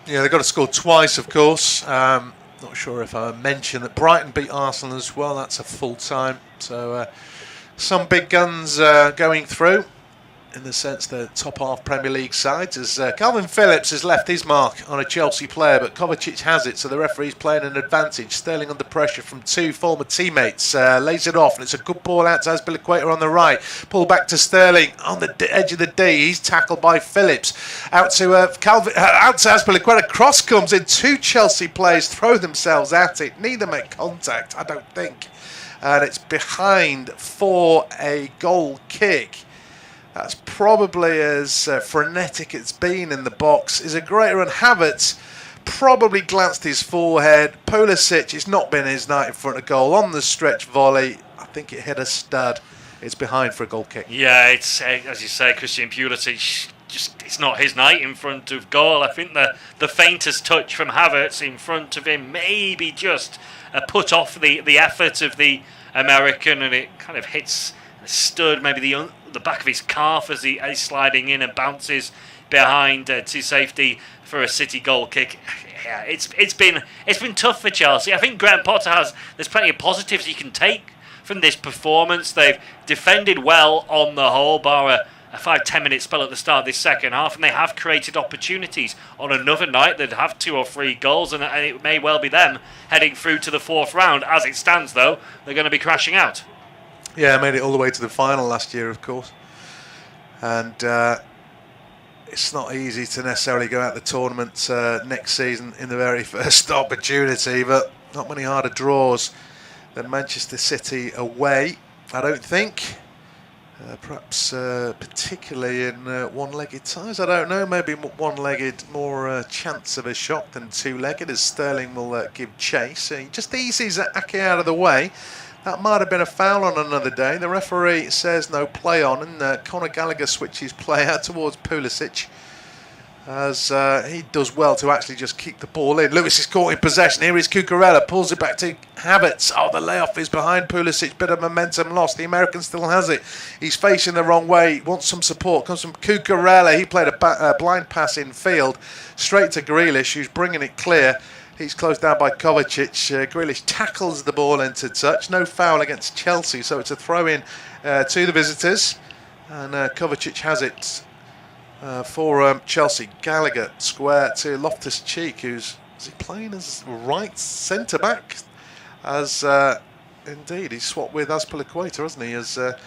Yeah, they've got to score twice, of course. Not sure if I mentioned that Brighton beat Arsenal as well. That's a full time. So some big guns going through, in the sense the top half Premier League sides, as Calvin Phillips has left his mark on a Chelsea player, but Kovacic has it, so the referee's playing an advantage. Sterling under pressure from 2 former teammates, lays it off, and it's a good ball out to Azpilicueta on the right. Pull back to Sterling on the edge of the D. He's tackled by Phillips. Out to Azpilicueta. Cross comes in. 2 Chelsea players throw themselves at it. Neither make contact, I don't think. And it's behind for a goal kick. That's probably as frenetic it's been in the box. Is a great run. Havertz probably glanced his forehead. Pulisic, it's not been his night in front of goal. On the stretch volley, I think it hit a stud. It's behind for a goal kick. Yeah, it's as you say, Christian Pulisic. It's not his night in front of goal. I think the faintest touch from Havertz in front of him maybe just put off the effort of the American, and it kind of hits the stud, maybe the back of his calf as he's sliding in and bounces behind to safety for a City goal kick. Yeah, it's been tough for Chelsea. I think Graham Potter there's plenty of positives you can take from this performance. They've defended well on the whole, bar a 5-10 minute spell at the start of this second half, and they have created opportunities. On another night they'd have 2 or 3 goals, and it may well be them heading through to the 4th round. As it stands, though, they're going to be crashing out. Yeah, made it all the way to the final last year, of course. And it's not easy to necessarily go out the tournament next season in the very first opportunity, but not many harder draws than Manchester City away, I don't think. Perhaps particularly in one-legged ties, I don't know. Maybe one-legged more chance of a shot than 2-legged, as Sterling will give chase. He just eases Ake out of the way. That might have been a foul on another day. The referee says no play on, and Conor Gallagher switches play out towards Pulisic, as he does well to actually just keep the ball in. Lewis is caught in possession. Here is Cucurella, pulls it back to Havertz. Oh, the layoff is behind Pulisic. Bit of momentum lost. The American still has it. He's facing the wrong way. Wants some support. Comes from Cucurella. He played a blind pass in field straight to Grealish, who's bringing it clear. He's closed down by Kovacic. Grealish tackles the ball into touch. No foul against Chelsea, so it's a throw-in to the visitors. And Kovacic has it for Chelsea. Gallagher square to Loftus-Cheek, is he playing as right centre-back? As indeed, he's swapped with Azpilicueta, hasn't he? As that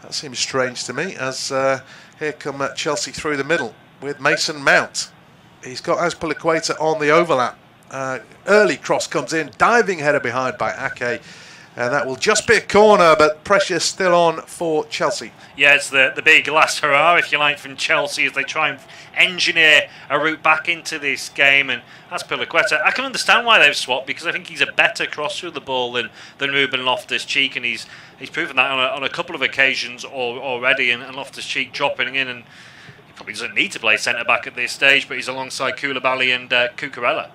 seems strange to me. As here come Chelsea through the middle with Mason Mount. He's got Azpilicueta on the overlap. Early cross comes in, diving header behind by Ake, and that will just be a corner, but pressure still on for Chelsea. Yeah, it's the big last hurrah, if you like, from Chelsea as they try and engineer a route back into this game. And Azpilicueta, I can understand why they've swapped, because I think he's a better crosser of the ball than Ruben Loftus-Cheek, and he's proven that on a couple of occasions already. And Loftus-Cheek dropping in, and he probably doesn't need to play centre back at this stage, but he's alongside Koulibaly and Cucurella.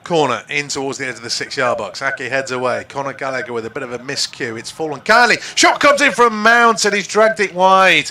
Corner in towards the edge of the 6-yard box. Ake heads away. Conor Gallagher with a bit of a miscue. It's fallen kindly. Shot comes in from Mount and he's dragged it wide.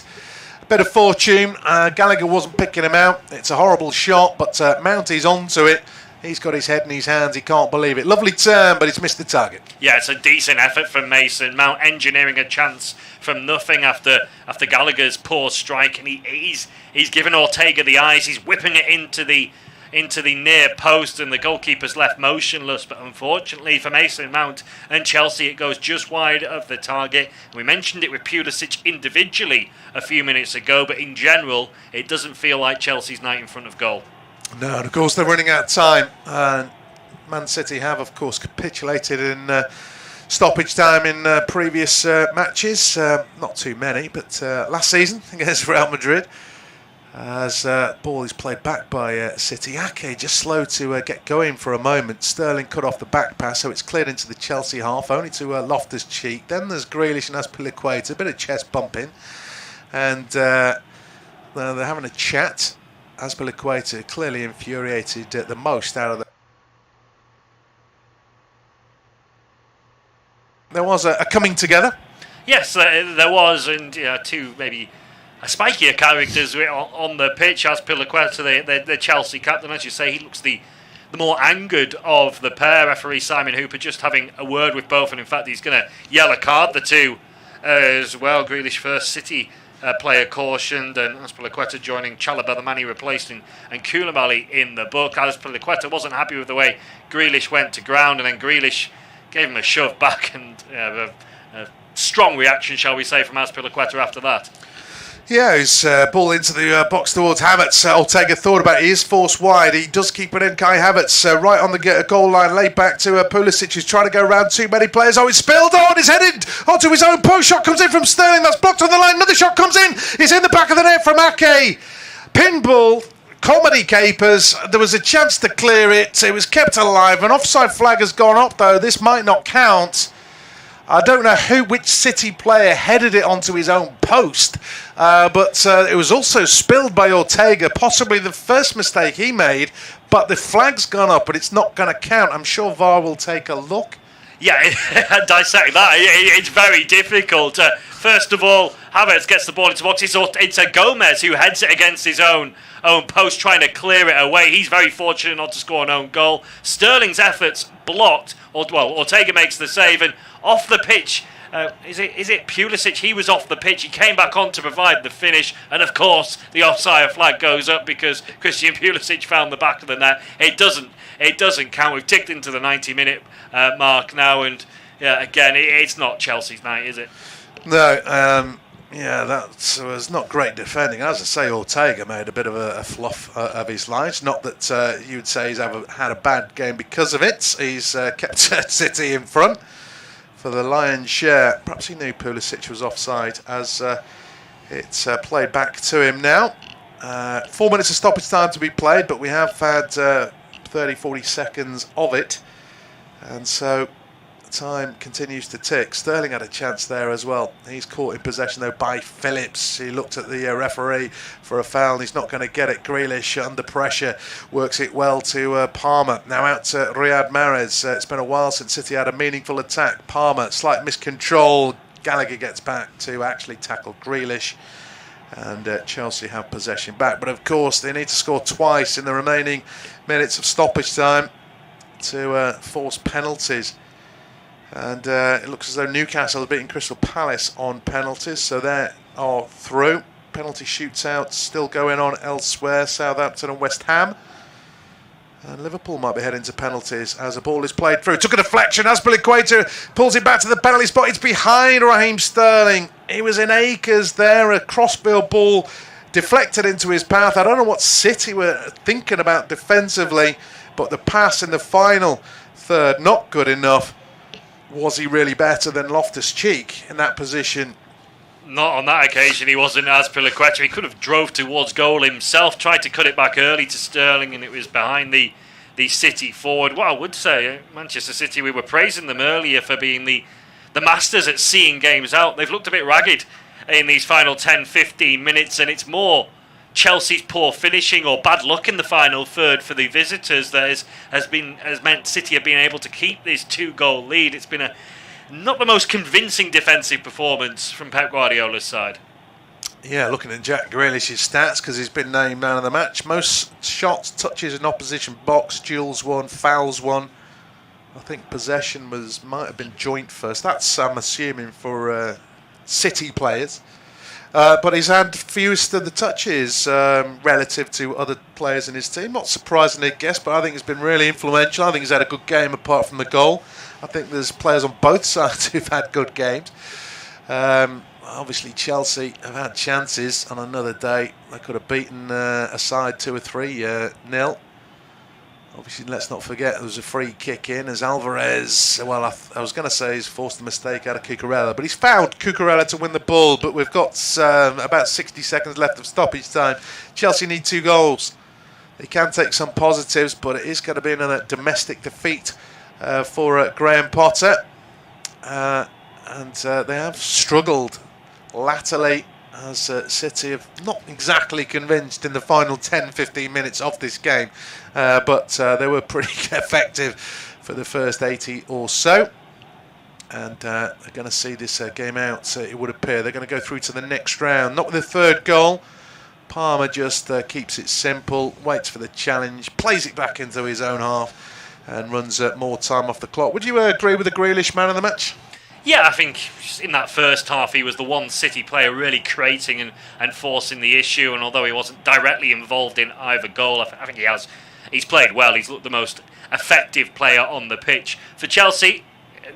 A bit of fortune. Gallagher wasn't picking him out. It's a horrible shot, but Mount is onto it. He's got his head in his hands. He can't believe it. Lovely turn, but he's missed the target. Yeah, it's a decent effort from Mason Mount, engineering a chance from nothing after Gallagher's poor strike, and he's given Ortega the eyes. He's whipping it into the near post, and the goalkeeper's left motionless. But unfortunately for Mason Mount and Chelsea, it goes just wide of the target. We mentioned it with Pulisic individually a few minutes ago, but in general, it doesn't feel like Chelsea's night in front of goal. No, and of course they're running out of time. Man City have, of course, capitulated in stoppage time in previous matches. Not too many, but last season against Real Madrid. As ball is played back by City. Ake just slow to get going for a moment. Sterling cut off the back pass, so it's cleared into the Chelsea half, only to Loftus-Cheek. Then there's Grealish and Azpilicueta, a bit of chest bumping. And they're having a chat. Azpilicueta clearly infuriated the most out of the... There was a coming together. Yes, there was, and two maybe spikier characters on the pitch. Azpilicueta, the Chelsea captain, as you say, he looks the more angered of the pair. Referee Simon Hooper just having a word with both, and in fact he's going to yellow card the two as well. Grealish first, City player cautioned, and Azpilicueta joining Chalobah, the man he replaced, and Koulibaly in the book. Azpilicueta wasn't happy with the way Grealish went to ground, and then Grealish gave him a shove back, and a strong reaction, shall we say, from Azpilicueta after that. Yeah, his ball into the box towards Havertz. Ortega thought about it. He is forced wide. He does keep it in. Kai Havertz right on the goal line, laid back to Pulisic, who's trying to go around too many players. Oh, it's spilled on. He's headed onto his own post. Shot comes in from Sterling. That's blocked on the line. Another shot comes in. It's in the back of the net from Ake. Pinball. Comedy capers. There was a chance to clear it. It was kept alive. An offside flag has gone up, though. This might not count. I don't know which City player headed it onto his own post, but it was also spilled by Ortega, possibly the first mistake he made, but the flag's gone up, but it's not going to count. I'm sure VAR will take a look. Yeah, dissect that. It's very difficult. First of all, Havertz gets the ball into the box. It's a Gomez who heads it against his own post, trying to clear it away. He's very fortunate not to score an own goal. Sterling's efforts blocked. Ortega makes the save, and off the pitch, is it Pulisic? He was off the pitch. He came back on to provide the finish, and of course the offside flag goes up because Christian Pulisic found the back of the net. It doesn't count. We've ticked into the 90-minute mark now, and again, it's not Chelsea's night, is it? No. That was not great defending. As I say, Ortega made a bit of a fluff of his lines. Not that you would say he's had a bad game because of it. He's kept City in front for the lion's share. Perhaps he knew Pulisic was offside as it's played back to him now. 4 minutes of stoppage time to be played, but we have had 30-40 seconds of it. And so time continues to tick. Sterling had a chance there as well. He's caught in possession though by Phillips. He looked at the referee for a foul, and he's not going to get it. Grealish under pressure works it well to Palmer. Now out to Riyad Mahrez. It's been a while since City had a meaningful attack. Palmer, slight miscontrol. Gallagher gets back to actually tackle Grealish, and Chelsea have possession back. But of course they need to score twice in the remaining minutes of stoppage time to force penalties. And it looks as though Newcastle have beaten Crystal Palace on penalties, so they are through. Penalty shootout still going on elsewhere. Southampton and West Ham. And Liverpool might be heading to penalties as a ball is played through. Took a deflection. Azpilicueta pulls it back to the penalty spot. It's behind Raheem Sterling. He was in acres there. A crossfield ball deflected into his path. I don't know what City were thinking about defensively, but the pass in the final third, not good enough. Was he really better than Loftus-Cheek in that position? Not on that occasion. He wasn't. Azpilicueta, he could have drove towards goal himself, tried to cut it back early to Sterling, and it was behind the City forward. What I would say, Manchester City, we were praising them earlier for being the masters at seeing games out. They've looked a bit ragged in these final 10-15 minutes, and it's more Chelsea's poor finishing or bad luck in the final third for the visitors that has meant City have been able to keep this 2-goal lead. It's been not the most convincing defensive performance from Pep Guardiola's side. Yeah, looking at Jack Grealish's stats, because he's been named man of the match. Most shots, touches in opposition box, duels won, fouls won. I think possession might have been joint first. That's, I'm assuming, for City players. But he's had fewest of the touches relative to other players in his team. Not surprisingly, I guess, but I think he's been really influential. I think he's had a good game apart from the goal. I think there's players on both sides who've had good games. Obviously, Chelsea have had chances on another day. They could have beaten a side 2 or 3-0. Obviously, let's not forget there was a free kick in as Alvarez, well, I was going to say he's forced a mistake out of Cucurella, but he's fouled Cucurella to win the ball, but we've got about 60 seconds left of stoppage time. Chelsea need 2 goals. They can take some positives, but it is going to be another domestic defeat for Graham Potter. And they have struggled latterly, as City have not exactly convinced in the final 10-15 minutes of this game, but they were pretty effective for the first 80 or so, and they're going to see this game out, it would appear. They're going to go through to the next round, not with the 3rd goal. Palmer just keeps it simple, waits for the challenge, plays it back into his own half and runs more time off the clock. Would you agree with the Grealish man of the match? Yeah, I think in that first half he was the one City player really creating and forcing the issue, and although he wasn't directly involved in either goal, I think he's played well. He's looked the most effective player on the pitch. For Chelsea,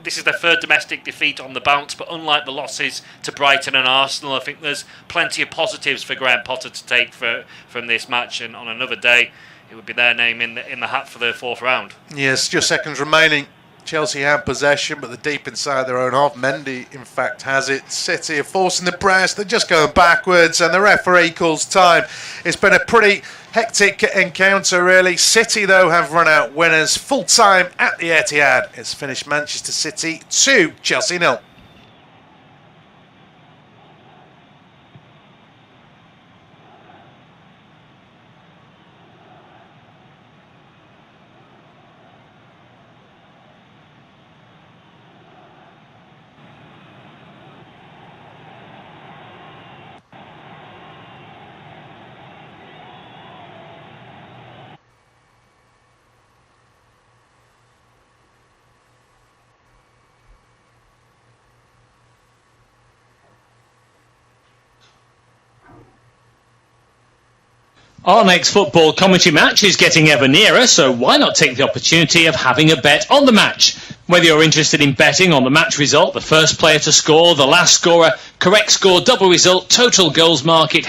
this is their 3rd domestic defeat on the bounce, but unlike the losses to Brighton and Arsenal, I think there's plenty of positives for Graham Potter to take from this match, and on another day it would be their name in the hat for the 4th round. Yes, just seconds remaining. Chelsea have possession, but they're deep inside their own half. Mendy, in fact, has it. City are forcing the press. They're just going backwards, and the referee calls time. It's been a pretty hectic encounter, really. City, though, have run out winners. Full time at the Etihad. It's finished Manchester City 2, Chelsea 0. Our next football commentary match is getting ever nearer, so why not take the opportunity of having a bet on the match? Whether you're interested in betting on the match result, the first player to score, the last scorer, correct score, double result, total goals market,